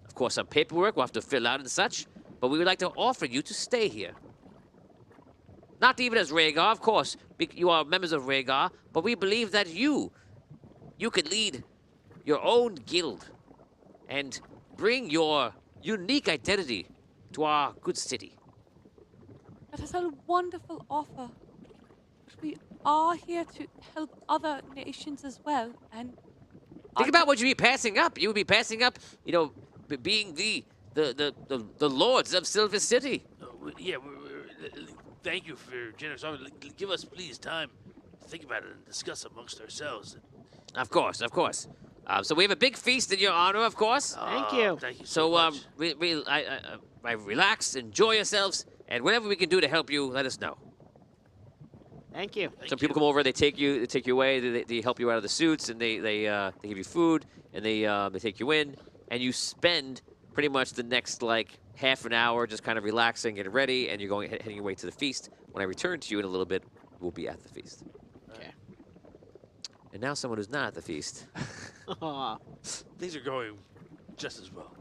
Of course, some paperwork we'll have to fill out and such, but we would like to offer you to stay here. Not even as Rhaegar, of course, you are members of Rhaegar, but we believe that you could lead your own guild and bring your unique identity to our good city. That is a wonderful offer. But we are here to help other nations as well. And Think about what you'd be passing up. You would be passing up, being the lords of Silver City. Yeah, thank you for your generous offer. Give us, please, time to think about it and discuss amongst ourselves. Of course, of course. So we have a big feast in your honor, of course. Thank you. Thank you so So much. relax, enjoy yourselves, and whatever we can do to help you, let us know. Thank you. Some people come over, they take you away, they help you out of the suits, and they give you food, and they take you in, and you spend pretty much the next like half an hour just kind of relaxing, getting ready, and you're heading your way to the feast. When I return to you in a little bit, we'll be at the feast. Okay. And now someone who's not at the feast. Aw. Things are going just as well.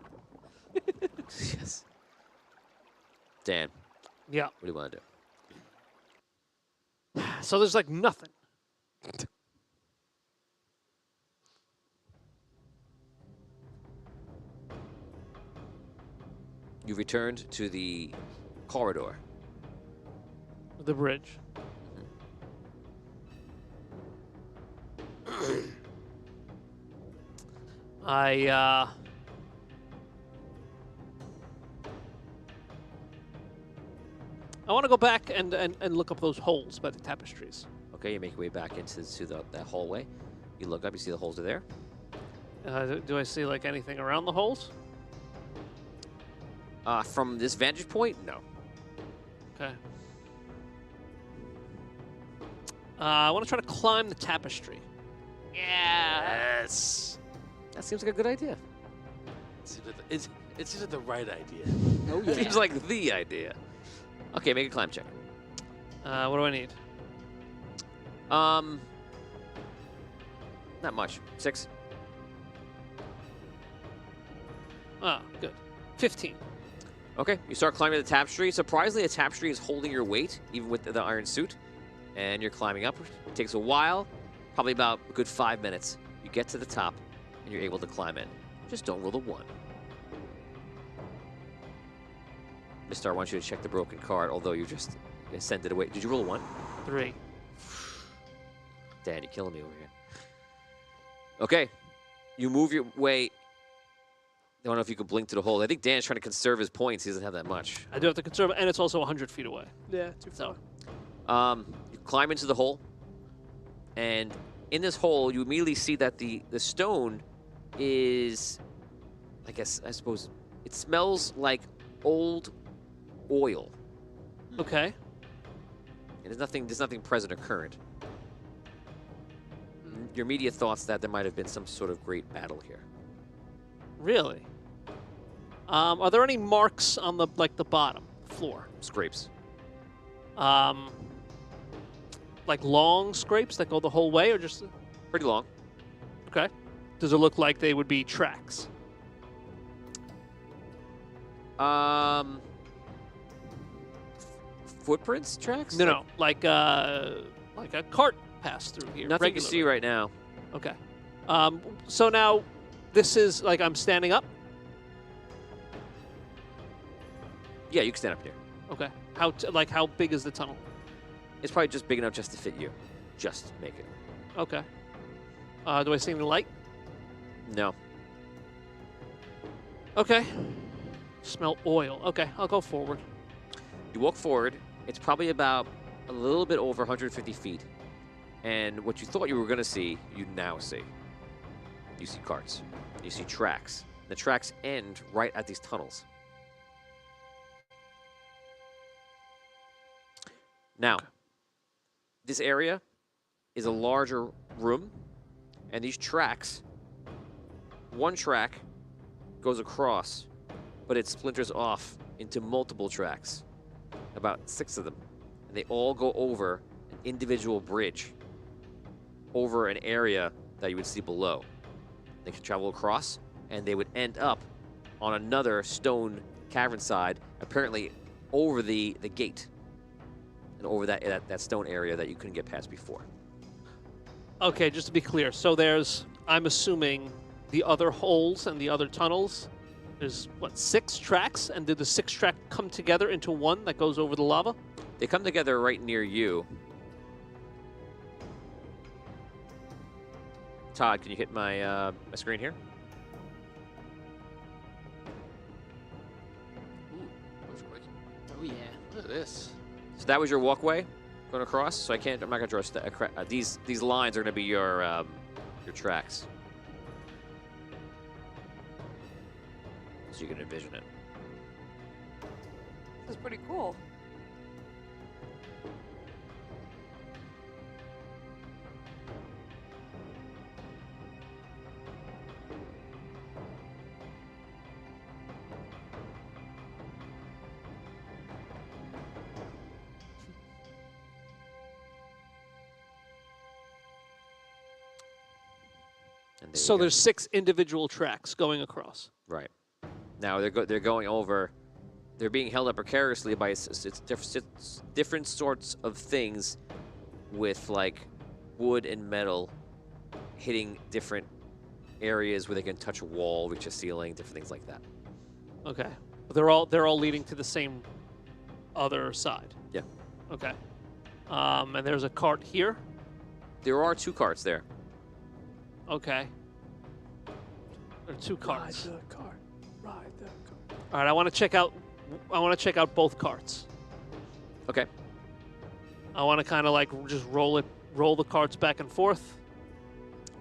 Yes. Dan, Yeah. what do you want to do? So there's like nothing. You returned to the corridor. The bridge. I want to go back and look up those holes by the tapestries. Okay, you make your way back into that hallway. You look up, you see the holes are there. Do I see like anything around the holes? From this vantage point, no. Okay. I want to try to climb the tapestry. Yeah. Yes. That seems like a good idea. It seems like the right idea. Oh yeah. Seems like the idea. Okay, make a climb check. What do I need? Not much. 6. Ah, good. 15. Okay, you start climbing the tapestry. Surprisingly, the tapestry is holding your weight, even with the iron suit. And you're climbing up. It takes a while, probably about a good 5 minutes. You get to the top, and you're able to climb in. Just don't roll the 1. Mr. I want you to check the broken card, although you just sent it away. Did you roll a 1? 3. Dan, you're killing me over here. Okay, you move your way. I don't know if you can blink to the hole. I think Dan's trying to conserve his points. He doesn't have that much. I do have to conserve, and it's also 100 feet away. Yeah, too far. So, You climb into the hole, and in this hole, you immediately see that the stone is, I suppose, it smells like old oil. okay. And there's nothing present or current. Your immediate thoughts that there might have been some sort of great battle here. Really? Are there any marks on the bottom floor? Scrapes. Like long scrapes that go the whole way, or just Pretty long. okay? Does it look like they would be tracks? Footprints, tracks? No, like a cart passed through here. Nothing regularly. to see right now. Okay. So now, this is like I'm standing up. Yeah, you can stand up here. Okay. How big is the tunnel? It's probably just big enough just to fit you. Just make it. Okay. Do I see any light? No. Okay. Smell oil. Okay, I'll go forward. You walk forward. It's probably about a little bit over 150 feet. And what you thought you were going to see, you now see. You see carts. You see tracks. The tracks end right at these tunnels. Now, this area is a larger room, and these tracks, one track goes across, but it splinters off into multiple tracks, about 6 of them, and they all go over an individual bridge over an area that you would see below. They can travel across, and they would end up on another stone cavern side, apparently over the gate, and over that stone area that you couldn't get past before. Okay, just to be clear, so there's, I'm assuming, the other holes and the other tunnels. There's, what, 6 tracks? And did the 6 track come together into one that goes over the lava? They come together right near you. Todd, can you hit my my screen here? Ooh, that was quick. Oh yeah. Look at this. So that was your walkway going across. So I'm not gonna draw these lines are gonna be your tracks. So you can envision it. This is pretty cool. And there So you go. there's 6 individual tracks going across. Right. Now they're going over. They're being held up precariously by different sorts of things, with like wood and metal hitting different areas where they can touch a wall, reach a ceiling, different things like that. Okay. They're all leading to the same other side. Yeah. Okay. And there's a cart here. There are 2 carts there. Okay. There are 2 carts. Ride the cart. Ride the cart. All right. I want to check out both carts. Okay. I want to kind of like just roll the carts back and forth.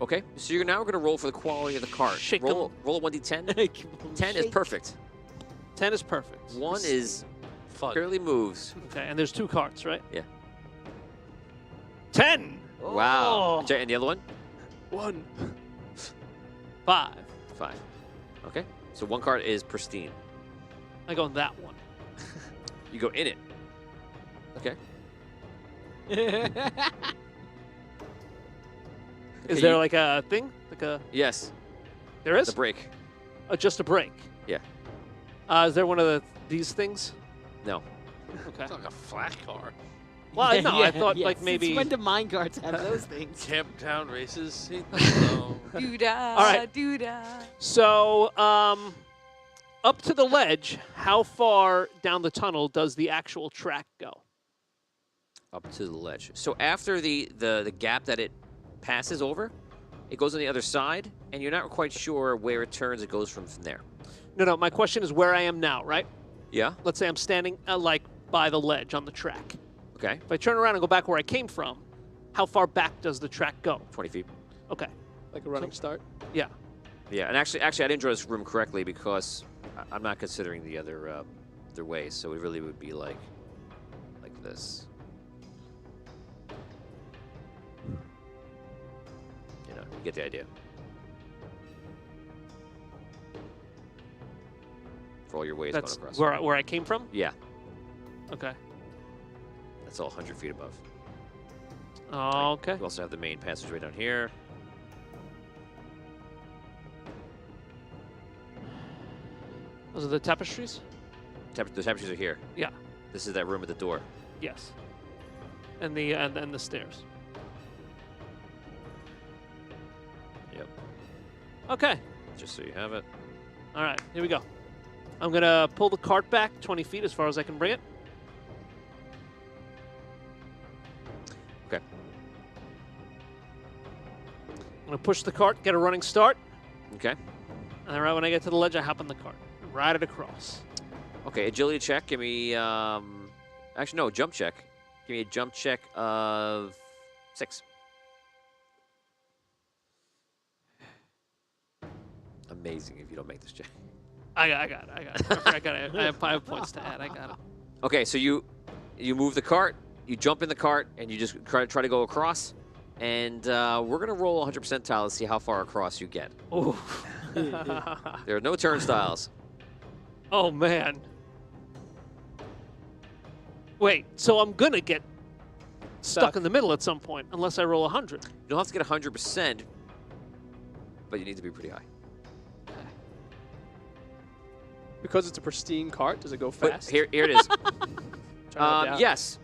Okay. So you're now going to roll for the quality of the cart. Shake Roll a 1d10. 10 is perfect. 10 is perfect. 1 is Fun. barely moves. Okay, and there's 2 carts, right? Yeah. 10. Wow. Oh. And the other one? 1. 5. 5. Okay. So 1 cart is pristine. I go in that one. You go in it. Okay. Is Okay, there you- like a thing? Like a Yes. there is? The brake. Just a brake. Yeah. Is there one of these things? No. Okay. It's like a flat car. Well, no, I thought like Since maybe. when do minecarts have those things? Camp town races. No. Doo-dah, All right. doo-dah. So, up to the ledge, how far down the tunnel does the actual track go? Up to the ledge. So after the gap that it passes over, it goes on the other side, and you're not quite sure where it turns. It goes from there. No. My question is where I am now, right? Yeah. Let's say I'm standing like by the ledge on the track. Okay. If I turn around and go back where I came from, how far back does the track go? 20 feet. Okay. Like a running start. Yeah. Yeah. And actually, I didn't draw this room correctly because I'm not considering the other ways. So it really would be like this. You know, you get the idea. For all your ways That's going across. where I came from? Yeah. Okay. That's all 100 feet above. Okay. We also have the main passageway down here. Those are the tapestries? The tapestries are here. Yeah. This is that room at the door. Yes. And the stairs. Yep. Okay. Just so you have it. All right. Here we go. I'm going to pull the cart back 20 feet as far as I can bring it. Okay. I'm going to push the cart, get a running start. Okay. And then right when I get to the ledge, I hop on the cart and ride it across. Okay, agility check. Give me, actually, no, jump check. Give me a jump check of 6. Amazing if you don't make this check. I got it. I have 5 points to add. I got it. Okay, so you move the cart, you jump in the cart, and you just try to go across. And we're going to roll a 100% tile to see how far across you get. Ooh. There are no turnstiles. Oh, man. Wait, so I'm going to get stuck in the middle at some point unless I roll 100. You don't have to get 100%, but you need to be pretty high. Because it's a pristine cart, does it go But fast? here it is. Turn it down. Yes.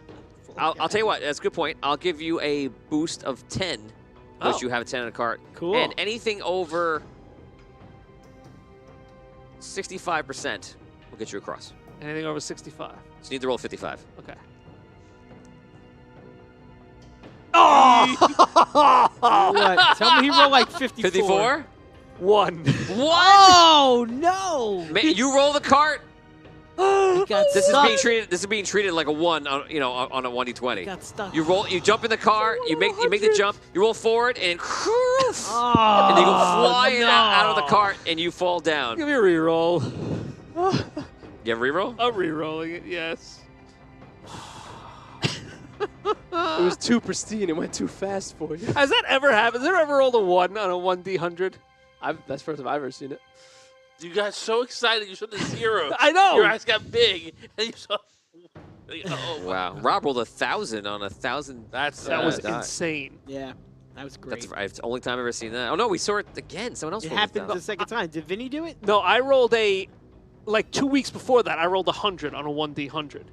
I'll tell you what, that's a good point. I'll give you a boost of 10 because Oh. you have a 10 in a cart. Cool. And anything over 65% will get you across. Anything over 65. So you need to roll 55. Okay. What? Tell me he rolled like 54. 54? 1. What? Oh no! You roll the cart. He got This stuck. is being treated like a 1 on, on a 1d20. Got stuck. You jump in the car, you make the jump, you roll forward, and Oh, and you go flying no. out of the cart, and you fall down. Give me a reroll. You have a reroll? I'm rerolling it, yes. It was too pristine. It went too fast for you. Has that ever happened? Has there ever rolled a 1 on a 1d100? That's the first time I've ever seen it. You got so excited. You saw the zero. I know. Your eyes got big, and you saw. Oh, Wow. Rob rolled 1,000 on 1,000. That's That was die. insane. Yeah. That was great. It's the only time I've ever seen that. Oh no, we saw it again. Someone else It rolled happened down. the second time. Did Vinny do it? No, I rolled like 2 weeks before that. I rolled 100 on a 1d100,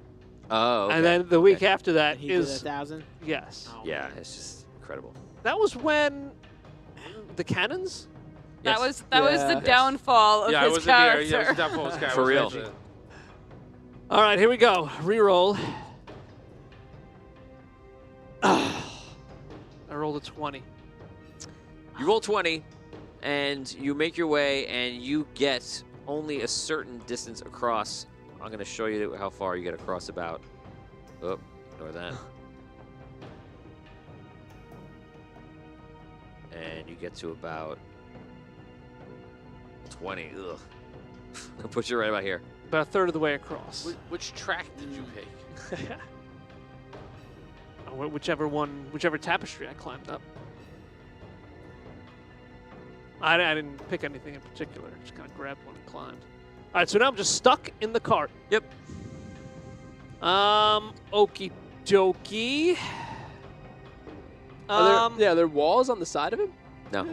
Oh, okay. and then the week after that He did is 1,000. yes. Oh, yeah, man. it's just incredible. That was when the cannons. That Yes. was the Yes. downfall of Yeah, I his wasn't here. character. Yeah, it was downfall of his character. For real. It was All right, here we go. Reroll. I rolled a 20. You roll 20, and you make your way, and you get only a certain distance across. I'm going to show you how far you get across about. Oh, ignore that. And you get to about 20. Ugh. I'll put you right about here. About a third of the way across. Which track did you pick? Whichever tapestry I climbed up. I didn't pick anything in particular. Just kind of grabbed one and climbed. All right, so now I'm just stuck in the cart. Yep. Okie dokie. Are there walls on the side of him? No.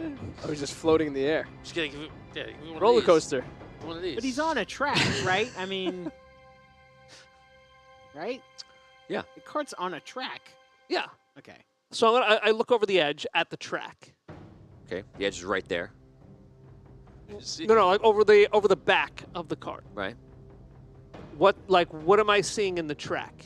Or he's just floating in the air? Just kidding. Give me one of Roller these. coaster. One of these. But he's on a track, right? I mean, right? Yeah. The cart's on a track. Yeah. Okay. So I look over the edge at the track. Okay, the edge is right there, No, like over the back of the cart. right? What am I seeing in the track?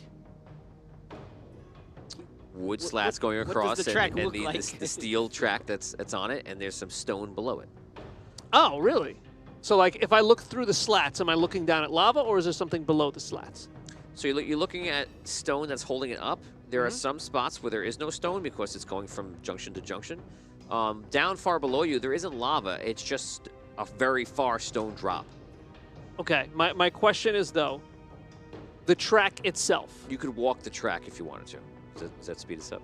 Wood slats going what does across, the track and look the like? the steel track that's on it, and there's some stone below it. Oh, really? So like if I look through the slats, am I looking down at lava, or is there something below the slats? So you're looking at stone that's holding it up. There are some spots where there is no stone because it's going from junction to junction. Down far below you, there isn't lava. It's just a very far stone drop. Okay. My question is though, the track itself. You could walk the track if you wanted to. Does that speed us up?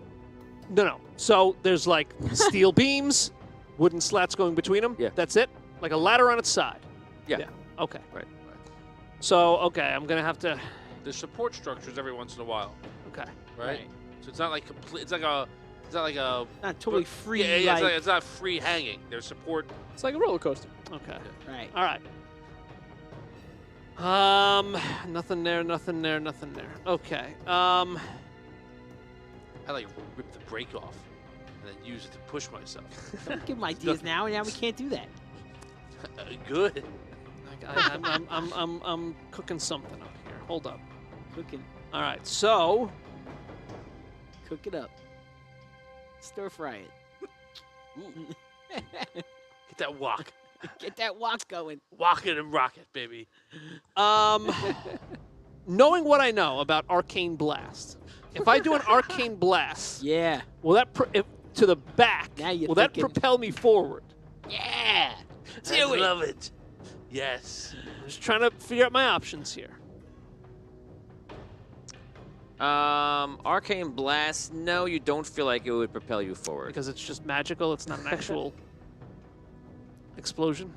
No. So there's like steel beams, wooden slats going between them. Yeah. That's it. Like a ladder on its side. Yeah. Okay. Right. So okay, I'm gonna have to. There's support structures every once in a while, Okay. right? So it's not like complete. It's not like a. Not totally free. Yeah, like, it's not free hanging. There's support. It's like a roller coaster. Okay. right. All right. Nothing there. Nothing there. Nothing there. Okay. I like rip the brake off and then use it to push myself. Don't give him ideas now, and now we can't do that. Good. I'm cooking something up here. Hold up. Cooking. All right. So Cook it up. Stir fry it. Ooh, get that walk. Get that wok going. Walk it and rock it, baby. knowing what I know about Arcane Blast, if I do an Arcane Blast, Yeah. will that to the back? Now you're will that thinking. propel me forward? Yeah. I love it. Yes. I'm just trying to figure out my options here. Arcane Blast. No, you don't feel like it would propel you forward. Because it's just magical. It's not an actual explosion.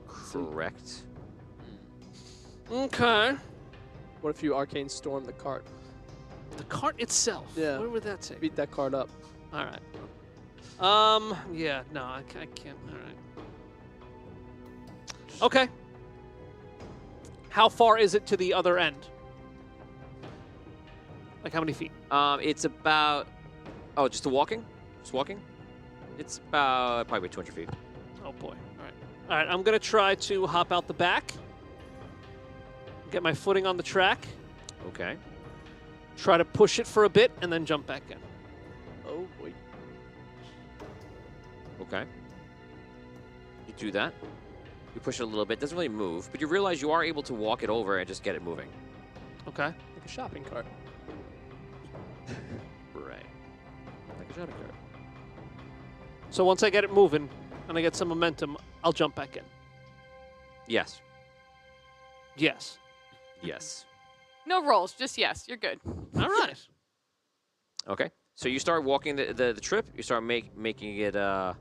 Correct. Okay. What if you arcane storm the cart? The cart itself. Yeah. Where would that take? Beat that cart up. All right. Yeah. No, I can't. All right. Okay. How far is it to the other end? Like how many feet? It's about. Oh, just walking? Just walking? It's about probably 200 feet. Oh boy. All right. All right. I'm gonna try to hop out the back. Get my footing on the track. Okay. Try to push it for a bit and then jump back in. Oh boy. Okay. You do that. You push it a little bit. Doesn't really move, but you realize you are able to walk it over and just get it moving. Okay. Like a shopping cart. Right. Like a shopping cart. So once I get it moving and I get some momentum, I'll jump back in. Yes. Yes. Yes. No rolls, just yes. You're good. All right. Okay. So you start walking the trip. You start making it go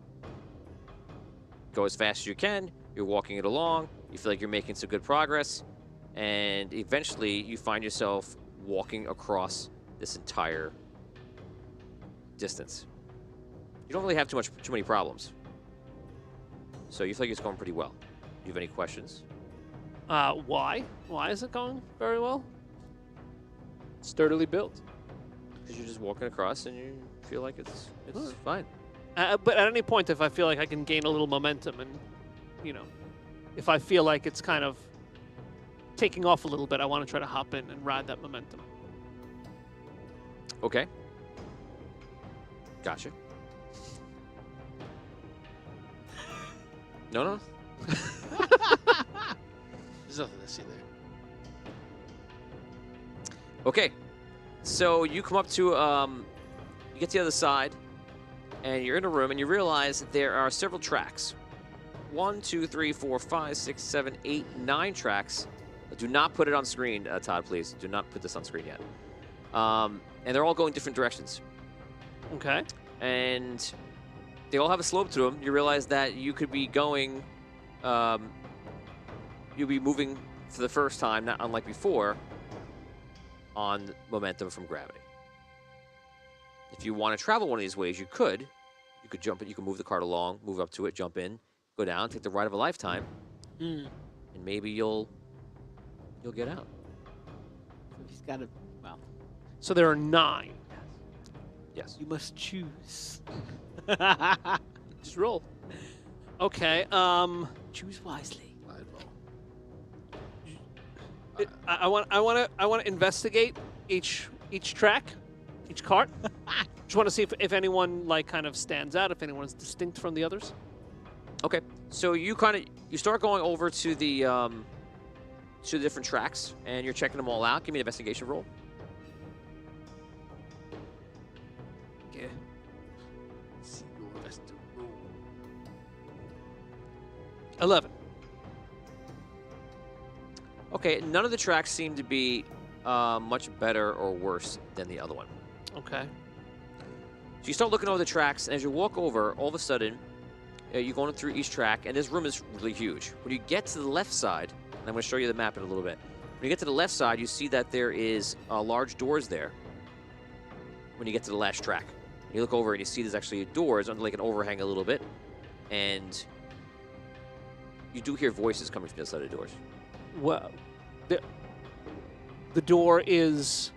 as fast as you can. You're walking it along. You feel like you're making some good progress. And eventually you find yourself walking across this entire distance. You don't really have too many problems. So you feel like it's going pretty well. Do you have any questions? Why? Why is it going very well? Sturdily built. Because you're just walking across and you feel like it's fine. But at any point, if I feel like I can gain a little momentum and, if I feel like it's kind of taking off a little bit, I want to try to hop in and ride that momentum. Okay. Gotcha. No. There's nothing to see there. Okay. So you come up to, you get to the other side, and you're in a room, and you realize that there are several tracks. 1, 2, 3, 4, 5, 6, 7, 8, 9 tracks. Do not put it on screen, Todd, please. Do not put this on screen yet. And they're all going different directions. Okay. And they all have a slope to them. You realize that you could be going, you'll be moving for the first time, not unlike before, on momentum from gravity. If you want to travel one of these ways, you could. You could jump it. You can move the cart along, move up to it, jump in, go down, take the ride of a lifetime, and maybe you'll get out. He's got to. Well, So there are 9. Yes. you must choose. Just roll. Okay. Choose wisely. I want to investigate each track, each cart. Just want to see if anyone kind of stands out, if anyone's distinct from the others. Okay. So you start going over to the different tracks, and you're checking them all out. Give me an investigation roll. Yeah. See your best to roll. 11. Okay. None of the tracks seem to be much better or worse than the other one. Okay. So you start looking over the tracks, and as you walk over, all of a sudden, you're going through each track, and this room is really huge. When you get to the left side, and I'm going to show you the map in a little bit. When you get to the left side, you see that there is large doors there. When you get to the last track, you look over and you see there's actually doors under like an overhang a little bit, and you do hear voices coming from the other side of the doors. Well, the door is.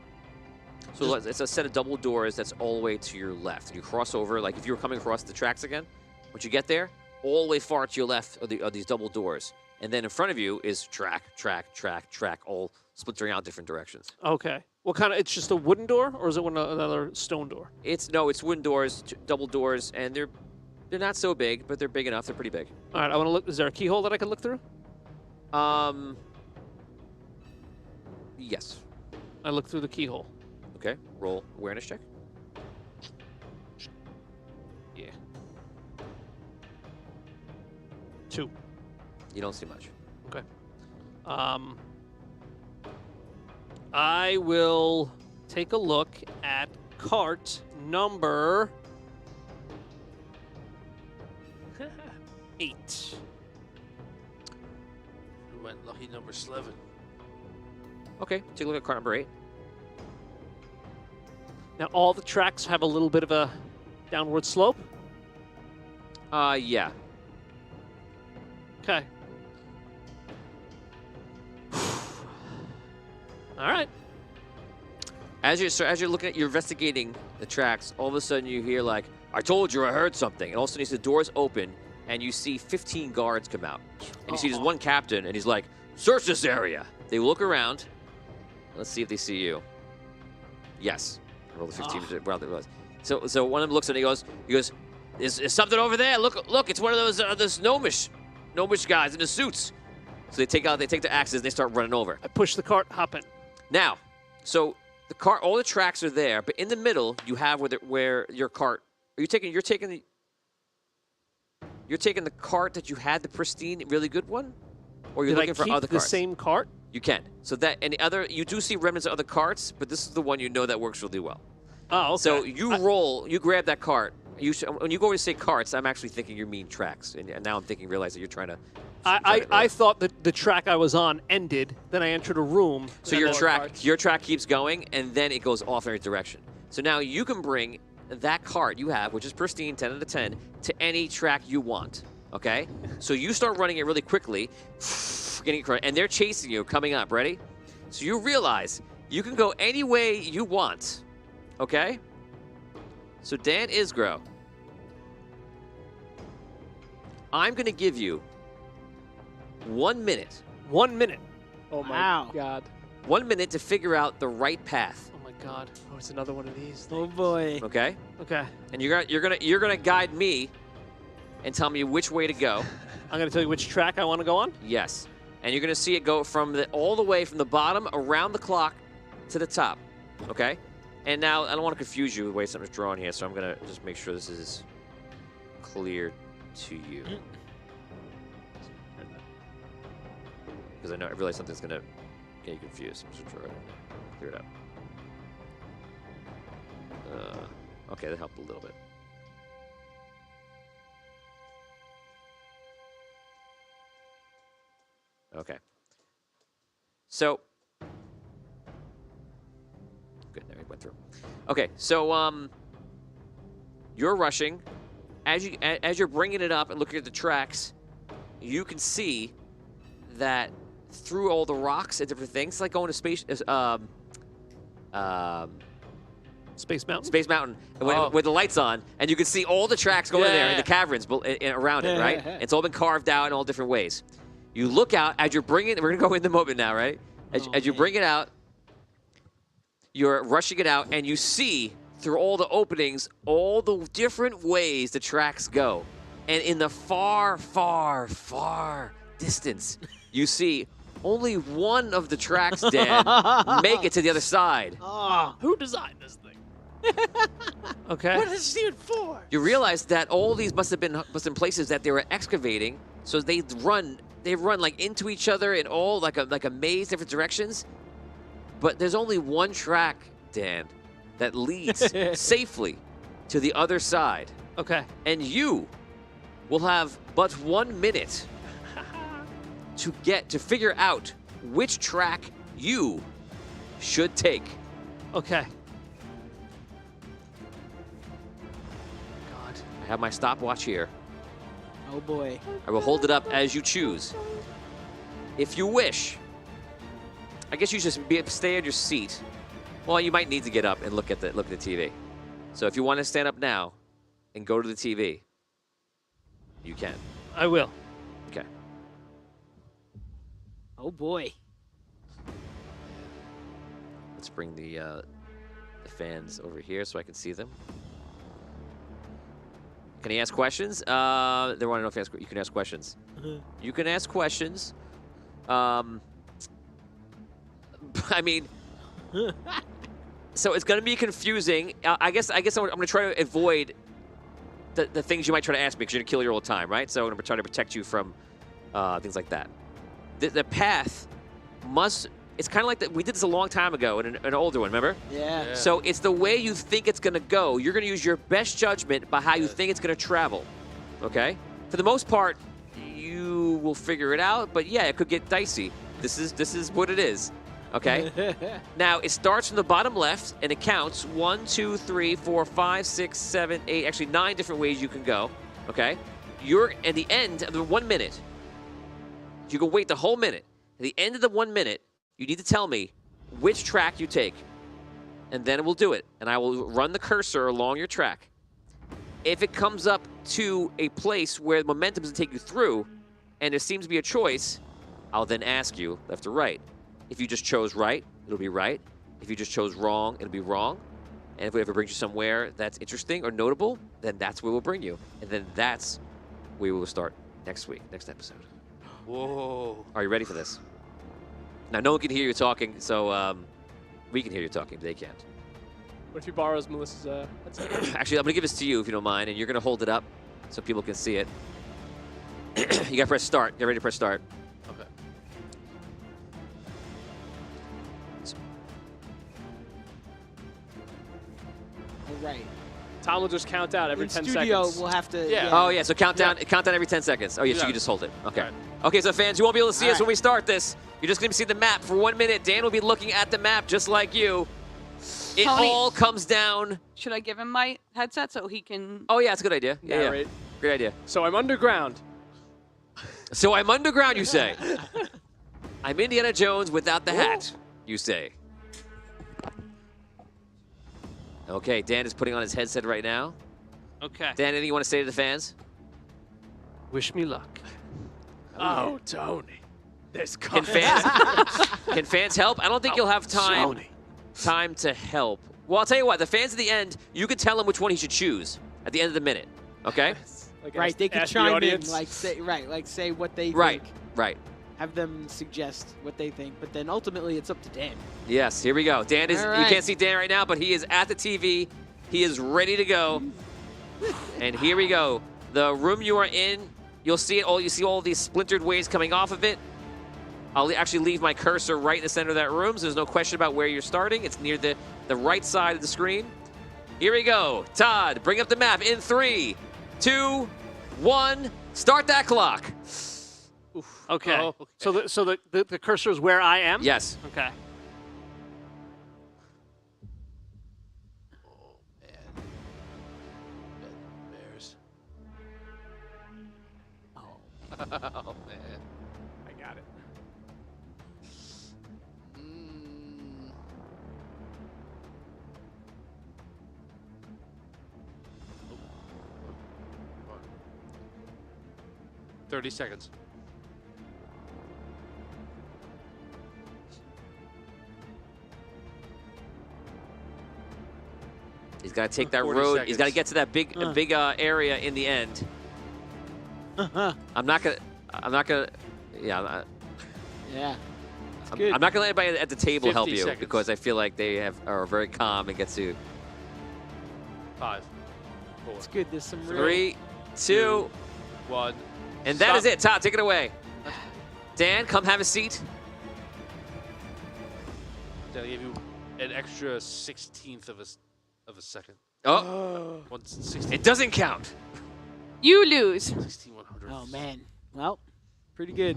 So it's a set of double doors that's all the way to your left. And you cross over, like if you were coming across the tracks again, once you get there, all the way far to your left are these double doors. And then in front of you is track, all splintering out different directions. Okay. What kind of? It's just a wooden door, or is it another stone door? It's wooden doors, double doors, and they're not so big, but they're big enough. They're pretty big. All right. I want to look. Is there a keyhole that I can look through? Yes. I look through the keyhole. Okay. Roll awareness check. Yeah. 2. You don't see much. Okay. I will take a look at cart number 8. We went lucky number 11. Okay. Take a look at cart number 8. Now all the tracks have a little bit of a downward slope. Yeah. Okay. All right. As you're looking at, you're investigating the tracks, all of a sudden you hear like, I told you I heard something. And all of a sudden you see the doors open and you see 15 guards come out. And you see there's one captain and he's like, search this area. They look around. Let's see if they see you. Yes. I rolled a 15. Well, it was. So one of them looks and he goes, is something over there? Look, it's one of those gnomish guys in the suits. So they take the axes and they start running over. I push the cart, hop in. Now, so the cart, all the tracks are there, but in the middle you have where your cart. You're taking the cart that you had, the pristine, really good one, or you're Did looking I for keep other the carts. same cart? You can. So that and the other, you do see remnants of other carts, but this is the one you know that works really well. Oh, okay. So you grab that cart. When you go over to say carts, I'm actually thinking you mean tracks, and now I'm realize that you're trying to. I thought that the track I was on ended. Then I entered a room. So your track keeps going, and then it goes off in a direction. So now you can bring that cart you have, which is pristine, 10 out of 10, to any track you want, okay? So you start running it really quickly, and they're chasing you, coming up, ready? So you realize you can go any way you want, okay? So Dan Isgro, I'm going to give you 1 minute. 1 minute. Oh my Wow. god. 1 minute to figure out the right path, Oh my god. Oh, it's another one of these. Oh things. boy. okay? Okay. And you're gonna guide me and tell me which way to go. I'm gonna tell you which track I want to go on. Yes. And you're gonna see it go from all the way from the bottom around the clock to the top. Okay? And now I don't want to confuse you with the way something's drawn here, so I'm gonna just make sure this is clear to you. Because I realize something's gonna get you confused. I'm just gonna draw it in there. Clear it up. Okay, that helped a little bit. Okay. So, good, there we went through. Okay, so you're rushing. As you're bringing it up and looking at the tracks, you can see that through all the rocks and different things, it's like going to Space Mountain. Space Mountain. With the lights on, and you can see all the tracks going in there in Yeah. the caverns around it, right? It's all been carved out in all different ways. You look out as you're bringing it. We're going to go in the moment now, right? As you bring it out, you're rushing it out, and you see through all the openings all the different ways the tracks go. And in the far, far, far distance, you see only one of the tracks, Dan, make it to the other side. Oh. Who designed this thing? Okay. What is it even for? You realize that all these must have been places that they were excavating, so they run like into each other in all like a maze, different directions. But there's only one track, Dan, that leads safely to the other side, Okay. and you will have but 1 minute to figure out which track you should take. Okay. God. I have my stopwatch here. Oh boy. I will hold it up as you choose. If you wish, I guess you just stay in your seat. Well, you might need to get up and look at the TV. So if you want to stand up now and go to the TV, you can. I will. Okay. Oh boy. Let's bring the fans over here so I can see them. Can he ask questions? They want to know if you can ask questions. You can ask questions. I mean, so it's going to be confusing. I guess I'm going to try to avoid the things you might try to ask me because you're going to kill your old time, right? So I'm going to try to protect you from things like that. The path must... It's kind of like that. We did this a long time ago in an older one, remember? Yeah. So it's the way you think it's going to go. You're going to use your best judgment by how you think it's going to travel, okay? For the most part, you will figure it out, but yeah, it could get dicey. This is what it is, okay? Now, it starts from the bottom left, and it counts 1, 2, 3, 4, 5, 6, 7, 8, actually 9 different ways you can go, okay? You're at the end of the 1 minute. You can wait the whole minute. At the end of the 1 minute, you need to tell me which track you take, and then we'll do it. And I will run the cursor along your track. If it comes up to a place where the momentum doesn't take you through, and there seems to be a choice, I'll then ask you left or right. If you just chose right, it'll be right. If you just chose wrong, it'll be wrong. And if it ever brings you somewhere that's interesting or notable, then that's where we'll bring you. And then that's where we will start next week, next episode. Whoa. Are you ready for this? Now, no one can hear you talking, so we can hear you talking, but they can't. What if he borrows Melissa's headset? Actually, I'm going to give this to you, if you don't mind, and you're going to hold it up so people can see it. You got to press start. Get ready to press start. Okay. All right. Tom will just count out every In 10 studio, seconds. we'll have to. Yeah. Oh, yeah, so count down every 10 seconds. Oh, yeah, so you Yeah. can just hold it. Okay. Right. Okay, so fans, you won't be able to see All us when right. we start this. You're just going to see the map for 1 minute. Dan will be looking at the map just like you. It Tony- all comes down. Should I give him my headset so he can? Oh yeah, it's a good idea. Yeah, Narrate. great idea. So I'm underground. So I'm underground, you say. I'm Indiana Jones without the hat, you say. Okay, Dan is putting on his headset right now. Okay. Dan, anything you want to say to the fans? Wish me luck. Oh, Tony. This Can fans can fans help? I don't think you'll have time to help. Well, I'll tell you what. The fans at the end, you can tell him which one he should choose at the end of the minute. Okay? Like, Right, they can ask the chime in, audience. like say what they Right. think. Right. Have them suggest what they think, but then ultimately it's up to Dan. Yes. Here we go. Dan is. All You right. can't see Dan right now, but he is at the TV. He is ready to go. And here we go. The room you are in. You'll see it all. You see all these splintered waves coming off of it. I'll actually leave my cursor right in the center of that room, so there's no question about where you're starting. It's near the right side of the screen. Here we go. Todd, bring up the map in 3, 2, 1. Start that clock. Okay. Oh, okay. So the cursor is where I am? Yes. Okay. Oh, man. Bears. Oh, man. I got it. Mm. Oh. 30 seconds. He's got to take that 40 road. He's got to seconds. get to that big area in the end. I'm not gonna. Yeah. Yeah. I'm good. not gonna let anybody at the table help 50 you seconds. because I feel like they are very calm and get to 5, 4, It's good. There's some real 3, 2, 1. and that is Stop. it. Todd, take it away. Dan, come have a seat. Then I give you an extra 16th of a second. Oh, 1/16. it doesn't count. You lose. 16/100. Oh man. Well, pretty good.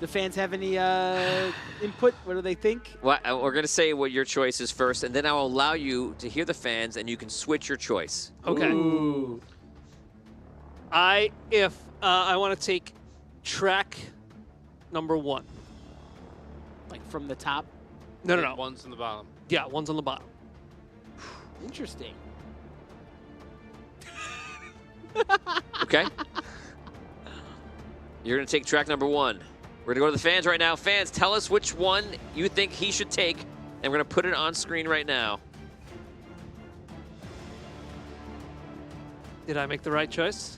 The fans have any input? What do they think? Well, we're gonna say what your choice is first, and then I will allow you to hear the fans, and you can switch your choice. Okay. Ooh. I want to take track number 1. Like from the top. No. One's in the bottom. Yeah, one's on the bottom. Interesting. Okay. You're gonna take track number 1. We're gonna go to the fans right now. Fans, tell us which one you think he should take, and we're gonna put it on screen right now. Did I make the right choice?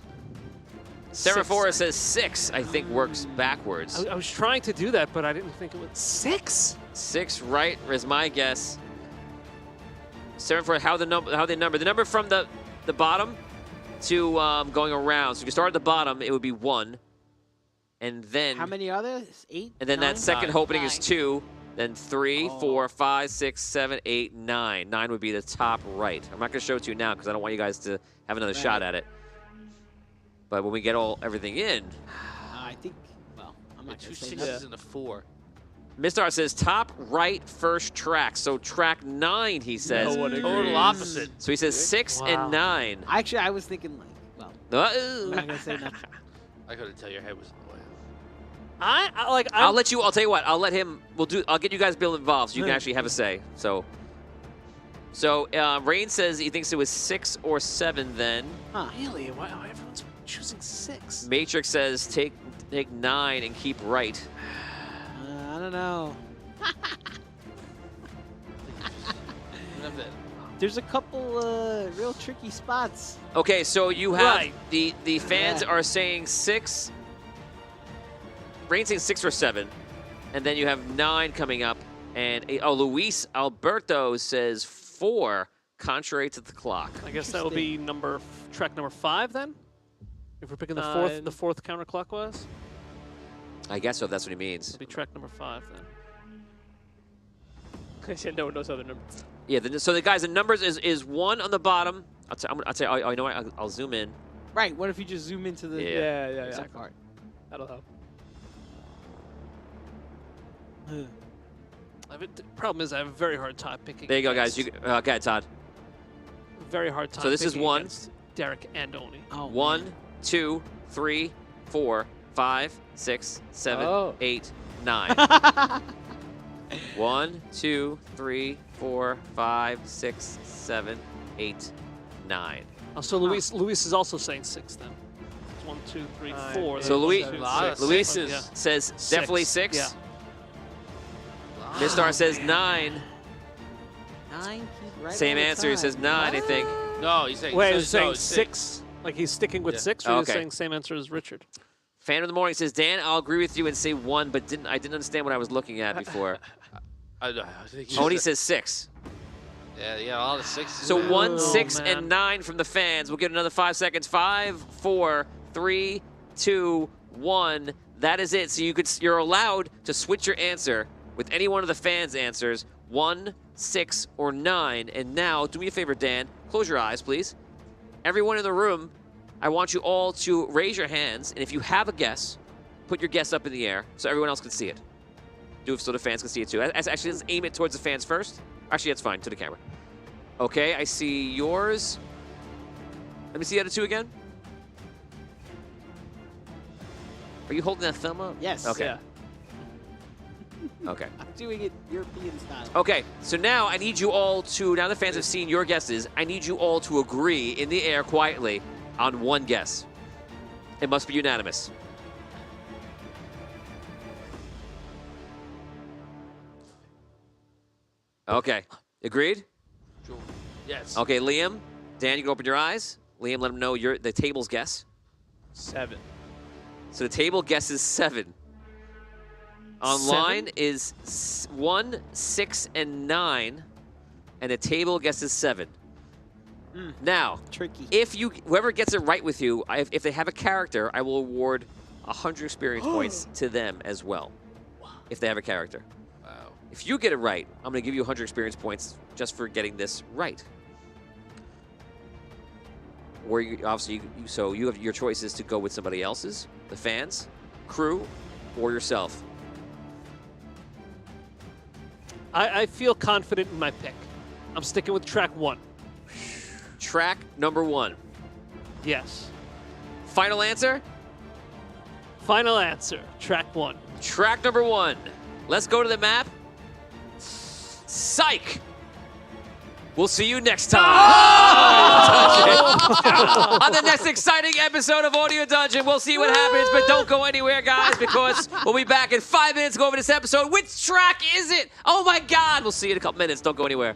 Seraphora says 6, I think works backwards. I was trying to do that, but I didn't think it was 6. 6 right is my guess. Seraphora, how they number? The number from the bottom to going around. So if you start at the bottom, it would be 1. And then How many are there? 8? And then 9? that second 9. opening is 9. 2. Then 3, Oh. 4, 5, 6, 7, 8, 9. 9 would be the top right. I'm not going to show it to you now because I don't want you guys to have another shot at it. But when we get everything in, I think. Well, I'm not Two gonna say 6s nothing. and a 4. Mistar says top right first track. So track 9, he says. No one agrees. Total opposite. So he says 6 Wow. and 9. Actually, I was thinking like, well, I'm not Uh, gonna say nothing. I couldn't tell your head was in the way. I'll tell you what. I'll let him. I'll get you guys Bill involved so you can actually have a say. So Rain says he thinks it was 6 or 7 then. Huh? Really? Why everyone's choosing 6? Matrix says take 9 and keep right. I don't know. There's a couple real tricky spots. Okay, so you have Right. the fans Yeah. are saying 6. Rain's saying 6 or 7, and then you have 9 coming up, and Luis Alberto says 4, contrary to the clock. I guess that will be track number 5 then. If we're picking the fourth counterclockwise, I guess so. If that's what he means. it'll be track number 5 then. I said no one knows other numbers. Yeah. So the guys, the numbers is 1 on the bottom. I'll tell you. You know what? I'll zoom in. Right. What if you just zoom into the Yeah. Yeah. exact part? That'll help. The problem is I have a very hard time picking. There you go, guys. against- You okay, Todd? Very hard time. So this is picking one. against Derek and Oni. Oh, 1, 2, 3, 4, 5, 6, 7, Oh. 8, 9. man. 1, 2, 3, 4, 5, 6, 7, 8, 9. Oh, so Luis is also saying 6 then. It's 1, 2, 3, 4. So Luis- That's 1, 2, A lot of 6. Luis sixes. Yeah. says definitely 6. Yeah. Mistar says 9. 9. Keep right Same all the answer. He time. says 9, I think. No, he's saying. Wait, no, he's saying it's 6. Like he's sticking with Yeah. 6, or he's Okay. saying same answer as Richard? Fan of the morning says, Dan, I'll agree with you and say 1, but I didn't understand what I was looking at before. I think he's- Oni says 6. Yeah, all the sixes. So man. 1, Oh, 6, man. and 9 from the fans. We'll get another 5 seconds. 5, 4, 3, 2, 1. That is it. So you're allowed to switch your answer with any one of the fans' answers. 1, 6, or 9. And now, do me a favor, Dan. Close your eyes, please. Everyone in the room, I want you all to raise your hands. And if you have a guess, put your guess up in the air so everyone else can see it. Do it so the fans can see it too. Actually, let's aim it towards the fans first. Actually, that's fine, to the camera. Okay, I see yours. Let me see the other two again. Are you holding that thumb up? Yes. Okay. Yeah. Okay. I'm doing it European style. Okay, so now I need you all to, now the fans have seen your guesses, I need you all to agree in the air quietly on one guess. It must be unanimous. Okay, agreed? Yes. Okay, Liam, Dan, you can open your eyes. Liam, let them know the table's guess. 7. So the table guesses 7. Online is 1, 6, and 9, and the table guesses 7. Now, Tricky. if whoever gets it right with you, if they have a character, I will award 100 experience points to them as well. If they have a character. Wow. If you get it right, I'm going to give you 100 experience points just for getting this right. Or obviously, so you have your choices to go with somebody else's, the fans, crew, or yourself. I feel confident in my pick. I'm sticking with track 1. Track number 1. Yes. Final answer? Final answer. Track 1. Track number 1. Let's go to the map. Psych! We'll see you next time on the next exciting episode of Audio Dungeon. We'll see what happens, but don't go anywhere, guys, because we'll be back in 5 minutes to go over this episode. Which track is it? Oh, my God. We'll see you in a couple minutes. Don't go anywhere.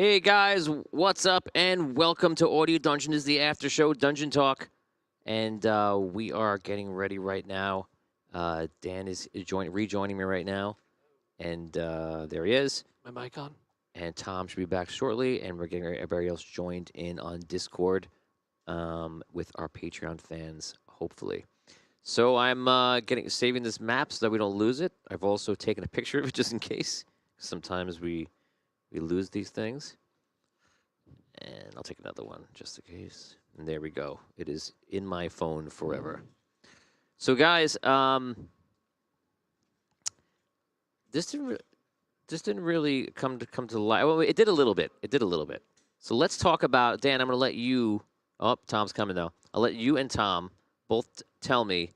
Hey guys, what's up? And welcome to Audio Dungeon. This is the after show Dungeon Talk, and we are getting ready right now. Dan is rejoining me right now, and there he is. My mic on. And Tom should be back shortly, and we're getting everybody else joined in on Discord with our Patreon fans, hopefully. So I'm saving this map so that we don't lose it. I've also taken a picture of it just in case. Sometimes we lose these things. And I'll take another one just in case. And there we go. It is in my phone forever. So guys, this didn't really come to life. Well, it did a little bit. So let's talk about, Dan, I'm going to let you, oh, Tom's coming though. I'll let you and Tom both tell me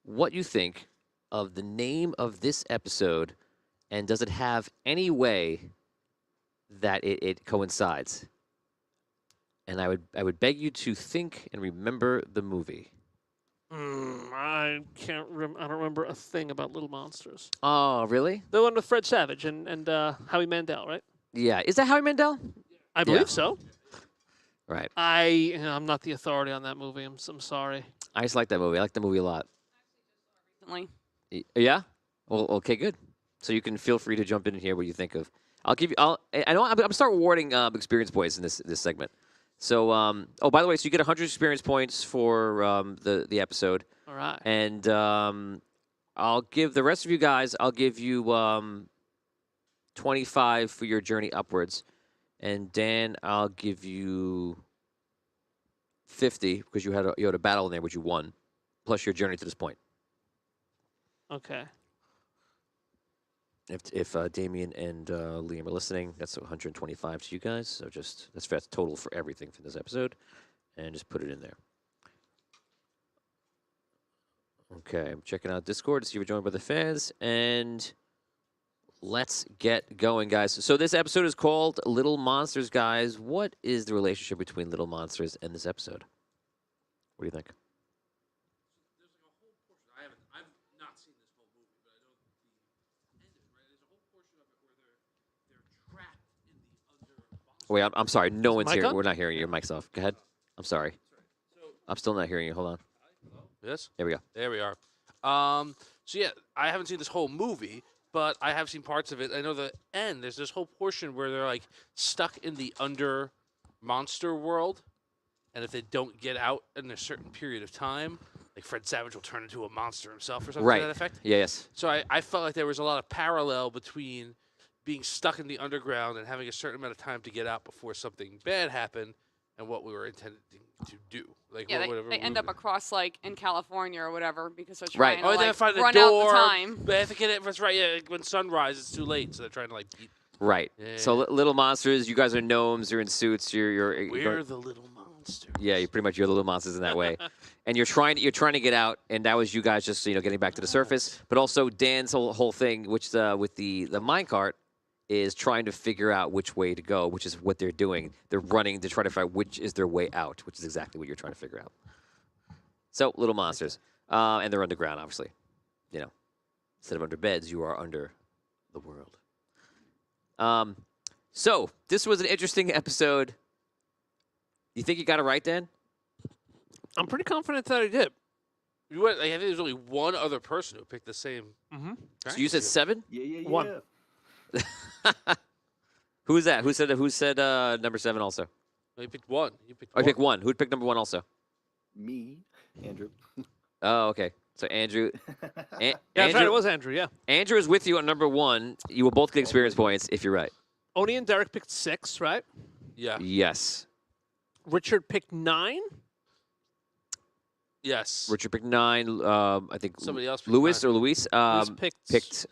what you think of the name of this episode, and does it have any way that it coincides? And I would beg you to think and remember the movie. I can't. I don't remember a thing about Little Monsters. Oh, really? The one with Fred Savage and Howie Mandel, right? Yeah. Is that Howie Mandel? I believe so. Right. I'm not the authority on that movie. I'm sorry. I just like that movie. I like the movie a lot. Recently. Yeah. Well, okay, good. So you can feel free to jump in here. What you think of? I'll give you. I know. I'm gonna start awarding experience points in this segment. So, oh, by the way, so you get 100 experience points for the episode. All right. And I'll give the rest of you guys. I'll give you 25 for your journey upwards, and Dan, I'll give you 50 because you had a battle in there which you won, plus your journey to this point. Okay. If Damien and Liam are listening, that's 125 to you guys. So that's total for everything for this episode, and just put it in there. Okay, I'm checking out Discord to see if we're joined by the fans, and let's get going, guys. So this episode is called Little Monsters, guys. What is the relationship between Little Monsters and this episode? What do you think? I've not seen this whole movie, but I know the end of it, right? There's a whole portion of it where they're trapped in the under. Wait, I'm sorry. No one's mic here. on? We're not hearing you. Your mic's off. Go ahead. I'm sorry. I'm still not hearing you. Hold on. Yes. There we go. There we are. So yeah, I haven't seen this whole movie, but I have seen parts of it. I know the end. There's this whole portion where they're like stuck in the under monster world, and if they don't get out in a certain period of time, like Fred Savage will turn into a monster himself or something Right. to that effect. Yeah, yes. So I felt like there was a lot of parallel between being stuck in the underground and having a certain amount of time to get out before something bad happened, and what we were intending to do. Like Yeah, whatever they we end were up across like in California or whatever because they're Right. trying Oh, to they like, find the run door. out the time. But I think that's right. Yeah, like when sunrise, it's too late, so they're trying to like beat. Right. So Yeah. Little Monsters, you guys are gnomes. You're in suits. You're We're the little monsters. yeah. You're pretty much you're the little monsters in that way, and you're trying to get out. And that was you guys just getting back to the surface. But also Dan's whole thing, which with the minecart, is trying to figure out which way to go, which is what they're doing. They're running to try to find which is their way out, which is exactly what you're trying to figure out. So, Little Monsters. And they're underground, obviously. Instead of under beds, you are under the world. So, this was an interesting episode. You think you got it right, Dan? I'm pretty confident that I did. You went, like, I think there's only one other person who picked the same. Mm-hmm. So you said 7? Yeah. One. Who is that? Who said number 7 also? No, you picked one. You picked Oh, you one. picked 1. Who'd pick number 1 also? Me, Andrew. Oh, okay. So Andrew, Yeah, that's right. Andrew, It was Andrew. Yeah. Andrew is with you on number 1. You will both get experience points if you're right. Oni and Derek picked 6, right? Yeah. Yes. Richard picked 9. Yes. Richard picked 9. I think Somebody else picked Luis 9. or Luis Luis picked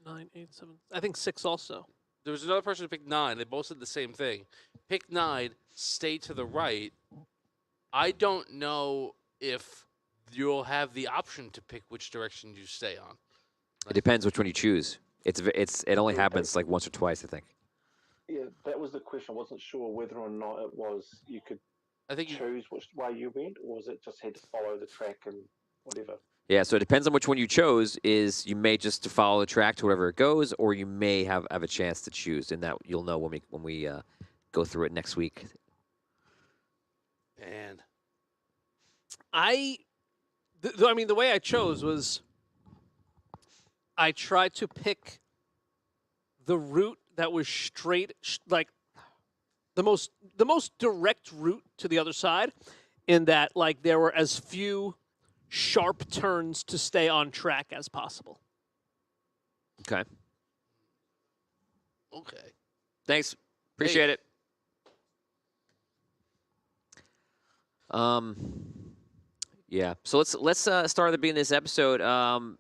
9, 8, 7. I think 6 also. There was another person who picked 9. They both said the same thing. Pick 9, stay to the right. I don't know if you'll have the option to pick which direction you stay on. It depends which one you choose. It only happens like once or twice, I think. Yeah, that was the question. I wasn't sure whether or not it was you could I think choose which way you went, or was it just had to follow the track and whatever? Yeah, so it depends on which one you chose. Is you may just to follow the track to wherever it goes, or you may have a chance to choose, and that you'll know when we go through it next week. And I mean, the way I chose was I tried to pick the route that was straight, like the most direct route to the other side, in that like there were as few sharp turns to stay on track as possible. Okay. okay. Thanks. Appreciate it. Yeah. So let's start at the beginning of this episode.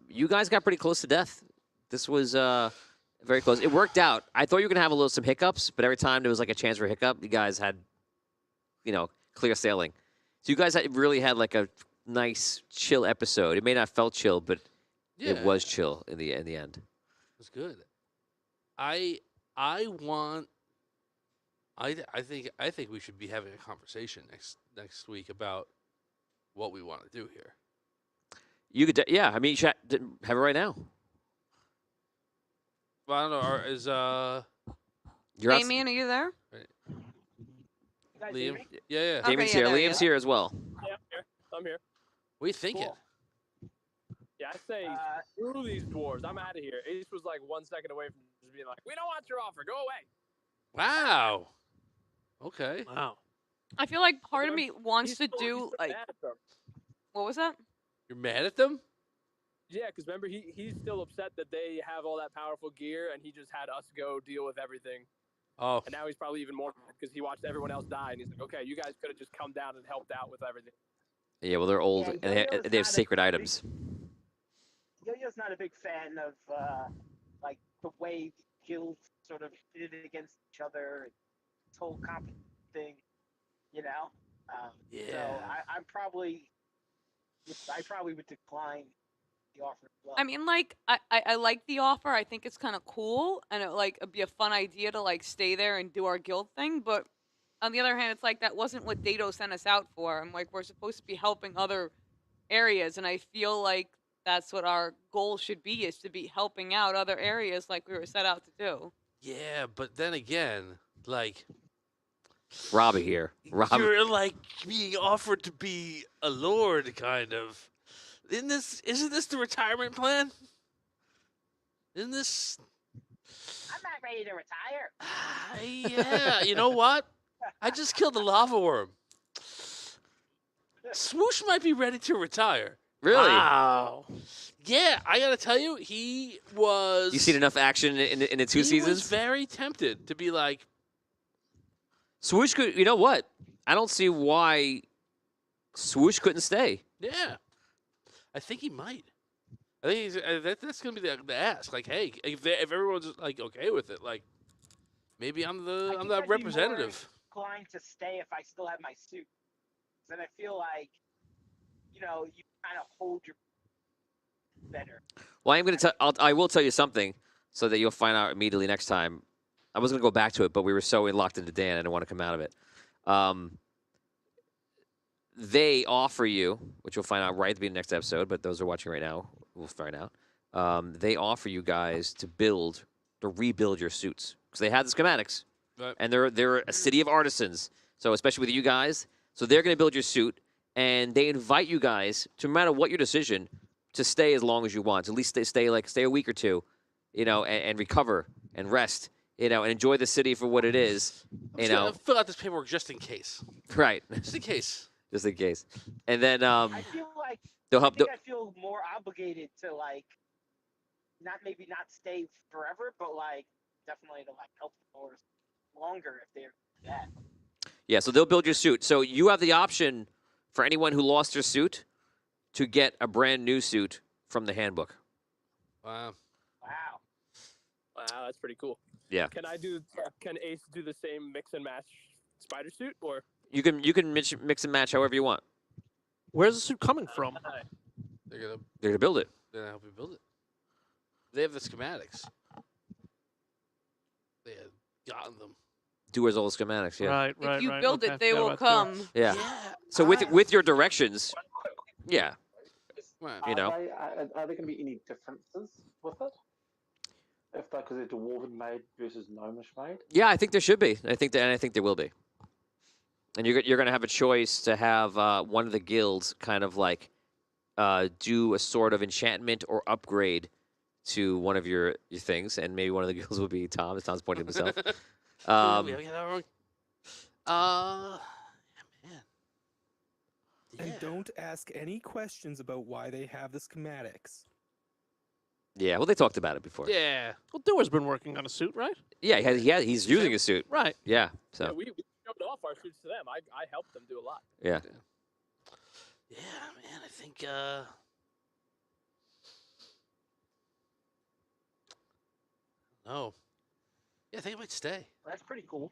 You guys got pretty close to death. This was very close. It worked out. I thought you were gonna have some hiccups, but every time there was like a chance for a hiccup, you guys had, clear sailing. So you guys really had like a nice chill episode. It may not have felt chill, but it was chill in the end. It was good. I think we should be having a conversation next week about what we want to do here. You could, yeah. I mean, you should have it right now. Well, I don't know. Is You're out- Damien, are you there? Liam? Yeah. Okay, Damien's yeah, here. there you Liam's go. here as well. Yeah, I'm here. What are you thinking? Cool. Yeah, I say screw these dwarves. I'm out of here. Ace was like 1 second away from just being like, "We don't want your offer. Go away." Wow. Okay. Wow. I feel like part of me wants He's to still- do he's still like mad at them. what was that? You're mad at them? Yeah, because remember he's still upset that they have all that powerful gear and he just had us go deal with everything. Oh. And now he's probably even more because he watched everyone else die and he's like, okay, you guys could have just come down and helped out with everything. Yeah, well, they're old Yeah, and Yo-Yo's they have not a sacred big- items. Yo-Yo's not a big fan of like the way guilds sort of did it against each other, this whole comp thing, you know. So I probably would decline the offer as well. I mean, like, I like the offer. I think it's kind of cool, and it'd be a fun idea to like stay there and do our guild thing. But on the other hand, it's like that wasn't what Dato sent us out for. I'm like, we're supposed to be helping other areas, and I feel like that's what our goal should be: is to be helping out other areas like we were set out to do. Yeah, but then again, like Robbie here. Robbie. you're like being offered to be a lord, kind of. Isn't this the retirement plan? Isn't this? I'm not ready to retire. Yeah. You know what? I just killed a lava worm. Swoosh might be ready to retire. Really? Wow. Yeah, I gotta tell you, he was. You seen enough action in the two he seasons? was very tempted to be like, Swoosh could. You know what? I don't see why Swoosh couldn't stay. yeah. I think he might. I think that's gonna be the ask. Like, hey, if everyone's like okay with it, like maybe I'm I the think I'd be representative. more inclined to stay if I still have my suit. Then I feel like, you kind of hold your better. Well, I'm going to tell. I will tell you something so that you'll find out immediately next time. I was going to go back to it, but we were so locked into Dan, I didn't want to come out of it. They offer you, which you'll find out right at the beginning of the next episode, but those who are watching right now will find out. They offer you guys to rebuild your suits because they have the schematics, Right. and they're a city of artisans. So especially with you guys, so they're going to build your suit, and they invite you guys, to no matter what your decision, to stay as long as you want. At least stay a week or two, and recover and rest, and enjoy the city for what it is, I'm just gonna fill out this paperwork just in case. right? Just in case. Just in case, and then I feel like they'll help. I feel more obligated to not stay forever, but definitely to help the doors longer if they're that. Yeah, so they'll build your suit. So you have the option for anyone who lost their suit to get a brand new suit from the handbook. Wow. Wow. Wow, that's pretty cool. Yeah. Can Ace do the same mix and match spider suit or? You can mix and match however you want. Where's the suit coming from? They're gonna build it. gonna help you build it. They have the schematics. They had gotten them. Doers all the schematics. Yeah. Right. If you right. build Okay, it, they forgot will about that. come. Yeah. So with your directions, yeah. Right. You know. Are there going to be any differences with it? If because they're dwarven made versus gnomish made? Yeah, I think there should be. I think there will be. And you're going to have a choice to have one of the guilds kind of like do a sort of enchantment or upgrade to one of your things, and maybe one of the guilds will be Tom. As Tom's pointing to himself. We got that wrong. Man. And don't ask any questions about why they have the schematics. Yeah, well, they talked about it before. Yeah. Well, Doer's been working on a suit, right? Yeah, he's using a suit. Right. Yeah, so. Yeah, we shoved off our suits to them. I helped them do a lot. Yeah. Yeah, man, I think no. Yeah, I think I might stay. That's pretty cool.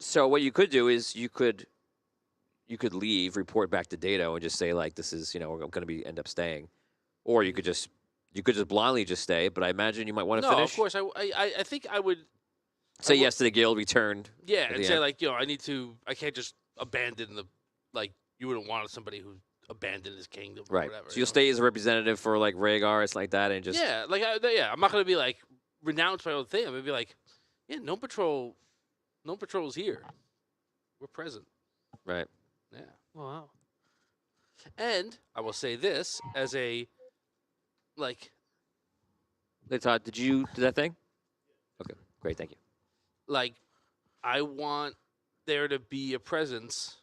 So what you could do is you could leave, report back to Dato, and just say like, this is, we're going to end up staying, or you could just blindly just stay. But I imagine you might want to No, finish. of course. I think I would Say yes to the guild, returned. Yeah, at and the say end. like, I can't just abandon you wouldn't want somebody who abandoned his kingdom or Right. whatever. So you'll stay as a representative for like Rhaegar, it's like that, and just Yeah, I'm not gonna be like renounce my own thing. I'm gonna be like, yeah, Gnome Patrol is here. We're present. right. Yeah. Wow. And I will say this as a like Hey, Todd, did you do that thing? Okay, great, thank you. I want there to be a presence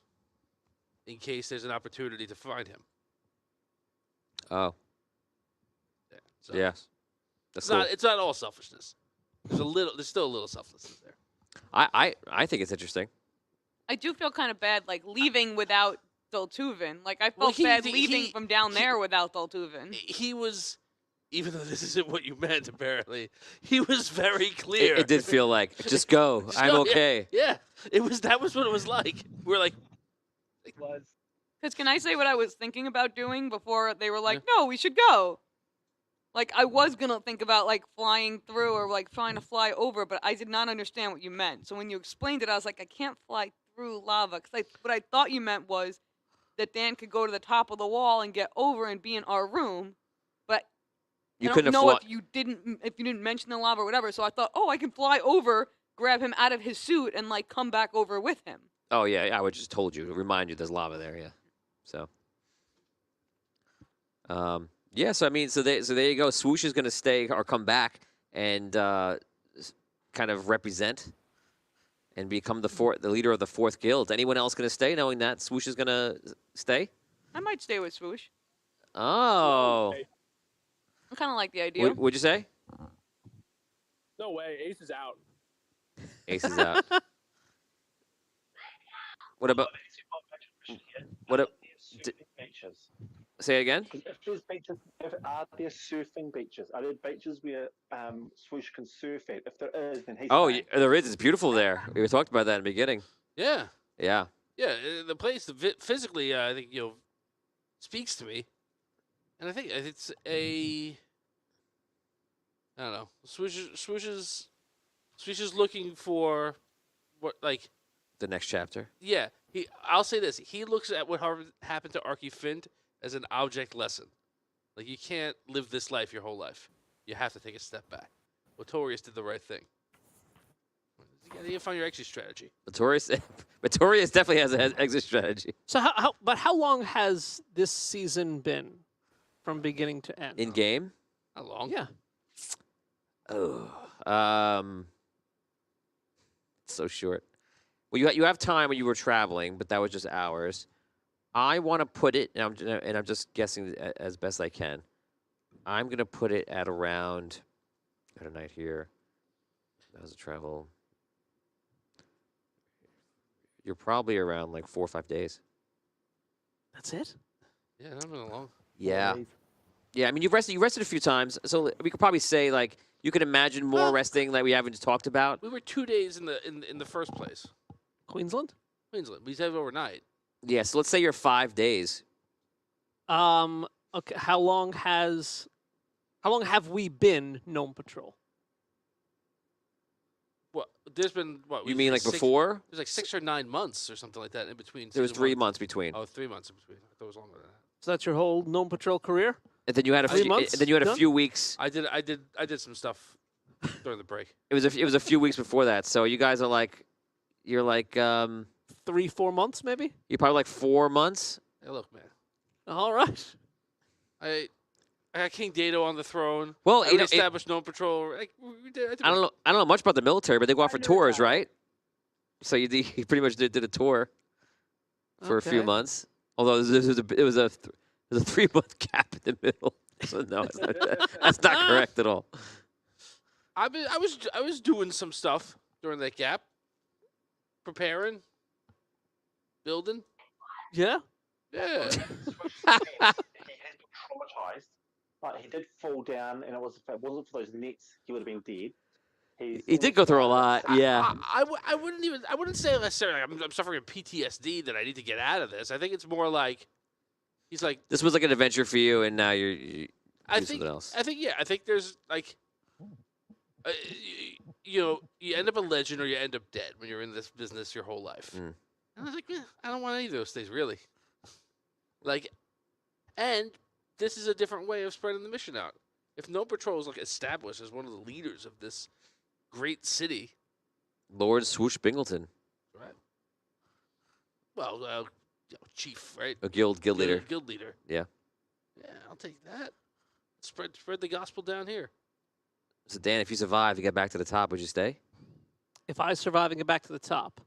in case there's an opportunity to find him. Oh, Yeah. So yes. It's That's cool. not. It's not all selfishness. There's still a little selflessness there. I think it's interesting. I do feel kind of bad, like leaving without Doltuven. Like I Well, felt he- bad he- leaving he- from down he- there without Doltuven. He was, even though this isn't what you meant, apparently, he was very clear. It did feel like just go. Just I'm go, yeah. okay. Yeah, it was. That was what it was like. We're like, It was. Because can I say what I was thinking about doing before they were like, no, we should go? Like, I was going to think about, like, flying through or, like, trying to fly over, but I did not understand what you meant. So when you explained it, I was like, I can't fly through lava. Because what I thought you meant was that Dan could go to the top of the wall and get over and be in our room. But You I couldn't don't have know fly. if you didn't mention the lava or whatever. So I thought, oh, I can fly over, grab him out of his suit, and, like, come back over with him. Oh yeah, I would just told you, remind you, there's lava there. Yeah. So. Yeah. So I mean, so there you go. Swoosh is going to stay or come back and kind of represent and become the leader of the fourth guild. Anyone else going to stay, knowing that Swoosh is going to stay? I might stay with Swoosh. Oh. I kind of like the idea. What'd you say? No way. Ace is out. Ace is out. What about? Beaches. Say it again. If there's beaches, are there surfing beaches? Are there beaches where Swoosh can surf at? If there is, then he's Oh, staying. there is. It's beautiful there. We talked about that in the beginning. yeah, Yeah. yeah. The place physically, I think speaks to me, and I think it's a. I don't know. Swoosh is looking for what like. The next chapter. Yeah, I'll say this. He looks at what happened to Archie Fint as an object lesson. Like, you can't live this life your whole life. You have to take a step back. Notorious did the right thing. You gotta find your exit strategy. Notorious definitely has an exit strategy. So how long has this season been from beginning to end? In game? How long? Yeah. Oh. It's so short. Well, you have time when you were traveling, but that was just hours. I want to put it, and I'm just guessing as best I can. I'm gonna put it at around. Got a night here. How's it travel? You're probably around like 4 or 5 days. That's it? Yeah, not been long. Yeah. Yeah, I mean, you rested a few times, so we could probably say like you could imagine more resting like we haven't just talked about. We were 2 days in the first place. Queensland? Queensland. We stayed overnight. Yeah, so let's say you're 5 days. Okay. How long have we been Gnome Patrol? What? There's been what? You mean like before? There's like 6 or 9 months or something like that in between. There was season 3 one. months between. Oh, 3 months in between. I thought it was longer than that. So that's your whole Gnome Patrol career? And then you had a 3 few, months and then you had a done? few weeks. I did some stuff during the break. It was a few weeks before that. So you guys are like, you're like 3-4 months, maybe. you're probably like 4 months. Hey, look, man. All right. I got King Dato on the throne. Well, I you know, established Gnome Patrol. Like, we did, I don't know much about the military, but they go out for I knew tours, about it. right? So you pretty much did a tour for a few Okay. months. Although it was a 3-month gap in the middle. So no, that's not correct at all. I was doing some stuff during that gap, preparing, building. Yeah. Yeah. He has been traumatized. Like, he did fall down, and if it wasn't for those nets, he would have been dead. He did go through a lot, yeah. I wouldn't say necessarily I'm suffering from PTSD that I need to get out of this. I think it's more like he's like This was like an adventure for you, and now you're I do think something else. I think there's like you end up a legend or you end up dead when you're in this business your whole life. Mm. And I was like, I don't want any of those things really. Like, and this is a different way of spreading the mission out. If No Patrol is like established as one of the leaders of this great city, Lord Swoosh Bingleton, right? Well, chief, right? a guild leader. Guild leader. Yeah. Yeah, I'll take that. Spread the gospel down here. So Dan, if you survive, you get back to the top, would you stay? If I survive and get back to the top.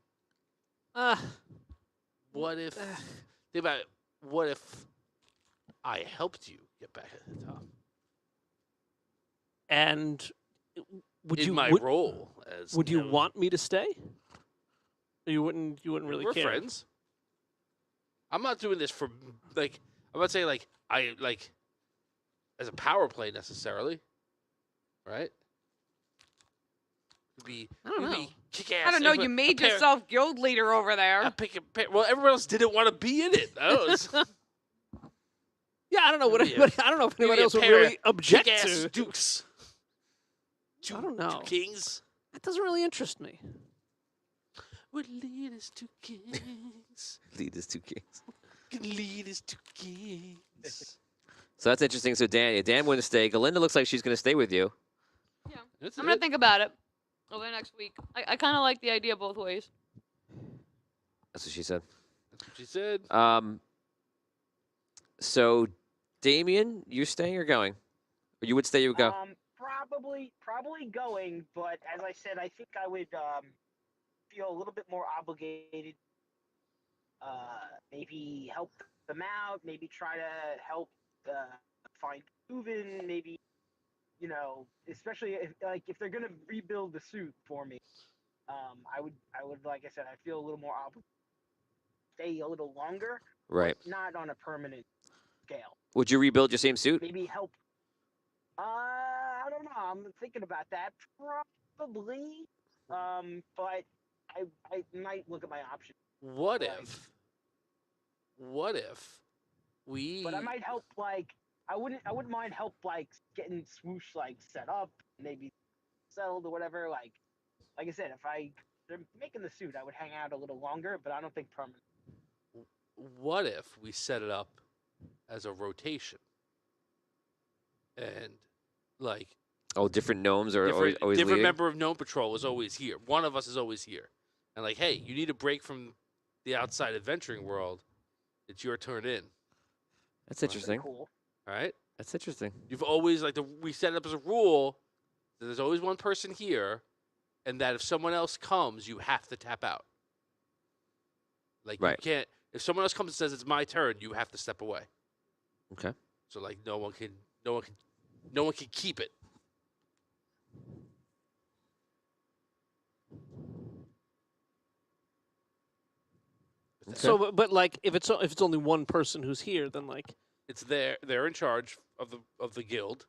What if? Think about it. What if I helped you get back at the top? And would In you my would, role as would you want me to stay? Or you wouldn't really We're care. friends. I'm not doing this for like. I'm not saying like I like as a power play necessarily, right? I don't know. Kick-ass. I don't know. You made yourself guild leader over there. Well, everyone else didn't want to be in it. Yeah, I don't know what Maybe a- anybody. I don't know if maybe anybody a else would pair really of object kick-ass to. dukes. I don't know. Two kings. That doesn't really interest me. Would lead us to kings. Lead us 2 kings. Can lead us to kings. So that's interesting. So Dan wouldn't stay. Galinda looks like she's going to stay with you. That's I'm gonna it. think about it over the next week. I kind of like the idea both ways. That's what she said. That's what she said. So Damien, you staying or going? Or you would stay, you would go? Probably going, but as I said, I think I would feel a little bit more obligated. Maybe help them out. Maybe try to help find Doltuven. Maybe, especially if they're gonna rebuild the suit for me. I would like I said, I feel a little more obligated. Stay a little longer. Right. But not on a permanent scale. Would you rebuild your same suit? Maybe help. I don't know. I'm thinking about that. Probably. But I might look at my options. What if we? But I might help. I wouldn't mind help getting Swoosh set up, maybe settled or whatever. Like I said, if they're making the suit, I would hang out a little longer. But I don't think permanent. What if we set it up as a rotation? And different gnomes are different, always different leading? member of Gnome Patrol is always here. One of us is always here. And hey, you need a break from the outside adventuring world. It's your turn in. That's interesting. Cool. All right. That's interesting. You've always we set it up as a rule that there's always one person here, and that if someone else comes, you have to tap out. You can't. If someone else comes and says it's my turn, you have to step away. Okay. So no one can keep it. Okay. So, but if it's only one person who's here, then It's they're in charge of the guild.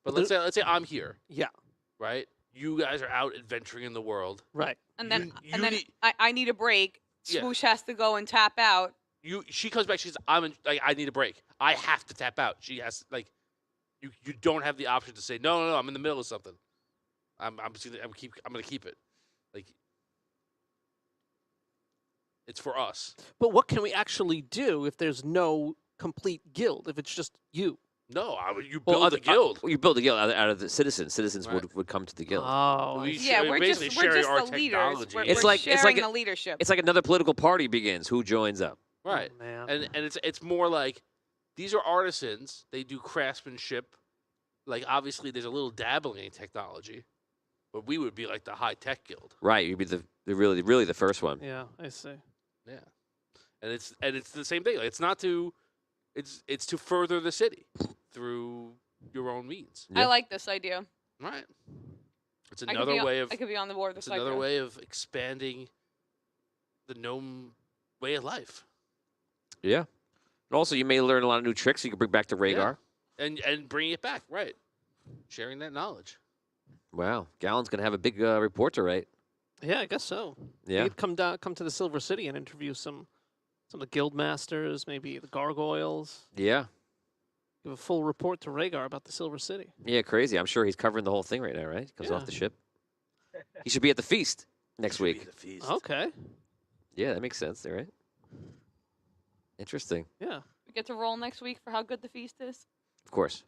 But let's say I'm here. Yeah. Right? You guys are out adventuring in the world. Right. And then You need- I need a break. Yeah. Swoosh has to go and tap out. She comes back. She's I need a break. I have to tap out. She has you don't have the option to say no. I'm in the middle of something. I'm gonna keep it. It's for us. But what can we actually do if there's no complete guild? If it's just you? No, you Well, build a guild. you build a guild out of the citizens. Citizens Right. would come to the guild. Oh, We Yeah, share- we're basically just sharing our the leaders. technology. We're It's like- sharing a- the leadership. It's like another political party begins. Who joins up? Right. Oh, man. And it's more like these are artisans. They do craftsmanship. Like obviously, there's a little dabbling in technology, but we would be like the high tech guild. Right. You'd be the really the first one. Yeah, I see. Yeah, and it's the same thing. Like, it's not to, it's to further the city through your own means. Yeah. I like this idea. Right. It's I could another be on- way of I could be on the board with it's this another idea. way of expanding the gnome way of life. Yeah. And also, you may learn a lot of new tricks you can bring back to Rhaegar. And bring it back, right? Sharing that knowledge. Wow. Gallon's gonna have a big report to write. Yeah, I guess so. Yeah. He'd come to the Silver City and interview some of the guild masters, maybe the gargoyles. Yeah. Give a full report to Rhaegar about the Silver City. Yeah. Crazy. I'm sure he's covering the whole thing right now. Right? He comes off Yeah. the ship. He should be at the feast next Should be week. the feast. Okay. Yeah, that makes sense. There, right? Interesting. Yeah. We get to roll next week for how good the feast is. Of course.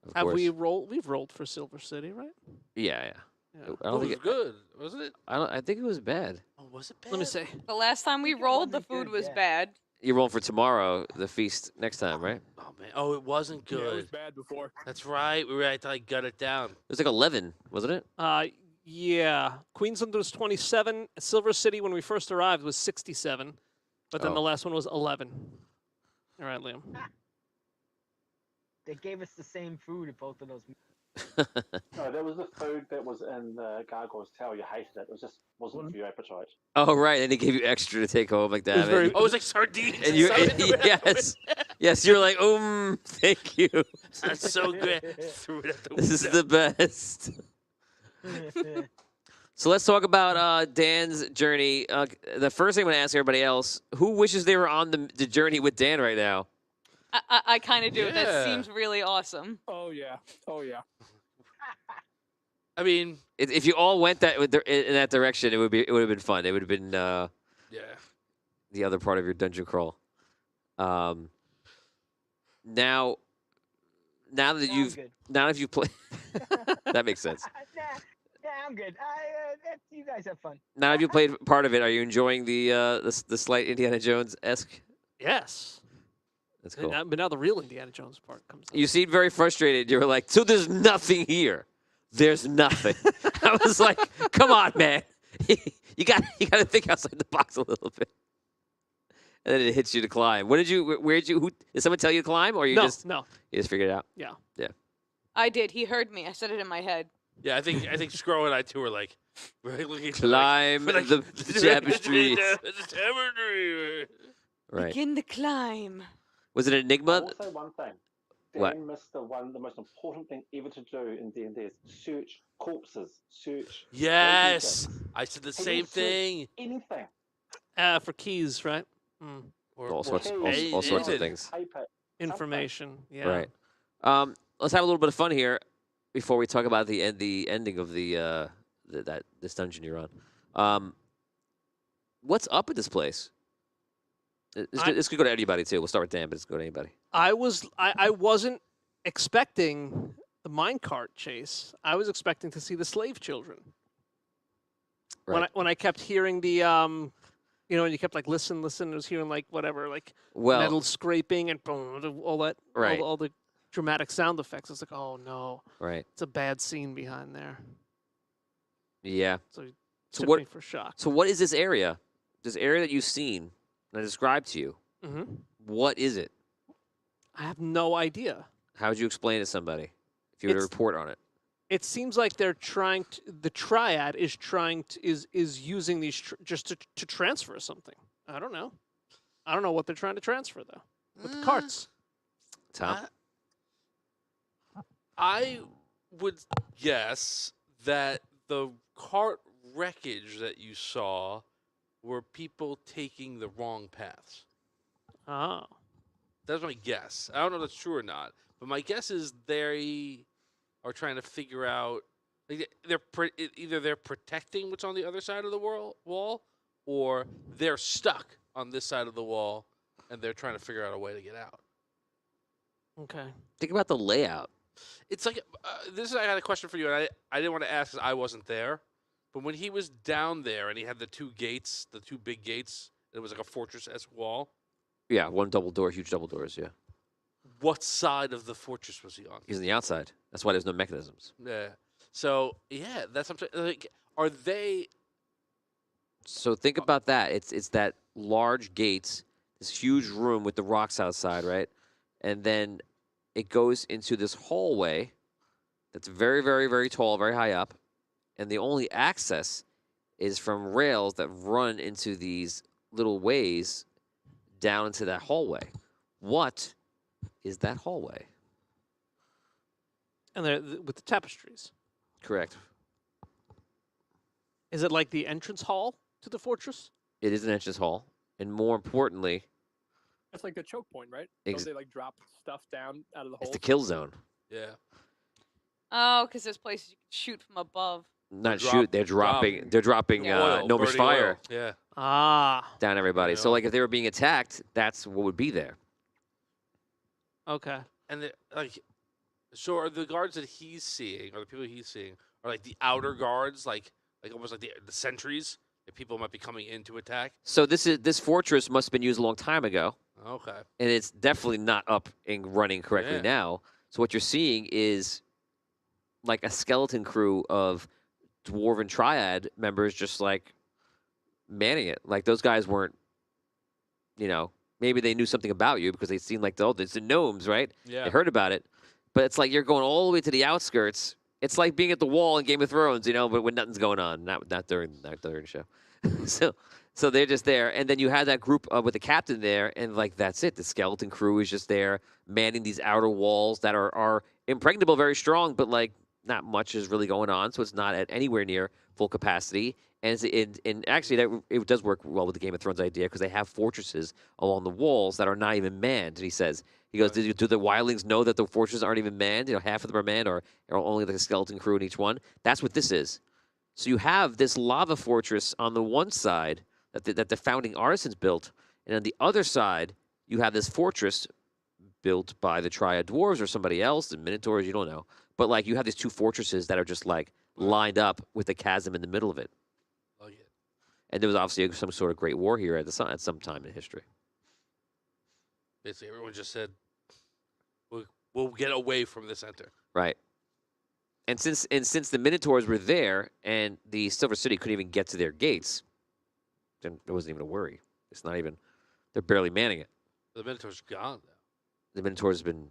Of Have course. we rolled? We've rolled for Silver City, right? Yeah. Yeah. Yeah. I It don't was think. good, wasn't it? I think it was bad. Oh, was it bad? Let me see. The last time we think it rolled, the wasn't food good, was yeah. bad. You're rolling for tomorrow, the feast next time, right? It Oh man. Oh, it wasn't Yeah, good. it was bad before. That's right. We were at to like gut it down. was like 11, wasn't it? Yeah. Queensland was 27. Silver City, when we first arrived, was 67. But then Oh. the last one was 11. All right, Liam. They gave us the same food at both of those. No, that was the food that was in the Gargoyle's Tower. You hated it. It was just wasn't for your appetite. Oh, right. And they gave you extra to take home like that. It was very- Oh, it was like sardines. And you, Something to it. yes, yes, you're like, thank you. That's so good. Threw it at the This is window. the best. So let's talk about Dan's journey. The first thing I'm going to ask everybody else: who wishes they were on the journey with Dan right now? I kind of do. Yeah. That seems really awesome. Oh yeah. Oh yeah. I mean, If you all went in that direction, it would have been fun. It would have been yeah. the other part of your dungeon crawl. Now that you've played, that makes sense. Nah, I'm good. You guys have fun. Now that you've played part of it, are you enjoying the slight Indiana Jones-esque? Yes. That's cool. But now the real Indiana Jones part comes up. You seemed very frustrated. You were like, so there's nothing here. There's nothing. I was like, come on, man. you got to think outside the box a little bit. And then it hits you to climb. Did someone tell you to climb, or you No. just figured it out? Yeah. I did. He heard me. I said it in my head. Yeah, I think Scro and I too were like looking to Climb like, the tapestries. The tapestry. Right. Begin the climb. Was it an I enigma? will say one thing. What? Dan missed the most important thing ever to do in D&D is search corpses. Search. Yes, things. I said the He same didn't search thing. Anything. For keys, right? All sorts of anything. things. Paper. Information. Yeah. Right. Let's have a little bit of fun here before we talk about the ending of this dungeon you're on. What's up at this place? This could go to anybody too. We'll start with Dan, but it's go to anybody. I wasn't expecting the minecart chase. I was expecting to see the slave children. Right. When I kept hearing the and you kept like listen, I was hearing like whatever, like Well, metal scraping and boom, all that, Right. all the dramatic sound effects. It's like, oh no, right. it's a bad scene behind there. Yeah. So it So took what- me for shock. So what is this area? This area that you've seen and I described to you. hmm What is it? I have no idea. How would you explain it to somebody if you were to It's- report on it? It seems like they're trying to. The triad is using these just to transfer something. I don't know. I don't know what they're trying to transfer though. With the carts. Tom? I would guess that the cart wreckage that you saw were people taking the wrong paths. Oh. That's my guess. I don't know if that's true or not, but my guess is they are trying to figure out. Like either they're protecting what's on the other side of the wall, or they're stuck on this side of the wall, and they're trying to figure out a way to get out. Okay. Think about the layout. It's like I had a question for you, and I didn't want to ask because I wasn't there. But when he was down there and he had the two gates, the two big gates, it was like a fortress-esque wall. Yeah, one double door, huge double doors. Yeah, What side of the fortress was he on? he's on the outside. That's why there's no mechanisms. Yeah. So yeah, that's what I'm saying. Like, are they? So think about that. It's that large gates, this huge room with the rocks outside, right? And then it goes into this hallway that's very, very, very tall, very high up, and the only access is from rails that run into these little ways down into that hallway. What is that hallway? And they're with the tapestries. Correct. Is it like the entrance hall to the fortress? It is an entrance hall, and more importantly, It's like the choke point, right? Ex- Don't they like drop stuff down out of the it's hole? the kill zone. Yeah. Oh, because there's places you can shoot from above. Not Drop- shoot. They're dropping. They're dropping Oil, gnomish burning fire oil. Yeah. Ah. down everybody. Burning So, oil. like, if they were being attacked, that's what would be there. Okay. And like, so are the guards that he's seeing, or the people he's seeing, are like the outer guards, like almost like the sentries that people might be coming in to attack? So this fortress must have been used a long time ago, Okay. and it's definitely not up and running correctly Yeah. now. So what you're seeing is like a skeleton crew of dwarven triad members just like manning it. Like those guys weren't, maybe they knew something about you because they seemed like, oh, there's the gnomes, right? Yeah. They heard about it. But it's like you're going all the way to the outskirts. It's like being at the wall in Game of Thrones, but when nothing's going on, not during the show. so they're just there, and then you have that group with the captain there, and like that's it. The skeleton crew is just there manning these outer walls that are impregnable, very strong, but like not much is really going on, so it's not at anywhere near full capacity. And actually, it does work well with the Game of Thrones idea because they have fortresses along the walls that are not even manned. And he goes, do the wildlings know that the fortresses aren't even manned? Half of them are manned, or only like a skeleton crew in each one. That's what this is. So you have this lava fortress on the one side that the founding artisans built, and on the other side you have this fortress built by the Triad Dwarves or somebody else, the Minotaurs, you don't know. But like you have these two fortresses that are just like lined up with the chasm in the middle of it. Like it. And there was obviously some sort of great war here at some time in history. Basically, everyone just said, "We'll get away from the center." Right. And since the Minotaurs were there and the Silver City couldn't even get to their gates, then it wasn't even a worry. It's not even. They're barely manning it. The Minotaur's gone now. The Minotaur's been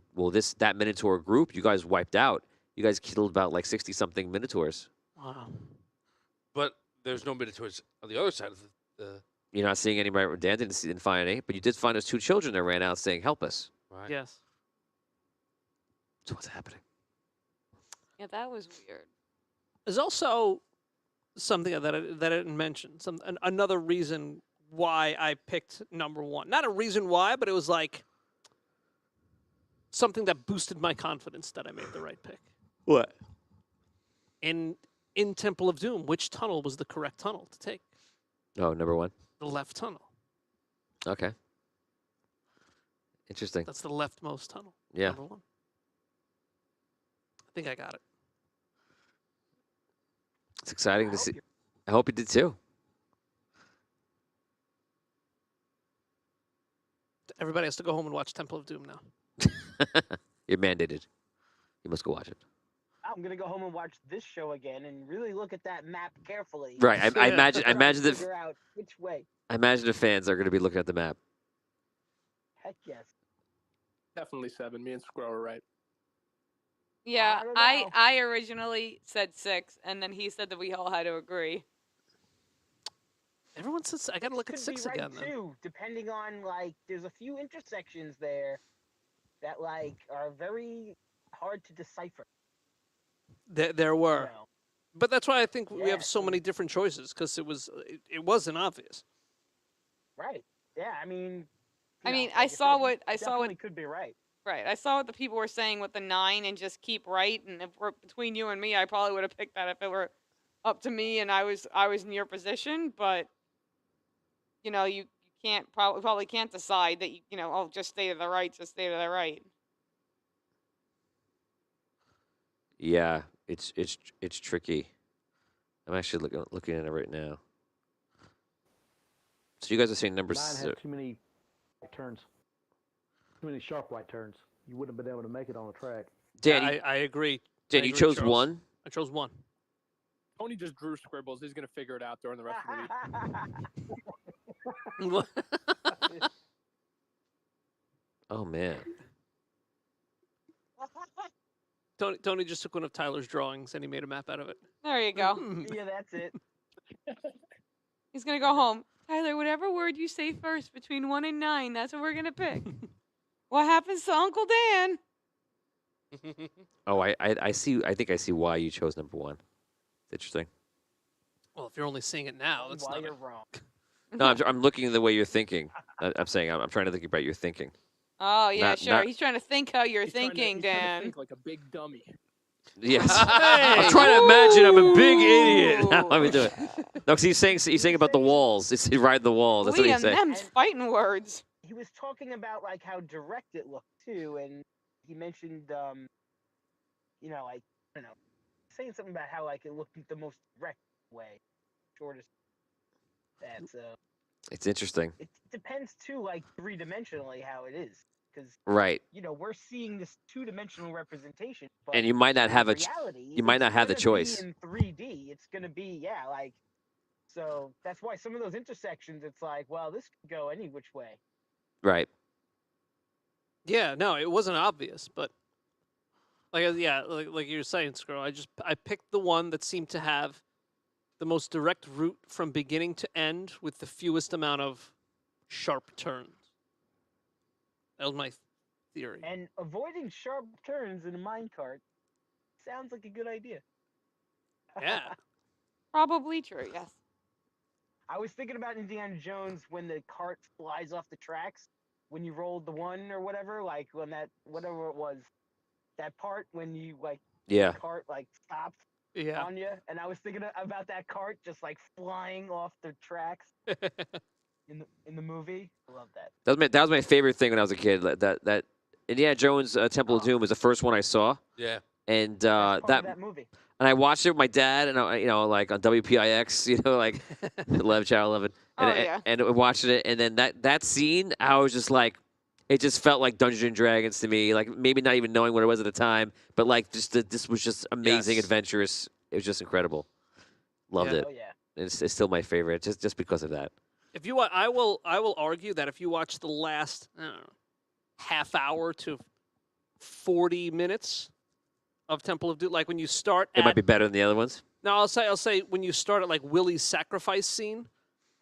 that Minotaur group you guys wiped out. You guys killed about like 60-something Minotaurs. Wow. But there's no Minotaurs on the other side of the You're not seeing anybody. Dan didn't find any, but you did find those two children that ran out saying, "Help us." right. Yes. So what's happening? Yeah, that was weird. There's also something that I didn't mention. Another reason why I picked number one. Not a reason why, but it was like something that boosted my confidence that I made the right pick. What? In Temple of Doom, which tunnel was the correct tunnel to take? Oh, number one. The left tunnel. Okay. Interesting. That's the leftmost tunnel. Yeah. Number one. I think I got it. It's exciting to see. I hope you did too. Everybody has to go home and watch Temple of Doom now. You're mandated. You must go watch it. I'm gonna go home and watch this show again and really look at that map carefully. Right. I imagine. I Try to imagine the. figure out which way. I imagine the fans are going to be looking at the map. Heck yes. Definitely 7. Me and Squirrel were right. Yeah, don't I know. I originally said 6, and then he said that we all had to agree. Everyone says I got to look at Could 6 be right again. Then. too, depending on like there's a few intersections there that like are very hard to decipher. There were, You know? but that's why I think we Yeah, have so so- many different choices because it wasn't obvious. Right. Yeah. I mean. I you know, mean, like I said, saw you what I saw what definitely could be right. right. I saw what the people were saying with the 9 and just keep right. And if we're between you and me, I probably would have picked that if it were up to me and I was in your position. But you can't probably can't decide that oh, just stay to the right, just stay to the right. Yeah, it's tricky. I'm actually looking at it right now. So you guys are saying number Mine six. had too many turns. Too many sharp white turns. You wouldn't have been able to make it on the track. Dan, Yeah, I agree. Dan, I you agree, chose Charles. one. I chose one. Tony just drew scribbles. He's gonna figure it out during the rest of the week. What? Oh man. Tony just took one of Tyler's drawings and he made a map out of it. There you go. Yeah, that's it. He's gonna go home. Tyler, whatever word you say first between 1 and 9, that's what we're gonna pick. What happens to Uncle Dan? Oh, I see. I think I see why you chose number one. It's interesting. Well, if you're only seeing it now, that's Why not. you're wrong. No, I'm looking the way you're thinking. I'm saying I'm trying to think about your thinking. Oh yeah, Not- sure. not- He's trying to think how you're He's trying to- thinking, he's trying to Dan. think like a big dummy. Yes. Hey! I'm trying to imagine I'm a big idiot. How Ooh. am I doing? No, because he's saying about the walls. He's riding the walls. That's what he's saying. Them's fighting words. He was talking about like how direct it looked too, and he mentioned, you know, like I don't know, saying something about how like it looked the most direct way, shortest. That's It's interesting. it depends too, like 3-dimensionally how it is, because Right. you know we're seeing this 2-dimensional representation, but And you might not have in a reality, you might it's not have the gonna be choice. in 3D. It's gonna be like. So that's why some of those intersections, it's like, well, this could go any which way. Right. Yeah, no, it wasn't obvious, but like you're saying, Scroll. I picked the one that seemed to have the most direct route from beginning to end with the fewest amount of sharp turns. That was my theory. And avoiding sharp turns in a minecart sounds like a good idea. Yeah. Probably true. Yes. I was thinking about Indiana Jones when the cart flies off the tracks when you rolled the one or whatever, like when that whatever it was, that part when you like Yeah. the cart like stopped Yeah. on you, and I was thinking about that cart just like flying off the tracks in the movie. I love that. That was my favorite thing when I was a kid. That Indiana Jones Temple of Doom was the first one I saw, Yeah. and Part of that that movie. and I watched it with my dad, and like on WPIX, like 11 Channel 11, and Oh, yeah. and watching it, and then that scene, I was just like, it just felt like Dungeons and Dragons to me, like maybe not even knowing what it was at the time, but like this was just amazing, Yes. adventurous. It was just incredible. Loved Yeah. it. Oh yeah. And it's still my favorite, just because of that. If you, I will argue that if you watch the last I don't know, half hour to 40 minutes of Temple of Doom, like when you start, It might be better than the other ones. No, I'll say when you start at like Willie's sacrifice scene,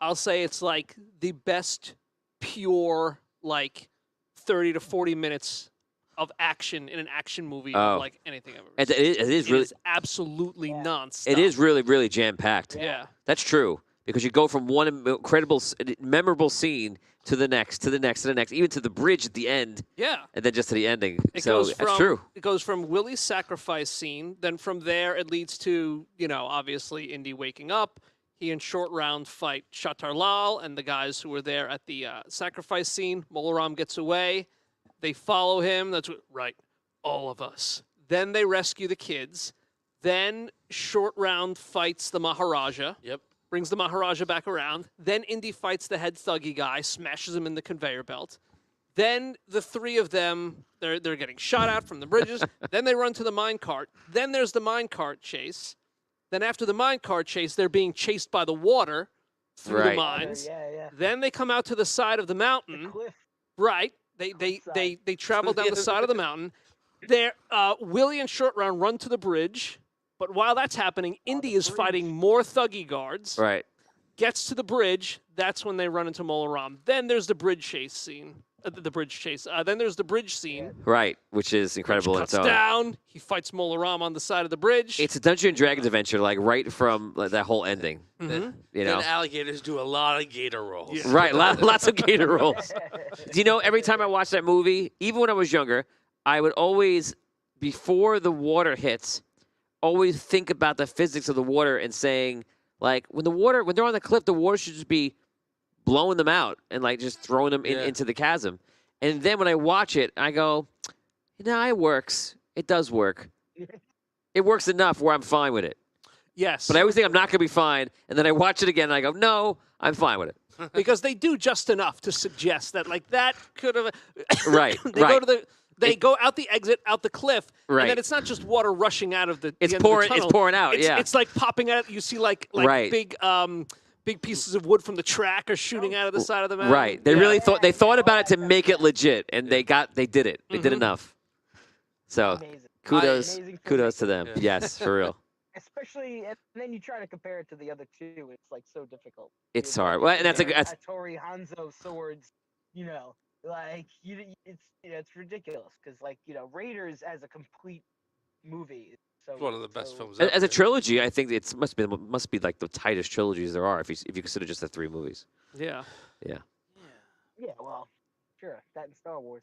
I'll say it's like the best pure like 30 to 40 minutes of action in an action movie Oh. of like anything I've ever And seen. it is really, absolutely nonstop. it is really jam packed. Yeah. That's true, because you go from one incredible, memorable scene to the next, to the next, to the next, even to the bridge at the end, Yeah. and then just to the ending. It So goes that's from, true. It goes from Willie's sacrifice scene. Then from there, it leads to, obviously Indy waking up. He and Short Round fight Shatar Lal and the guys who were there at the sacrifice scene. Molaram gets away. They follow him. That's right. All of us. Then they rescue the kids. Then Short Round fights the Maharaja. Yep. Brings the Maharaja back around. Then Indy fights the head thuggy guy, smashes him in the conveyor belt. Then the three of them, they're getting shot at from the bridges. Then they run to the minecart. Then there's the minecart chase. Then after the minecart chase, they're being chased by the water through the Right. mines. Yeah. Then they come out to the side of the mountain. Cliff. Right. They travel down the side of the mountain. There, Willie and Short Round run to the bridge. But while that's happening, Indy is fighting more thuggy guards. Right. Gets to the bridge. That's when they run into Molaram. Then there's the bridge chase scene. Then there's the bridge scene. Right, which is incredible in Cuts its own. down. He fights Molaram on the side of the bridge. It's a Dungeons and Dragons adventure, like right from that whole ending. Mhm. You know, Then alligators do a lot of gator rolls. Yeah. right? Lots of gator rolls. Do you know? Every time I watch that movie, even when I was younger, I would always, before the water hits, always think about the physics of the water and saying, like, when they're on the cliff, the water should just be blowing them out and like just throwing them into the chasm. And then when I watch it, I go, no, it works. It does work. It works enough where I'm fine with it. Yes. But I always think I'm not going to be fine, and then I watch it again, and I go, no, I'm fine with it. Because they do just enough to suggest that, like, that could have. Right, They right. go to the. They go out the exit, out the cliff, and Right. then it's not just water rushing out of the. It's the end pouring. Of the It's tunnel. pouring out. It's, Yeah. It's like popping out. You see, like Right. big pieces of wood from the track are shooting out of the side of the mountain. Right. They Yeah. really thought. They thought about it to make it legit, and they did it. They did Mhm. enough. So Amazing. kudos Amazing to filmmaking. them. Yeah. Yes, for real. Especially, and then you try to compare it to the other two. It's like so difficult. It's You're hard. like Well, and that's a comparing that's Hattori Hanzo swords. You know, like it's ridiculous because like Raiders as a complete movie. Is so It's one of the best so- films as ever. a trilogy. I think it must be like the tightest trilogies there are if you consider just the 3 movies. Yeah. Yeah. Yeah, well, sure. That and Star Wars.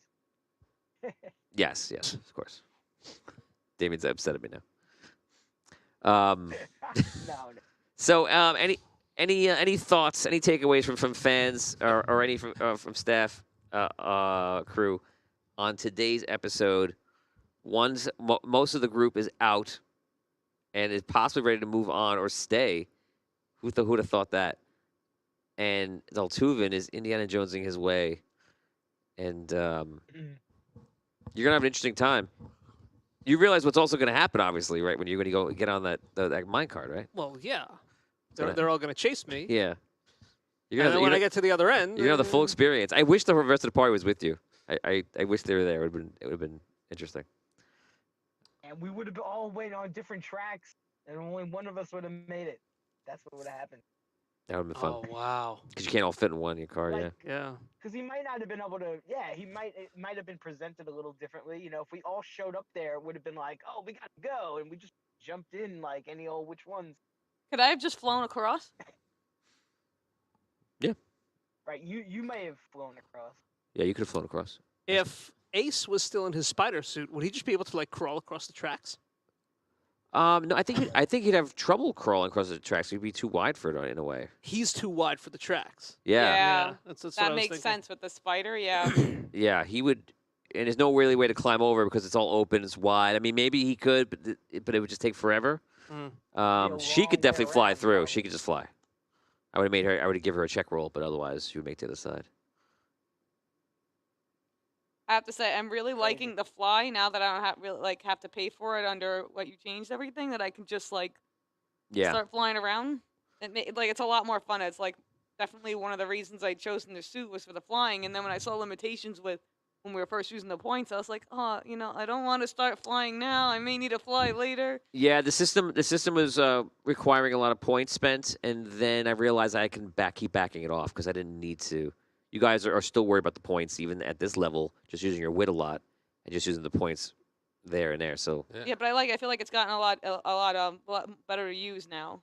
Yes. Yes. Of course. Damien's upset at me now. No. So, any thoughts, any takeaways from fans or any from staff, crew on today's episode? Most of the group is out and is possibly ready to move on or stay. Who'd have thought that? And Doltuven is Indiana Jonesing his way, and you're gonna have an interesting time. You realize what's also gonna happen, obviously, right? When you're gonna go get on that minecart, right? Well, yeah. gonna- They're all going to chase me. Yeah. And then when I get to the other end, you're gonna have the full experience. I wish the rest of the party was with you. I wish they were there. It would have been interesting. And we would have all went on different tracks, and only one of us would have made it. That's what would have happened. That would have been fun. Oh wow. Because you can't all fit in one in your car. Like- Yeah. Yeah. Because he might not have been able to. Yeah, it might have been presented a little differently. If we all showed up there, it would have been like, oh, we got to go, and we just jumped in like any old which ones. Could I have just flown across? Right? You may have flown across. Yeah, you could have flown across. If Ace was still in his spider suit, would he just be able to like crawl across the tracks? No, I think he'd have trouble crawling across the tracks. He'd be too wide for it in a way. He's too wide for the tracks. Yeah. That's what I That was makes thinking. sense with the spider. Yeah. Yeah, he would. And there's no really way to climb over because it's all open. It's wide. I mean, maybe he could, but it would just take forever. Mm. She could long definitely way fly around, through. probably. She could just fly. I would have made her. I would have given her a check roll, but otherwise she would make the other side. I have to say, I'm really liking the fly now that I don't have to pay for it under what you changed everything. That I can just Yeah. start flying around. It's a lot more fun. It's definitely one of the reasons I chose in the suit was for the flying. And then when I saw limitations with when we were first using the points, I was like, oh, I don't want to start flying now. I may need to fly later. Yeah, the system was requiring a lot of points spent, and then I realized I can keep backing it off because I didn't need to. You guys are still worried about the points, even at this level, just using your wit a lot and just using the points there and there. So Yeah, but I feel like it's gotten a lot better to use now.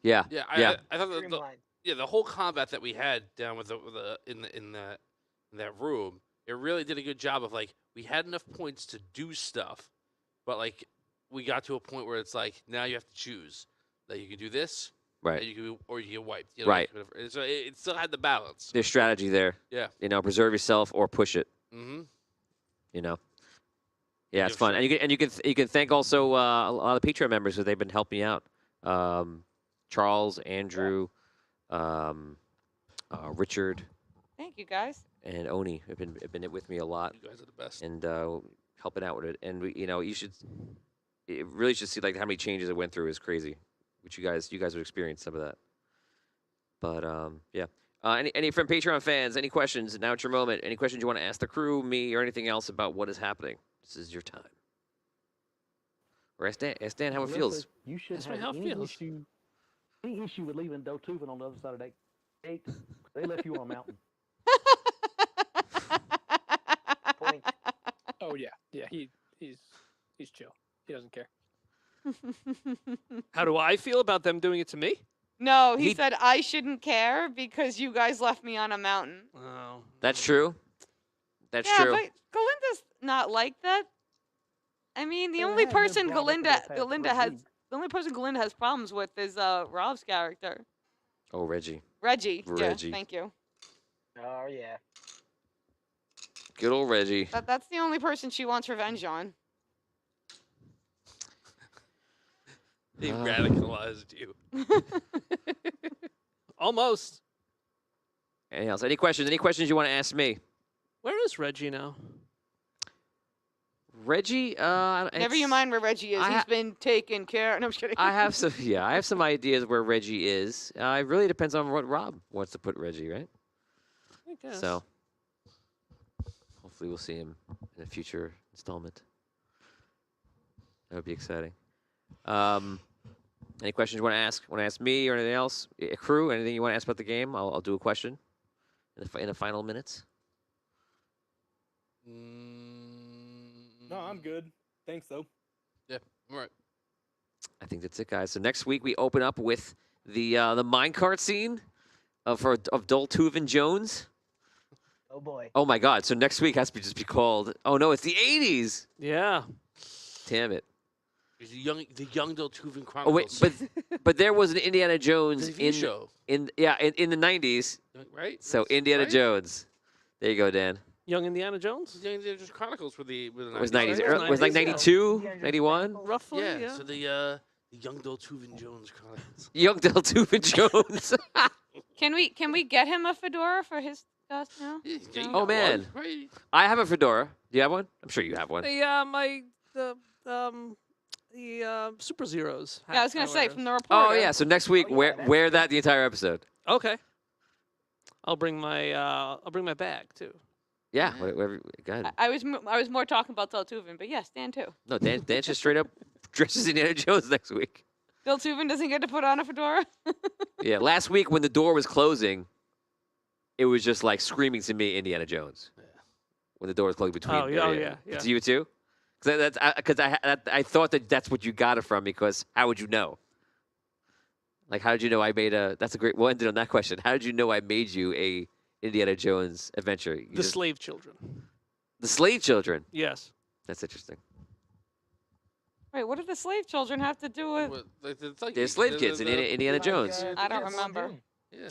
yeah, Yeah, yeah. I thought Streamlined. the whole combat that we had down with in that room, it really did a good job of we had enough points to do stuff, but we got to a point where it's now you have to choose that you can do this, Right. or you get wiped. Right. So it still had the balance. There's strategy there. Yeah. Preserve yourself or push it. Mm-hmm. Yeah, it's fun, and you can thank also a lot of Patreon members who they've been helping out. Charles, Andrew, Richard, Thank you, guys. and Oni have been with me a lot. You guys are the best. And helping out with it. And you really should see how many changes it went through is crazy, which you guys would experience some of that. But yeah. Any from Patreon fans, any questions? Now it's your moment. Any questions you want to ask the crew, me, or anything else about what is happening? This is your time. Or ask Dan how it feels. You shouldn't Ask me have how it any feels. issue with leaving Doltuven on the other side of that gate. They left you on a mountain. Point. Oh yeah, he's chill. He doesn't care. How do I feel about them doing it to me? No, he said I shouldn't care because you guys left me on a mountain. Oh. That's true. That's Yeah, true. but Galinda's not like that. I mean, the Well, it only has been person brought up in the past the only person Galinda has problems with is Rob's character, Oh, Reggie. Reggie. Reggie. Yeah, thank you. Oh yeah. Good old Reggie. That's the only person she wants revenge on. He radicalized you. Almost. Anything else? Any questions? Any questions you want to ask me? Where is Reggie now? Reggie, Never you mind where Reggie is. He's been taken care of. No, I'm just kidding. I have some, I have some ideas where Reggie is. It really depends on what Rob wants to put Reggie, right? I guess. So, hopefully we'll see him in a future installment. That would be exciting. Any questions you want to ask? Want to ask me or anything else? Crew, anything you want to ask about the game? I'll do a question in the final minutes. No, I'm good. Thanks, though. Yeah, all right. I think that's it, guys. So next week we open up with the minecart scene of Doltuven Jones. Oh boy. Oh my God! So next week has to just be called. Oh no, it's the '80s. Yeah. Damn it. It's the young Doltuven Chronicles. Oh wait, but there was an Indiana Jones TV show. in the '90s. Right. So Indiana Jones. There you go, Dan. Young Indiana Jones? Young Indiana Jones Chronicles were the 90s. It was 90s. Right? It was like 92, 91. Roughly, Yeah. yeah. So the young Doltuven Jones Chronicles. Young Doltuven Jones. Can we get him a fedora for his costume? Yeah, you Oh got man, one, right? I have a fedora. Do you have one? I'm sure you have one. The Super Zeros. Yeah, I was gonna say from the reporter. Oh yeah. So next week, wear that the entire episode. Okay. I'll bring my bag too. Yeah. Whatever. Go ahead. I was more talking about Doltuven, but yes, Dan too. No, Dan just straight up dresses Indiana Jones next week. Doltuven doesn't get to put on a fedora. Yeah. Last week when the door was closing, it was just like screaming to me, Indiana Jones. Yeah. When the door was closing between. Oh yeah. To you too. Because I thought that's what you got it from. Because how would you know? Like, how did you know I made a? That's a great. We'll end it on that question. How did you know I made you a Indiana Jones adventure? The slave children. The slave children. Yes. That's interesting. Wait, what did the slave children have to do with? They're slave kids in Indiana Jones. I don't remember.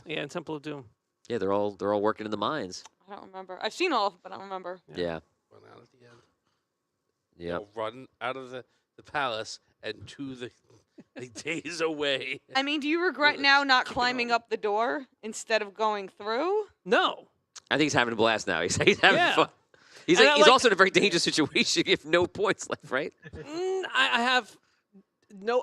Yeah, in Temple of Doom. Yeah, they're all working in the mines. I don't remember. I've seen all of it, but I don't remember. Yeah. Run out at the end. Yeah. They'll run out of the palace and to the days away. I mean, do you regret now not climbing up the door instead of going through? No. I think he's having a blast now. He's having Yeah. fun. He's also in a very dangerous situation. You have no points left, right? I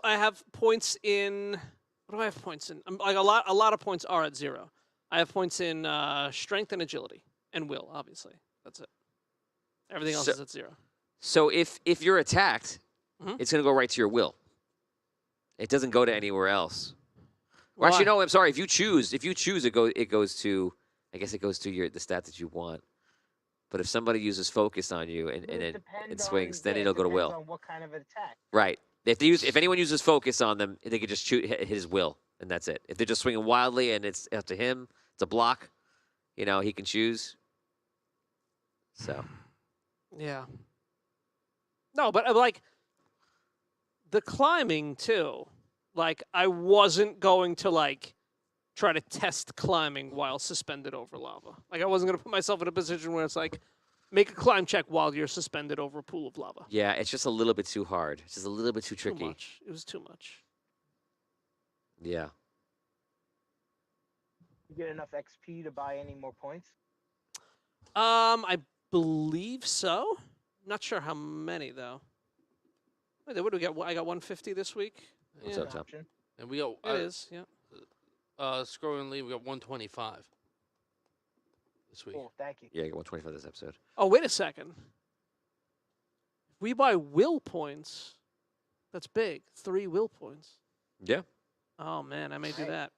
have points in. What do I have points in? Like a lot of points are at 0. I have points in strength and agility and will. Obviously, that's it. Everything else is at 0. So if you're attacked, Mhm. it's going to go right to your will. It doesn't go to anywhere else. Or Why? actually, no. I'm sorry. If you choose, it goes to. I guess it goes to the stat that you want. But if somebody uses focus on you and swings, then it'll go to will. On what kind of attack? Right. If anyone uses hocus on them, they could just hit his will, and that's it. If they're just swinging wildly and it's up to him, it's a block. He can choose. So. Yeah. No, but like the climbing too. Like I wasn't going to try to test climbing while suspended over lava. Like I wasn't going to put myself in a position where it's like make a climb check while you're suspended over a pool of lava. Yeah, it's just a little bit too hard. It's just a little bit too tricky. Too much. It was too much. Yeah. You get enough XP to buy any more points? I believe so. Not sure how many though. Wait, what do we get? I got 150 this week. What's up, Tom? And we got It is, yeah. Scrolling lead, we got 125 this week. Cool, thank you. Yeah, I got 125 this episode. Oh, wait a second. If we buy will points, that's big. 3 will points. Yeah. Oh man, I may do that.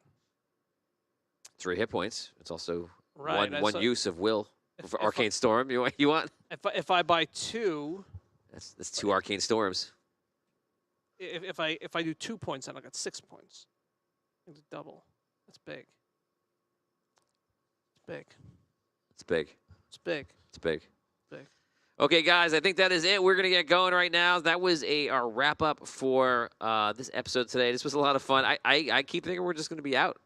3 hit points. It's also Right, one use of will for Arcane Storm. You want? If I buy 2, That's 2 Arcane Storms. if I do 2 points, then I got 6 points. It's double. That's big. It's big. It's big. It's big. It's big. Big. Okay, guys, I think that is it. We're going to get going right now. That was our wrap-up for this episode today. This was a lot of fun. I keep thinking we're just going to be out.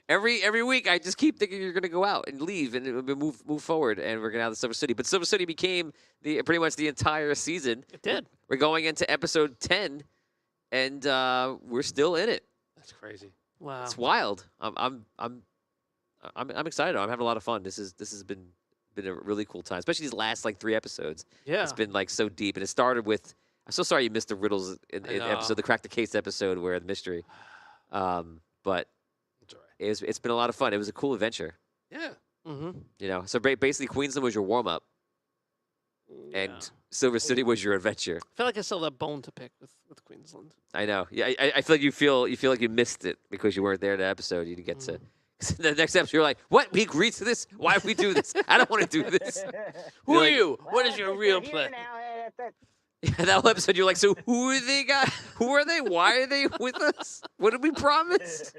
Every week, I just keep thinking you're going to go out and leave and move forward, and we're going to have the Silver City. But Silver City became pretty much the entire season. It did. We're going into episode 10, and we're still in it. That's crazy. Wow. It's wild. I'm excited. I'm having a lot of fun. This has been a really cool time, especially these last like 3 episodes. Yeah. It's been like so deep, and it started with. I'm so sorry you missed the riddles in episode, the crack the case episode where the mystery. But It's all right. it's been a lot of fun. It was a cool adventure. Yeah. Mm-hmm. You know, so basically Queensland was your warm up, and Silver City was your adventure. I feel like I still have that bone to pick with Queensland. I know. Yeah, I feel like you feel like you missed it because you weren't there in the episode. You didn't get to. The next episode, you're like, "What? We agreed to this? Why did we do this? I don't want to do this." Who You're are like- you? What is your real plan? Yeah, that whole episode, you're like, "So who are they? Who are they? Why are they with us? What did we promise?"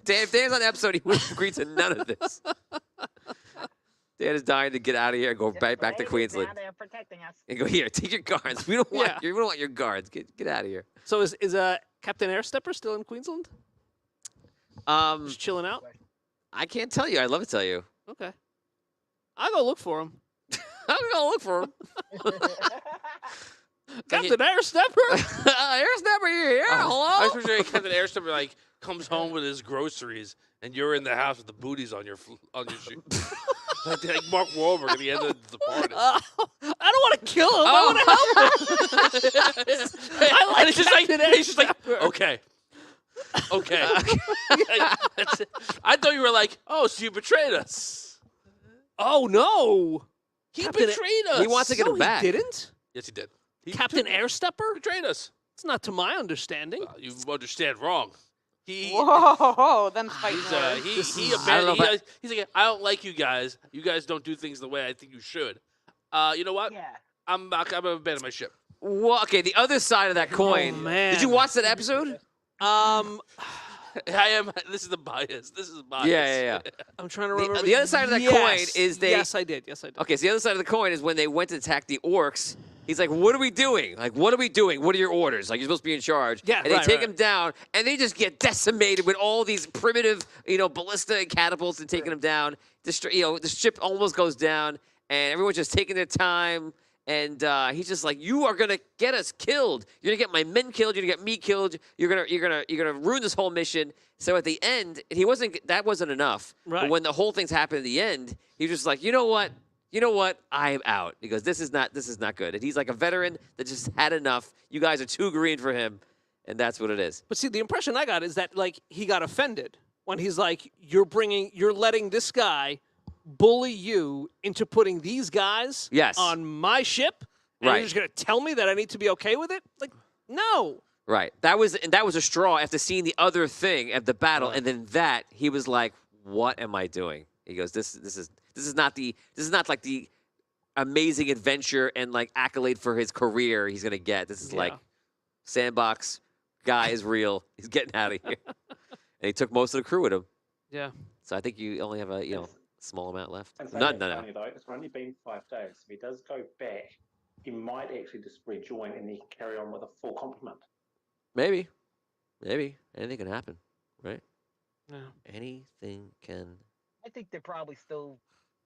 Dan, if Dan's on the episode, he would have agreed to none of this. Dan is dying to get out of here and go right back to Queensland Protecting us. and go here. Take your guards. We don't want we don't want your guards. Get out of here. So is Captain Airstepper still in Queensland? Just chilling out? I can't tell you. I'd love to tell you. Okay. I'll go look for him. I'm gonna look for him. Captain Airstepper? Airstepper, you here? Hello? I was picturing Captain Airstepper like comes home with his groceries, and you're in the house with the booties on your shoe. like Mark Wahlberg at the end of The Party. I don't want to kill him. I want to help him. I like and it's just like Captain he's just like, Airstepper. okay. That's it. I thought you were like, oh, so you betrayed us. Oh, no. He Captain- betrayed us. He wants to get No, him back. he didn't. Yes, he did. He Captain Airstepper? betrayed us. It's not to my understanding. You understand wrong. Whoa, them fighting He's words. he I don't know abandoned. if He's like, I don't like you guys. You guys don't do things the way I think you should. You know what? Yeah. I'm gonna abandon my ship. Well, okay, the other side of that coin. man. Did you watch that episode? I am. This is the bias. This is bias. Yeah. I'm trying to remember. The other side of that coin is they. Yes, I did. Yes, I did. Okay, so the other side of the coin is when they went to attack the orcs. He's like, "What are we doing? Like, what are we doing? What are your orders? Like, you're supposed to be in charge." Yeah, and they right, take right. him down, and they just get decimated with all these primitive, ballista and catapults and taking him down. The ship almost goes down, and everyone's just taking their time. And he's just like, "You are gonna get us killed. You're gonna get my men killed. You're gonna get me killed. You're gonna ruin this whole mission." So at the end, that wasn't enough. Right. But when the whole thing's happened at the end, he was just like, "You know what? I'm out." He goes, "This is not good." And he's like a veteran that just had enough. You guys are too green for him, and that's what it is. But see, the impression I got is that like he got offended when he's like, "You're letting this guy bully you into putting these guys Yes. on my ship, and Right. you're just gonna tell me that I need to be okay with it?" Like, no. Right. That was a straw after seeing the other thing at the battle, and then he was like, "What am I doing?" He goes, "This is not like the amazing adventure and like accolade for his career he's gonna get. This is like sandbox guy is real. He's getting out of here." And he took most of the crew with him. Yeah. So I think you only have a small amount left. And so No. funny, though, it's only been 5 days. If he does go back, he might actually just rejoin and he carry on with a full complement. Maybe anything can happen, right? Yeah. Anything can. I think they're probably still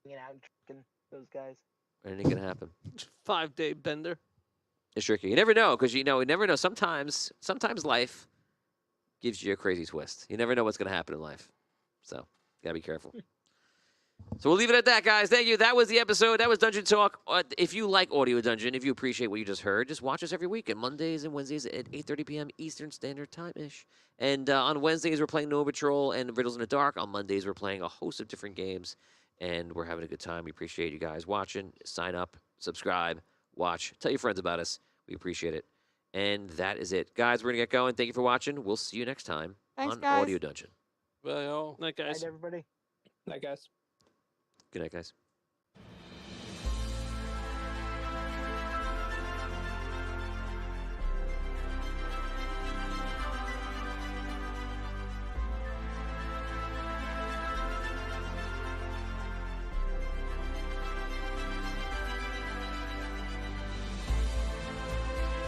hanging out and tricking those guys. Anything can happen. 5-day bender. It's tricky. You never know because you never know. Sometimes life gives you a crazy twist. You never know what's going to happen in life. So you gotta be careful. So we'll leave it at that, guys. Thank you. That was the episode. That was Dungeon Talk. If you like Audio Dungeon, if you appreciate what you just heard, just watch us every week on Mondays and Wednesdays at 8:30 p.m. Eastern Standard Time-ish. And on Wednesdays, we're playing Gnome Patrol and Riddles in the Dark. On Mondays, we're playing a host of different games, and we're having a good time. We appreciate you guys watching. Sign up, subscribe, watch. Tell your friends about us. We appreciate it. And that is it. Guys, we're going to get going. Thank you for watching. We'll see you next time Thanks, on guys. Audio Dungeon. Well, Night, guys. Night, everybody. Night, guys. Good night, guys.